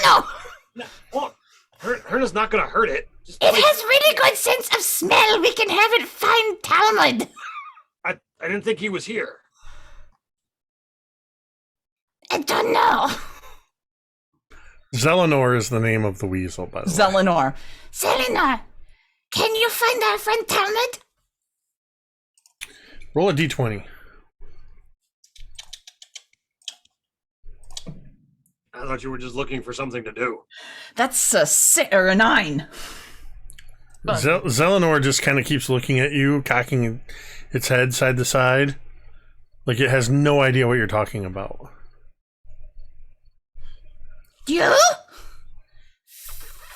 no. Well, Herna's not gonna hurt it. Just It play. has really good sense of smell. We can have it find Talmud. I didn't think he was here. I don't know. Zelenor is the name of the weasel, by the way. Zelenor. Selenar, can you find our friend Talmud? Roll a d20. I thought you were just looking for something to do. That's a 6 or a 9. Zelenor just kind of keeps looking at you, cocking its head side to side, like it has no idea what you're talking about. You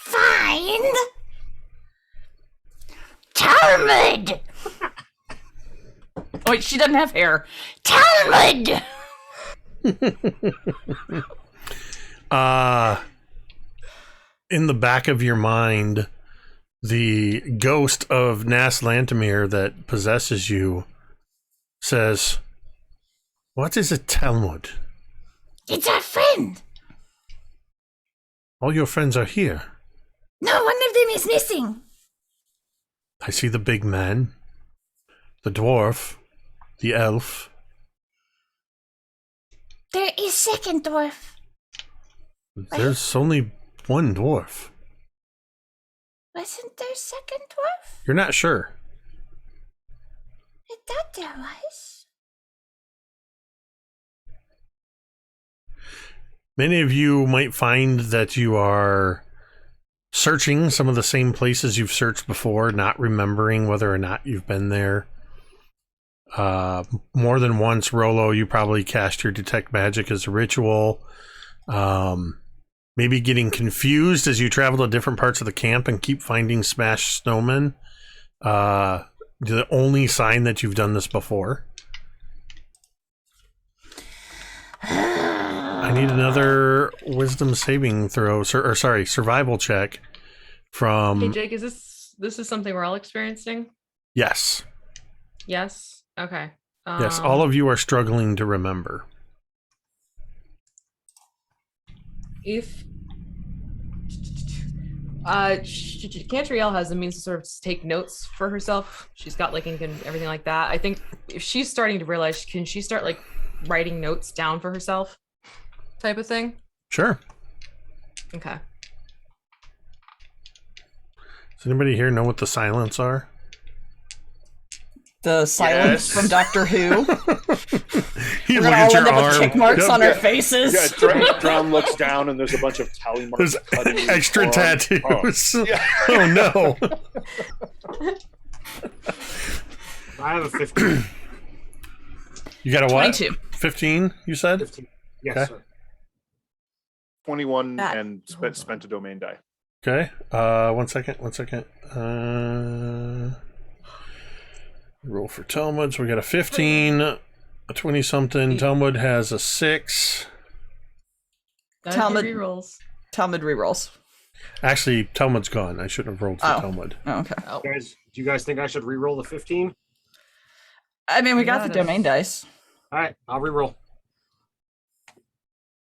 find Talmud. Oh, wait, she doesn't have hair. Talmud. in the back of your mind, the ghost of Nas Lantamir that possesses you says, "What is a Talmud? It's our friend. All your friends are here. No, one of them is missing. I see the big man, the dwarf, the elf. There is second dwarf. There's only one dwarf. Wasn't there second dwarf? You're not sure. I thought there was. Many of you might find that you are searching some of the same places you've searched before, not remembering whether or not you've been there. More than once, Rolo, you probably cast your Detect Magic as a ritual. Maybe getting confused as you travel to different parts of the camp and keep finding smashed snowmen. The only sign that you've done this before. I need another wisdom saving throw, survival check from... Hey, Jake, is this is something we're all experiencing? Yes. Yes? Okay. Yes, all of you are struggling to remember. If Cantriel has the means to sort of take notes for herself, she's got like ink and everything like that. I think if she's starting to realize, can she start like writing notes down for herself, type of thing? Sure. Okay. Does anybody here know what the silents are? The silence Yes. from Doctor Who. You We're look gonna at all your end up with arm. tick marks Yep. on our faces. Yeah, Drown looks down and there's a bunch of tally marks. There's cut in his extra forearm. tattoos. Oh, yeah. Oh no. I have a 15. You got a what? 22. 15, you said? 15. Yes, Okay. sir. 21 That- and spent a domain die. Okay. One second. Roll for Talmud. So we got a 15, a 20-something. Talmud has a 6. Gotta Talmud- do rerolls. Talmud rerolls. Actually, Talmud's gone. I shouldn't have rolled for Oh. Talmud. Oh, okay. Oh, Do you guys think I should re-roll the 15? I mean, we got Got the it. domain dice. All right, I'll re-roll.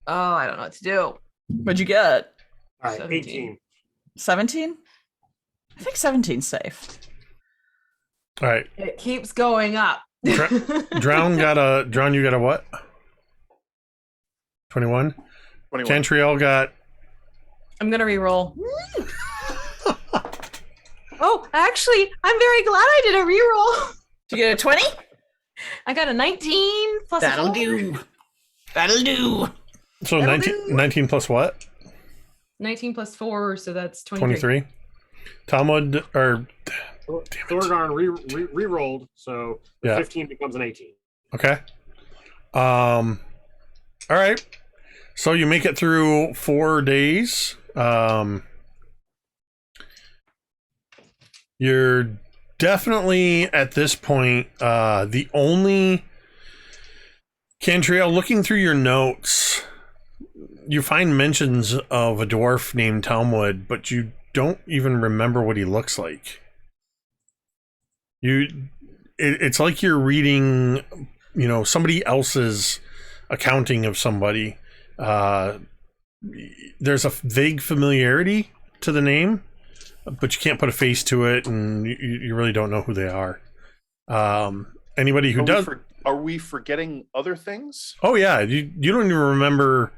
I don't know what to do. What'd you get? All right, 17. 18. 17? I think 17's safe. All right. It keeps going up. Drown, you got a what? 21? 21. Cantriel got... I'm gonna re-roll. Oh, actually, I'm very glad I did a re-roll. Did you get a 20? I got a 19 plus That'll 4. do. That'll do. So That'll 19 plus what? 19 plus 4, so that's 23. 23. Talmud, or... Thorgarn re-rolled, so the Yeah. 15 becomes an 18. Okay. All right. So you make it through 4 days. You're definitely at this point the only... Cantriel, looking through your notes, you find mentions of a dwarf named Talmud, but you don't even remember what he looks like. It's like you're reading, somebody else's accounting of somebody. There's a vague familiarity to the name, but you can't put a face to it, and you really don't know who they are. Anybody who does... Are we forgetting other things? Oh yeah, you don't even remember.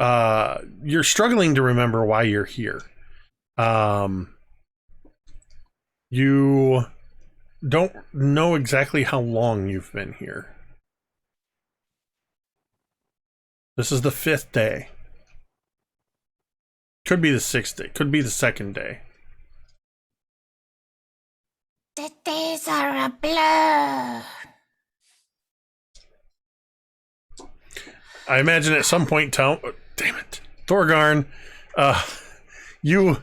You're struggling to remember why you're here. You don't know exactly how long you've been here. This is the 5th day. Could be the 6th day. Could be the 2nd day. The days are a blur. I imagine at some point, Thorgarn, you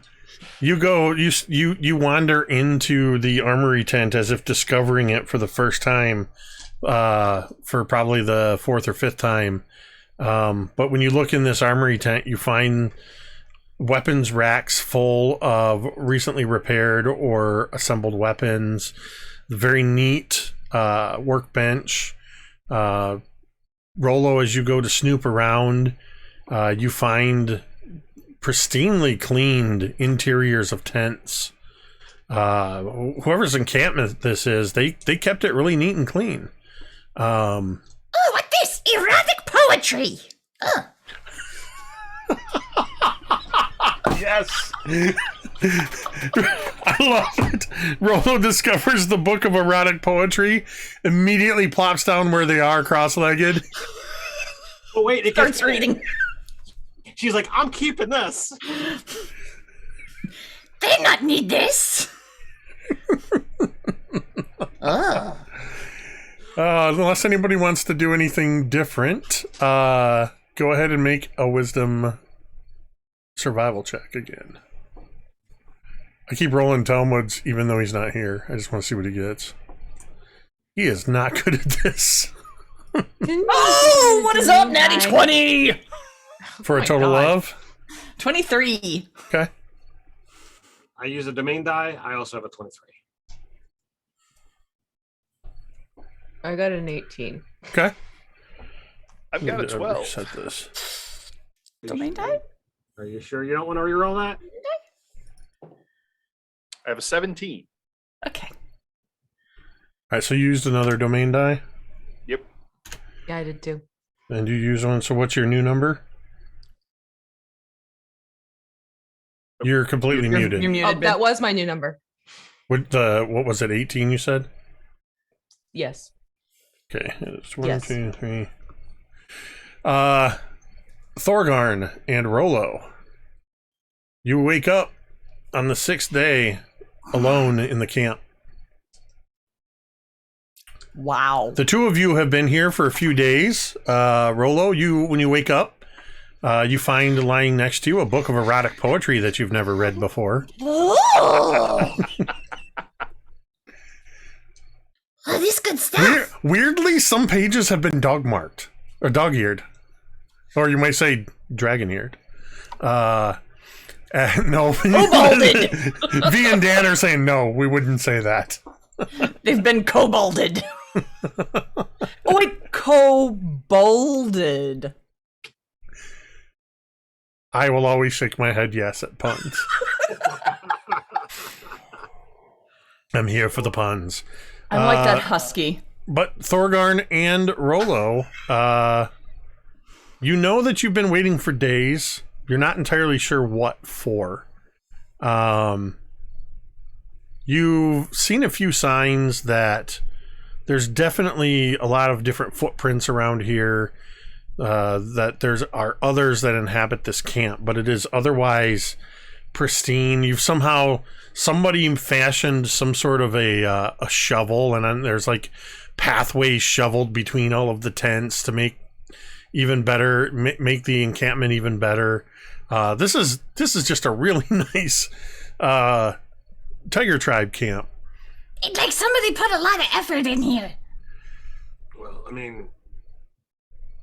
wander into the armory tent as if discovering it for the first time, for probably the 4th or 5th time. But when you look in this armory tent, you find weapons racks full of recently repaired or assembled weapons. Very neat workbench. Rolo, as you go to snoop around, you find pristinely cleaned interiors of tents. Whoever's encampment this is, they kept it really neat and clean. Oh, what this? Erotic poetry! Yes. I love it. Rolo discovers the book of erotic poetry, immediately plops down where they are, cross-legged. Oh wait, it Starts gets reading. She's like, I'm keeping this. They not need this. Oh. Unless anybody wants to do anything different, go ahead and make a wisdom survival check again. I keep rolling Talmud's even though he's not here. I just want to see what he gets. He is not good at this. Oh, what is up, Natty 20? For a my total God. of? 23. Okay. I use a domain die. I also have a 23. I got an 18. Okay. I've got a 12. Reset this. Domain die? Are you sure you don't want to reroll that? I have a 17. Okay. All right, so you used another domain die, Yep. Yeah, I did too. and you use one. So what's your new number? You're completely muted. You're muted. Oh, that was my new number. What was it? 18? You said. Yes. Okay, it's 1, Yes. 2, 3. Thorgarn and Rolo. You wake up on the 6th day alone in the camp. Wow. The two of you have been here for a few days. Rolo, when you wake up, you find lying next to you a book of erotic poetry that you've never read before. Oh, this good stuff. Weirdly, some pages have been dog-marked, or dog-eared. Or you might say dragon-eared. No. Kobolded. V and Dan are saying no, we wouldn't say that. They've been kobolded. Oh, wait, kobolded. I will always shake my head yes at puns. I'm here for the puns. I'm like that husky. But Thorgarn and Rolo, you know that you've been waiting for days. You're not entirely sure what for. You've seen a few signs that there's definitely a lot of different footprints around here, that are others that inhabit this camp, but it is otherwise pristine. Somebody fashioned some sort of a shovel, and then there's like pathways shoveled between all of the tents to make even better, make the encampment even better. This is just a really nice Tiger Tribe camp. It's like somebody put a lot of effort in here. Well, I mean,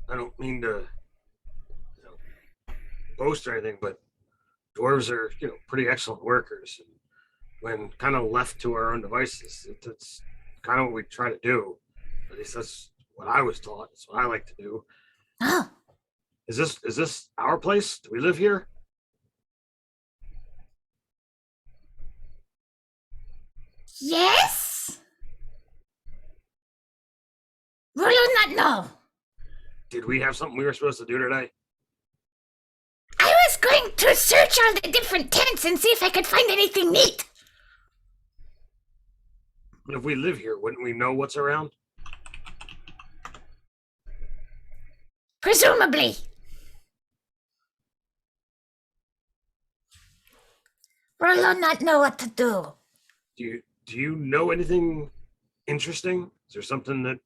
I don't mean to boast or anything, but dwarves are, pretty excellent workers. And when kind of left to our own devices, it's kind of what we try to do. At least that's what I was taught. That's what I like to do. Oh, Is this our place? Do we live here? yes? Will you not know? Did we have something we were supposed to do today? I was going to search all the different tents and see if I could find anything neat. But if we live here, wouldn't we know what's around? Presumably. Will not know what to do. Do you know anything interesting? Is there something that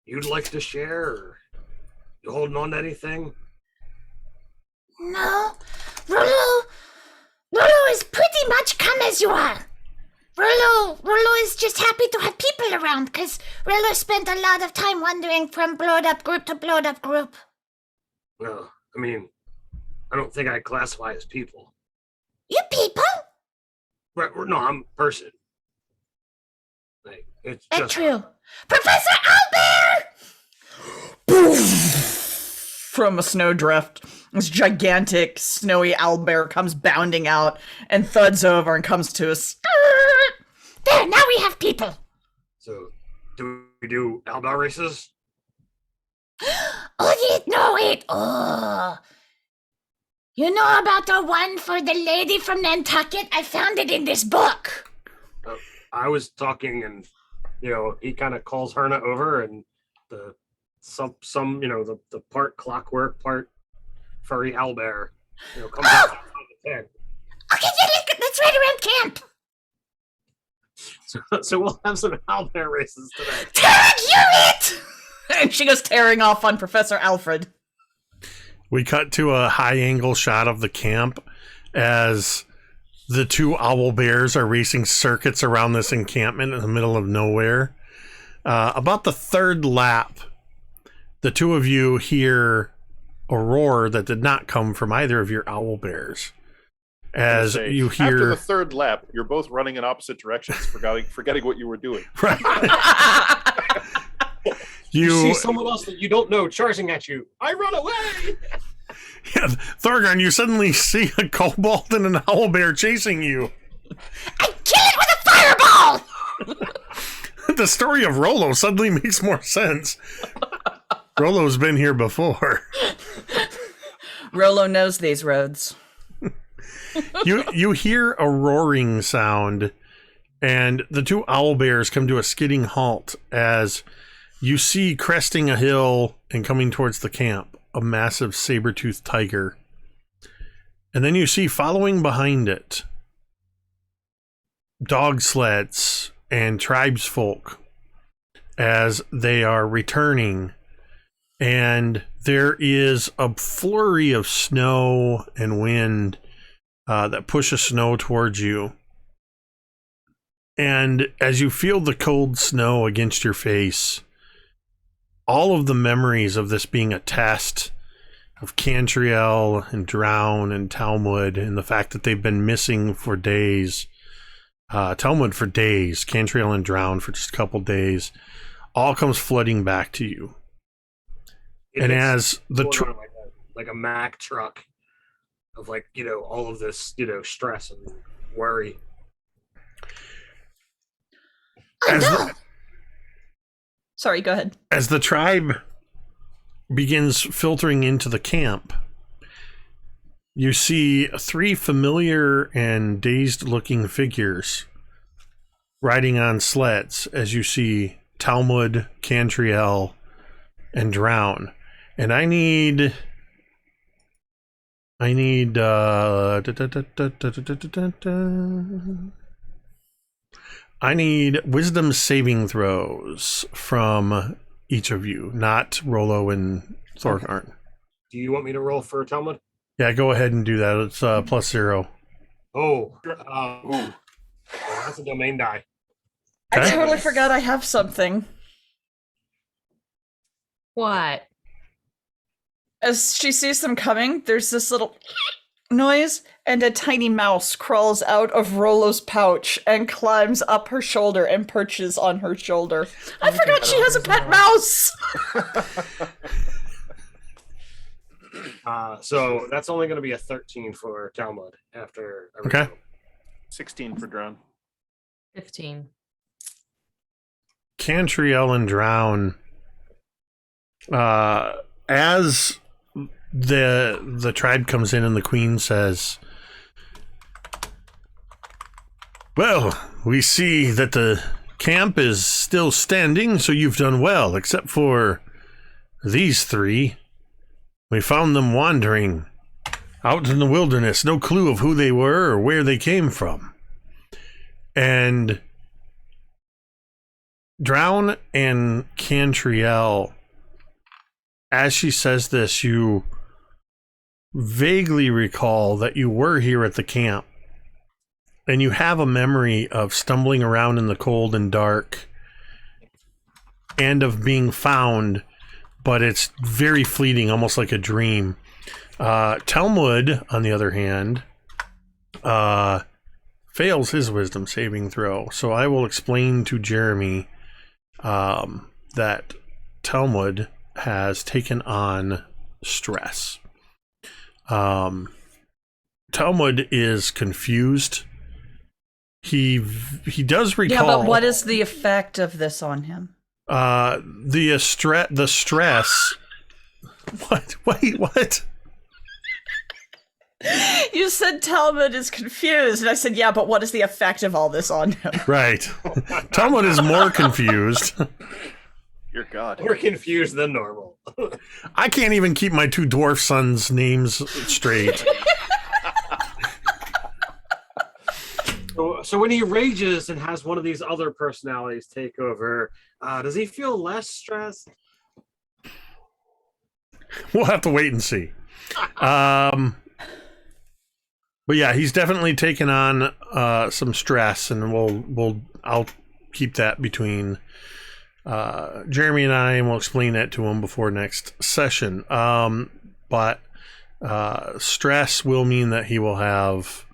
you'd like to share, or you holding on to anything? No. Rolo is pretty much come as you are. Rolo is just happy to have people around, because Rolo spent a lot of time wandering from blowed up group to blowed up group. Well, I mean, I don't think I classify as people. You people? Right? No, I'm a person. Like it's That's just true. Professor Albert! From a snowdrift, this gigantic, snowy owlbear comes bounding out and thuds over and comes to us. There, now we have people. so. Do we do outdoor races? Oh, no, wait. Oh. You know about the one for the lady from Nantucket? I found it in this book. I was talking, and he kind of calls Herna over, and the some the part clockwork, part furry owlbear, comes out outside the tent. Okay, yeah, that's right around camp. So we'll have some owlbear races today. Tag, you it! And she goes tearing off on Professor Alfred. We cut to a high-angle shot of the camp as the two owl bears are racing circuits around this encampment in the middle of nowhere. About the third lap, the two of you hear a roar that did not come from either of your owl bears. As you hear... After the third lap, you're both running in opposite directions, forgetting what you were doing. Right. You see someone else that you don't know charging at you. I run away! Yeah, Thorgarn, you suddenly see a kobold and an owlbear chasing you. I kill it with a fireball! The story of Rollo suddenly makes more sense. Rollo's been here before. Rollo knows these roads. You hear a roaring sound, and the two owlbears come to a skidding halt as you see cresting a hill and coming towards the camp a massive saber-toothed tiger. And then you see following behind it dog sleds and tribesfolk as they are returning, and there is a flurry of snow and wind that pushes snow towards you. And as you feel the cold snow against your face, all of the memories of this being a test of Cantriel and Drown and Talmud, and the fact that they've been missing for days, Talmud for days, Cantriel and Drown for just a couple days, all comes flooding back to you. And as the like a Mack truck of all of this stress and worry. Sorry, go ahead. As the tribe begins filtering into the camp, you see three familiar and dazed-looking figures riding on sleds, as you see Talmud, Cantriel, and Drown. And I need wisdom saving throws from each of you, not Rollo and Thorgarn. Do you want me to roll for Talmud? Yeah, go ahead and do that. It's +0. That's a domain die. Okay. I totally forgot I have something. What? As she sees them coming, there's this little noise, and a tiny mouse crawls out of Rollo's pouch and climbs up her shoulder and perches on her shoulder. I forgot she has a pet mouse! So that's only going to be a 13 for Talmud after. Okay. 16 for Drown. 15. Cantriel and Drown, as the tribe comes in and the queen says, "Well, we see that the camp is still standing, so you've done well, except for these three. We found them wandering out in the wilderness, no clue of who they were or where they came from." And Drown and Cantriel, as she says this, you vaguely recall that you were here at the camp, and you have a memory of stumbling around in the cold and dark and of being found, but it's very fleeting, almost like a dream. Talmud, on the other hand, fails his wisdom saving throw. So I will explain to Jeremy that Talmud has taken on stress. Talmud is confused. He does recall. Yeah, but what is the effect of this on him? The stress. What? Wait, what? You said Talmud is confused, and I said, yeah, but what is the effect of all this on him? Right. Talmud is more confused. Dear God. More confused than normal. I can't even keep my two dwarf sons' names straight. So when he rages and has one of these other personalities take over, does he feel less stressed? We'll have to wait and see. But yeah, he's definitely taken on some stress, and I'll keep that between Jeremy and I, and we'll explain that to him before next session. But stress will mean that he will have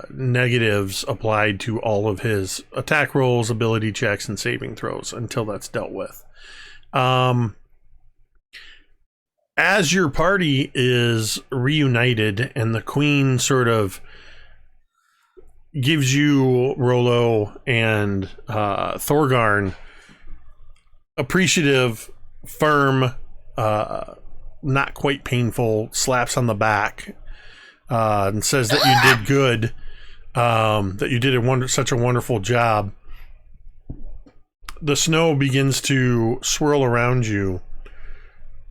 negatives applied to all of his attack rolls, ability checks, and saving throws until that's dealt with. As your party is reunited and the queen sort of gives you, Rollo and Thorgarn, appreciative, firm, not quite painful slaps on the back, and says that you did good, that you did such a wonderful job. The snow begins to swirl around you,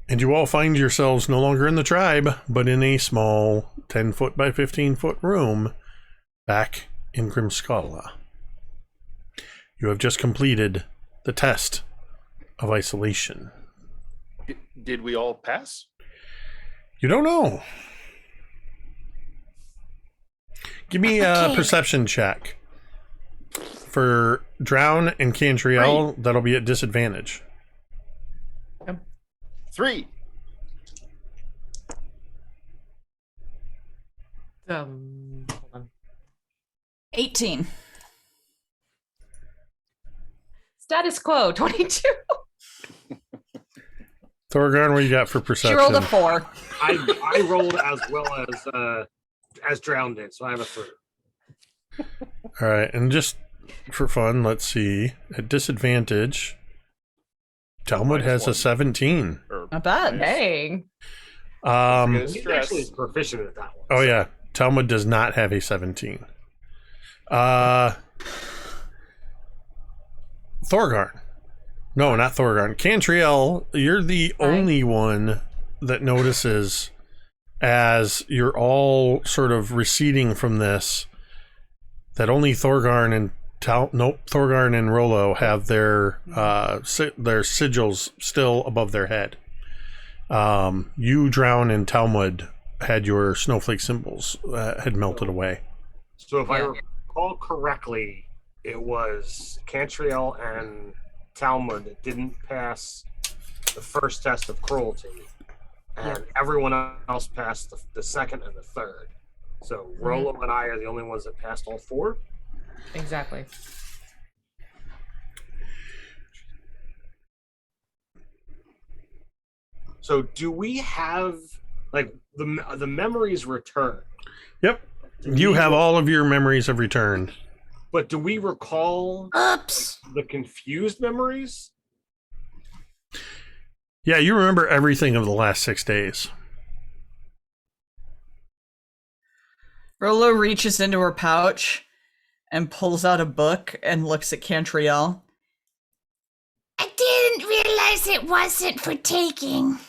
and you all find yourselves no longer in the tribe, but in a small 10-foot by 15-foot room back in Grimskala. You have just completed the test of isolation. Did we all pass? You don't know. Give me a perception check. For Drown and Cantriel, that'll be at disadvantage. 3. Hold on. 18. Status quo, 22. Thorgarn, what you got for She perception? rolled a 4. I rolled as well as Drowned did, so I have a 3. All right, and just for fun, let's see. At disadvantage, Talmud has a 17. Not bad. Dang. He's actually proficient at that one. Oh yeah, Talmud does not have a 17. Thorgarn. No, not Thorgarn. Cantriel, you're the only one that notices, as you're all sort of receding from this, that only Thorgarn and Thorgarn and Rollo have their sigils still above their head. You, Drown, and Talmud had your snowflake symbols had melted away. So if I recall correctly, it was Cantriel and Talmud that didn't pass the first test of cruelty, and everyone else passed the second and the third. So Rollo and I are the only ones that passed all 4. Exactly. So do we have like the memories return? Yep. You have all of your memories have returned. But do we recall Oops. the confused memories? Yeah, you remember everything of the last 6 days. Rollo reaches into her pouch and pulls out a book and looks at Cantriel. I didn't realize it wasn't for taking.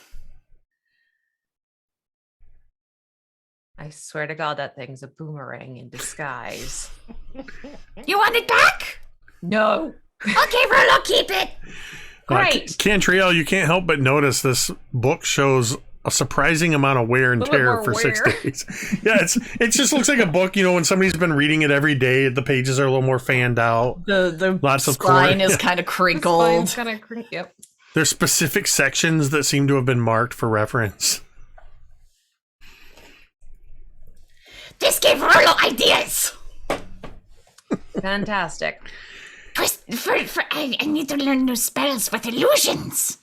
I swear to God, that thing's a boomerang in disguise. You want it back? No. Okay, Rollo, keep it. Great. Cantriel, you can't help but notice this book shows a surprising amount of wear and A little tear more for 6 wear. days. Yeah, it just looks like a book, when somebody's been reading it every day, the pages are a little more fanned out. The Lots of spine cord. is kind of Spine's crinkled. kinda yep. There's specific sections that seem to have been marked for reference. This gave Rollo ideas. Fantastic. I need to learn new spells with illusions.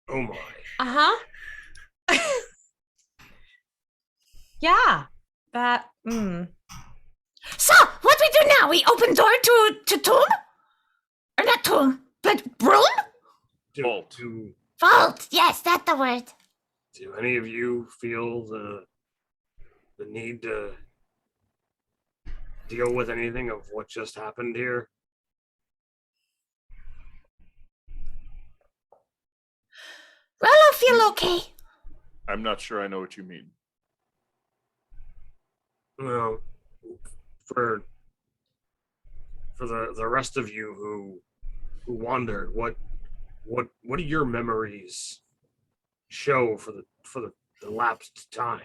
Oh my. Uh-huh. Yeah. That, So, what we do now? We open door to tomb? Or not tomb, but room? Vault. Vault. Yes, that's the word. Do any of you feel the need to deal with anything of what just happened here? Rollo feel okay. I'm not sure I know what you mean. Well, for the rest of you who wandered, what do your memories show for the elapsed time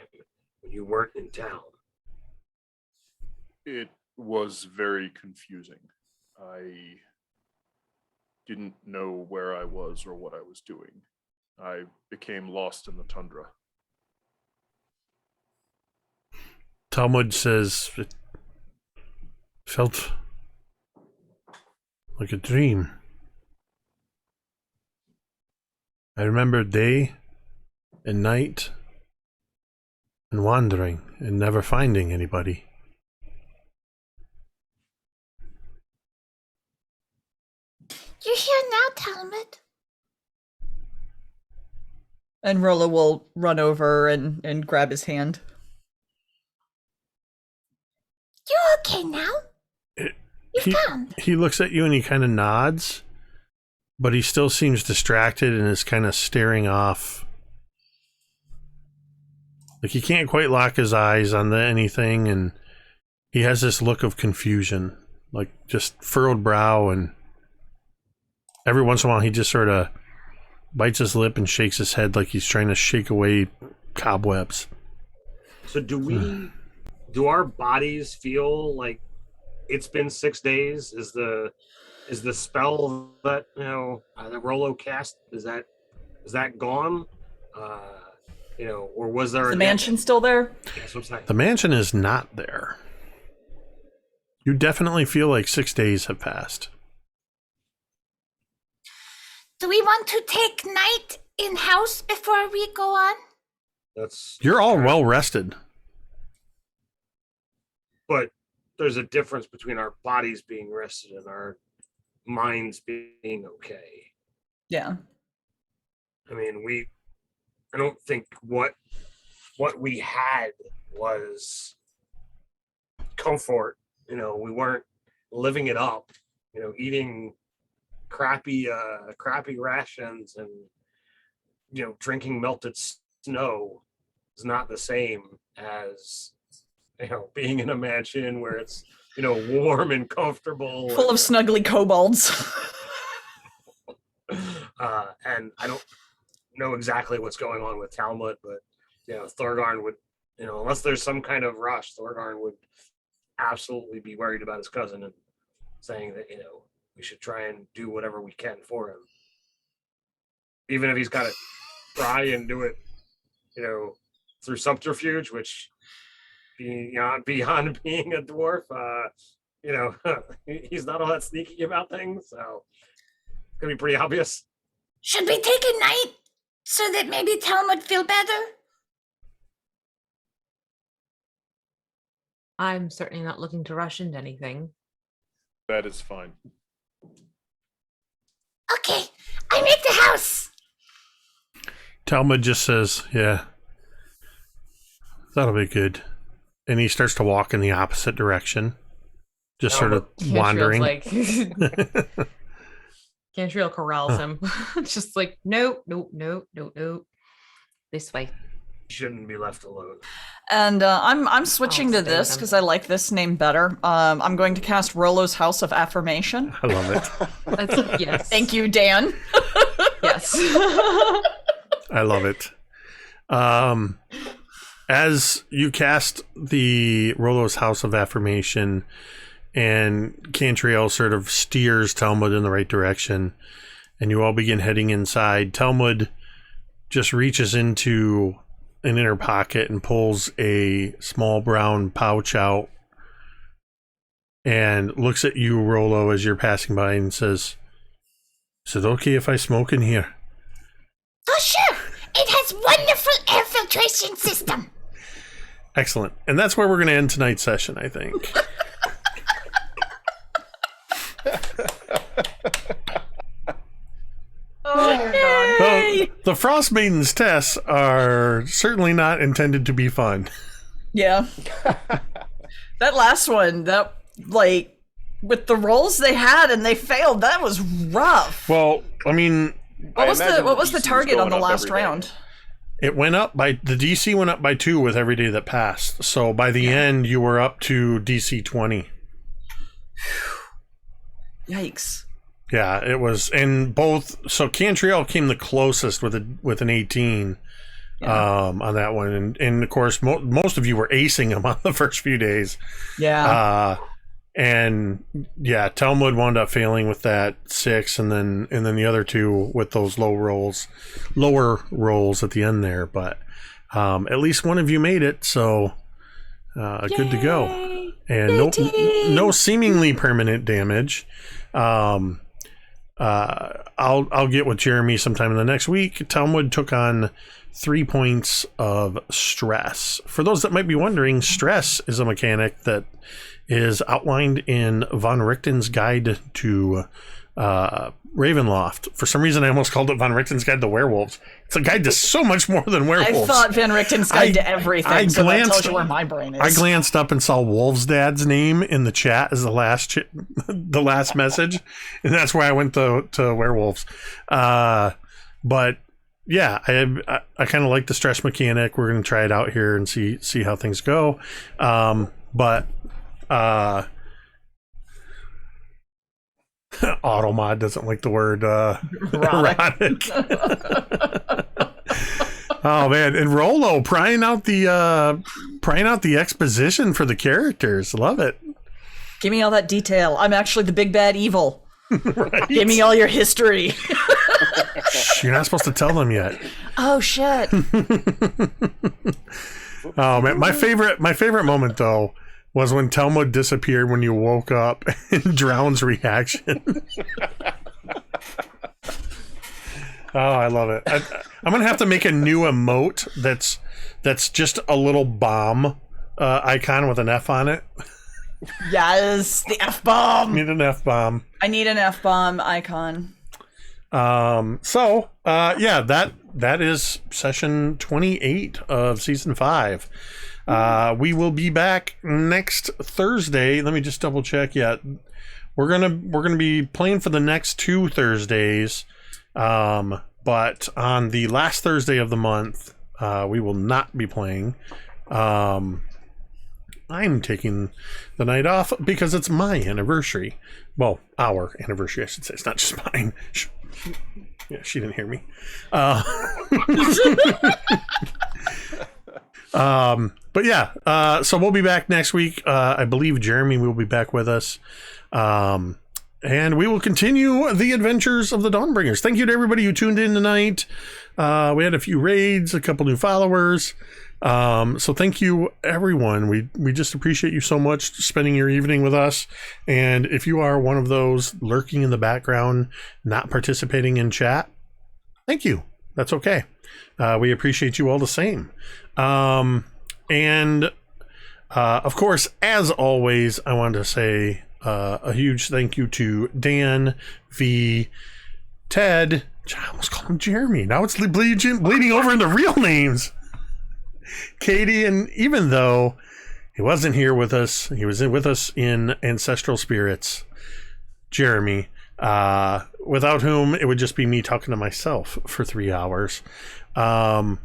when you weren't in town? It was very confusing. I didn't know where I was or what I was doing. I became lost in the tundra. Talmud says it felt like a dream. I remember day and night and wandering and never finding anybody. You're here now, Talmud. And Rollo will run over and grab his hand. You okay now? He looks at you and he kind of nods, but he still seems distracted and is kind of staring off. Like he can't quite lock his eyes on anything, and he has this look of confusion, like just furrowed brow, and every once in a while he just sort of bites his lip and shakes his head like he's trying to shake away cobwebs. So do our bodies feel like it's been 6 days? Is the spell that the Rollo cast, is that gone? Or was there Is the mansion still there? That's what I'm saying. The mansion is not there. You definitely feel like 6 days have passed. Do we want to take night in house before we go on? You're all well rested. But there's a difference between our bodies being rested and our minds being okay. Yeah. I mean, I don't think what we had was comfort. We weren't living it up. Eating crappy rations and drinking melted snow is not the same as being in a mansion where it's warm and comfortable, Full of snuggly kobolds. and I don't know exactly what's going on with Talmud, but Thorgarn would, unless there's some kind of rush, Thorgarn would absolutely be worried about his cousin and saying that we should try and do whatever we can for him, even if he's got to try and do it through subterfuge, which beyond being a dwarf, he's not all that sneaky about things, so it's gonna be pretty obvious. Should we take a night so that maybe Talmud feel better? I'm certainly not looking to rush into anything. That is fine. Okay, I make the house. Talmud just says, yeah, that'll be good. And he starts to walk in the opposite direction. Just sort of wandering. Cantriel corrals him. Just like, nope. This way. Shouldn't be left alone. And I'm switching to stay this with him. because I like this name better. I'm going to cast Rollo's House of Affirmation. I love it. That's, yes. Thank you, Dan. Yes. I love it. As you cast the Rollo's House of Affirmation and Cantriel sort of steers Talmud in the right direction and you all begin heading inside, Talmud just reaches into an inner pocket and pulls a small brown pouch out and looks at you, Rolo, as you're passing by and says, "Is it okay if I smoke in here?" Oh, sure. It has wonderful air filtration system. Excellent. And that's where we're going to end tonight's session, I think. Oh my god. The Frostmaiden's tests are certainly not intended to be fun. Yeah. That last one, that, like, with the rolls they had and they failed, that was rough. Well, I mean, What was the DC's target on going the up last every day. round? it went up by, the DC went up by 2 with every day that passed. So by the end, you were up to DC 20. Yikes. Yeah, it was, and both. So Cantriel came the closest with an 18 on that one, and of course most of you were acing him on the first few days. Yeah. And yeah, Talmud wound up failing with that 6, and then the other 2 with those lower rolls at the end there. But at least one of you made it, so good to go. And no seemingly permanent damage. I'll get with Jeremy sometime in the next week. Talmud took on 3 points of stress. For those that might be wondering, stress is a mechanic that is outlined in Von Richten's Guide to Ravenloft. For some reason, I almost called it Von Richten's Guide to Werewolves. It's a guide to so much more than werewolves. I thought Van Richten's Guide to everything, so that tells you where my brain is. I glanced up and saw Wolf's dad's name in the chat as the last message, and that's why I went to werewolves. But yeah, I kind of like the stress mechanic. We're going to try it out here and see how things go. But Automod doesn't like the word erotic. Oh man, and Rolo prying out the exposition for the characters. Love it. Give me all that detail. I'm actually the big bad evil. Right? Give me all your history. Shh, you're not supposed to tell them yet. Oh shit. Oh man, my favorite moment though was when Talmud disappeared when you woke up and Drown's reaction. Oh, I love it. I'm gonna have to make a new emote that's just a little bomb icon with an F on it. Yes, the F-bomb. Need an F-bomb. I need an F-bomb icon. So that is session 28 of season 5. We will be back next Thursday. Let me just double check. Yeah, we're gonna be playing for the next 2 Thursdays. But on the last Thursday of the month, we will not be playing. I'm taking the night off because it's my anniversary. Well, our anniversary, I should say. It's not just mine. Yeah, she didn't hear me. But yeah, so we'll be back next week. I believe Jeremy will be back with us. And we will continue the adventures of the Dawnbringers. Thank you to everybody who tuned in tonight. We had a few raids, a couple new followers. So thank you, everyone. We just appreciate you so much spending your evening with us. And if you are one of those lurking in the background, not participating in chat, thank you. That's okay. We appreciate you all the same. And of course, as always, I wanted to say a huge thank you to Dan, V, Ted. I almost called him Jeremy. Now it's bleeding over into real names. Katie, and even though he wasn't here with us, he was with us in Ancestral Spirits, Jeremy, without whom it would just be me talking to myself for 3 hours. Yeah,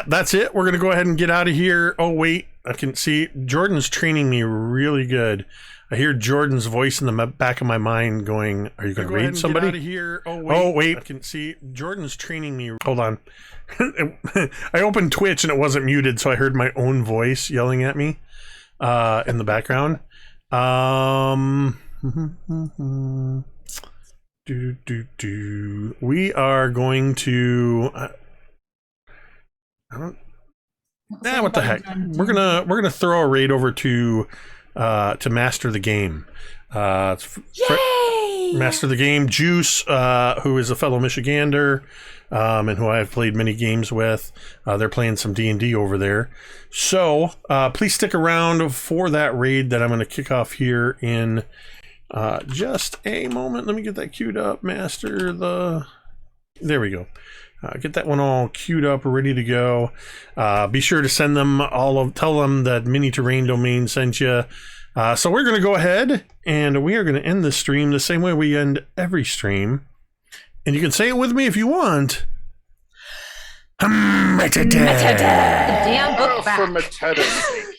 that's it. We're going to go ahead and get out of here. Oh, wait. I can see Jordan's training me really good. I hear Jordan's voice in the back of my mind going, are you going to raid somebody? Get out of here. Oh, wait. I can see Jordan's training me. Hold on. I opened Twitch and it wasn't muted, so I heard my own voice yelling at me in the background. We are going to... I don't. What the heck? We're gonna throw a raid over to master the game. Yay! Master the game, Juice, who is a fellow Michigander, and who I have played many games with. They're playing some D&D over there. So please stick around for that raid that I'm going to kick off here in just a moment. Let me get that queued up. There we go. Get that one all queued up, ready to go. Be sure to send them tell them that Mini Terrain Domain sent you. So we're going to go ahead and we are going to end the stream the same way we end every stream. And you can say it with me if you want. The damn book back. For Meteta's sake.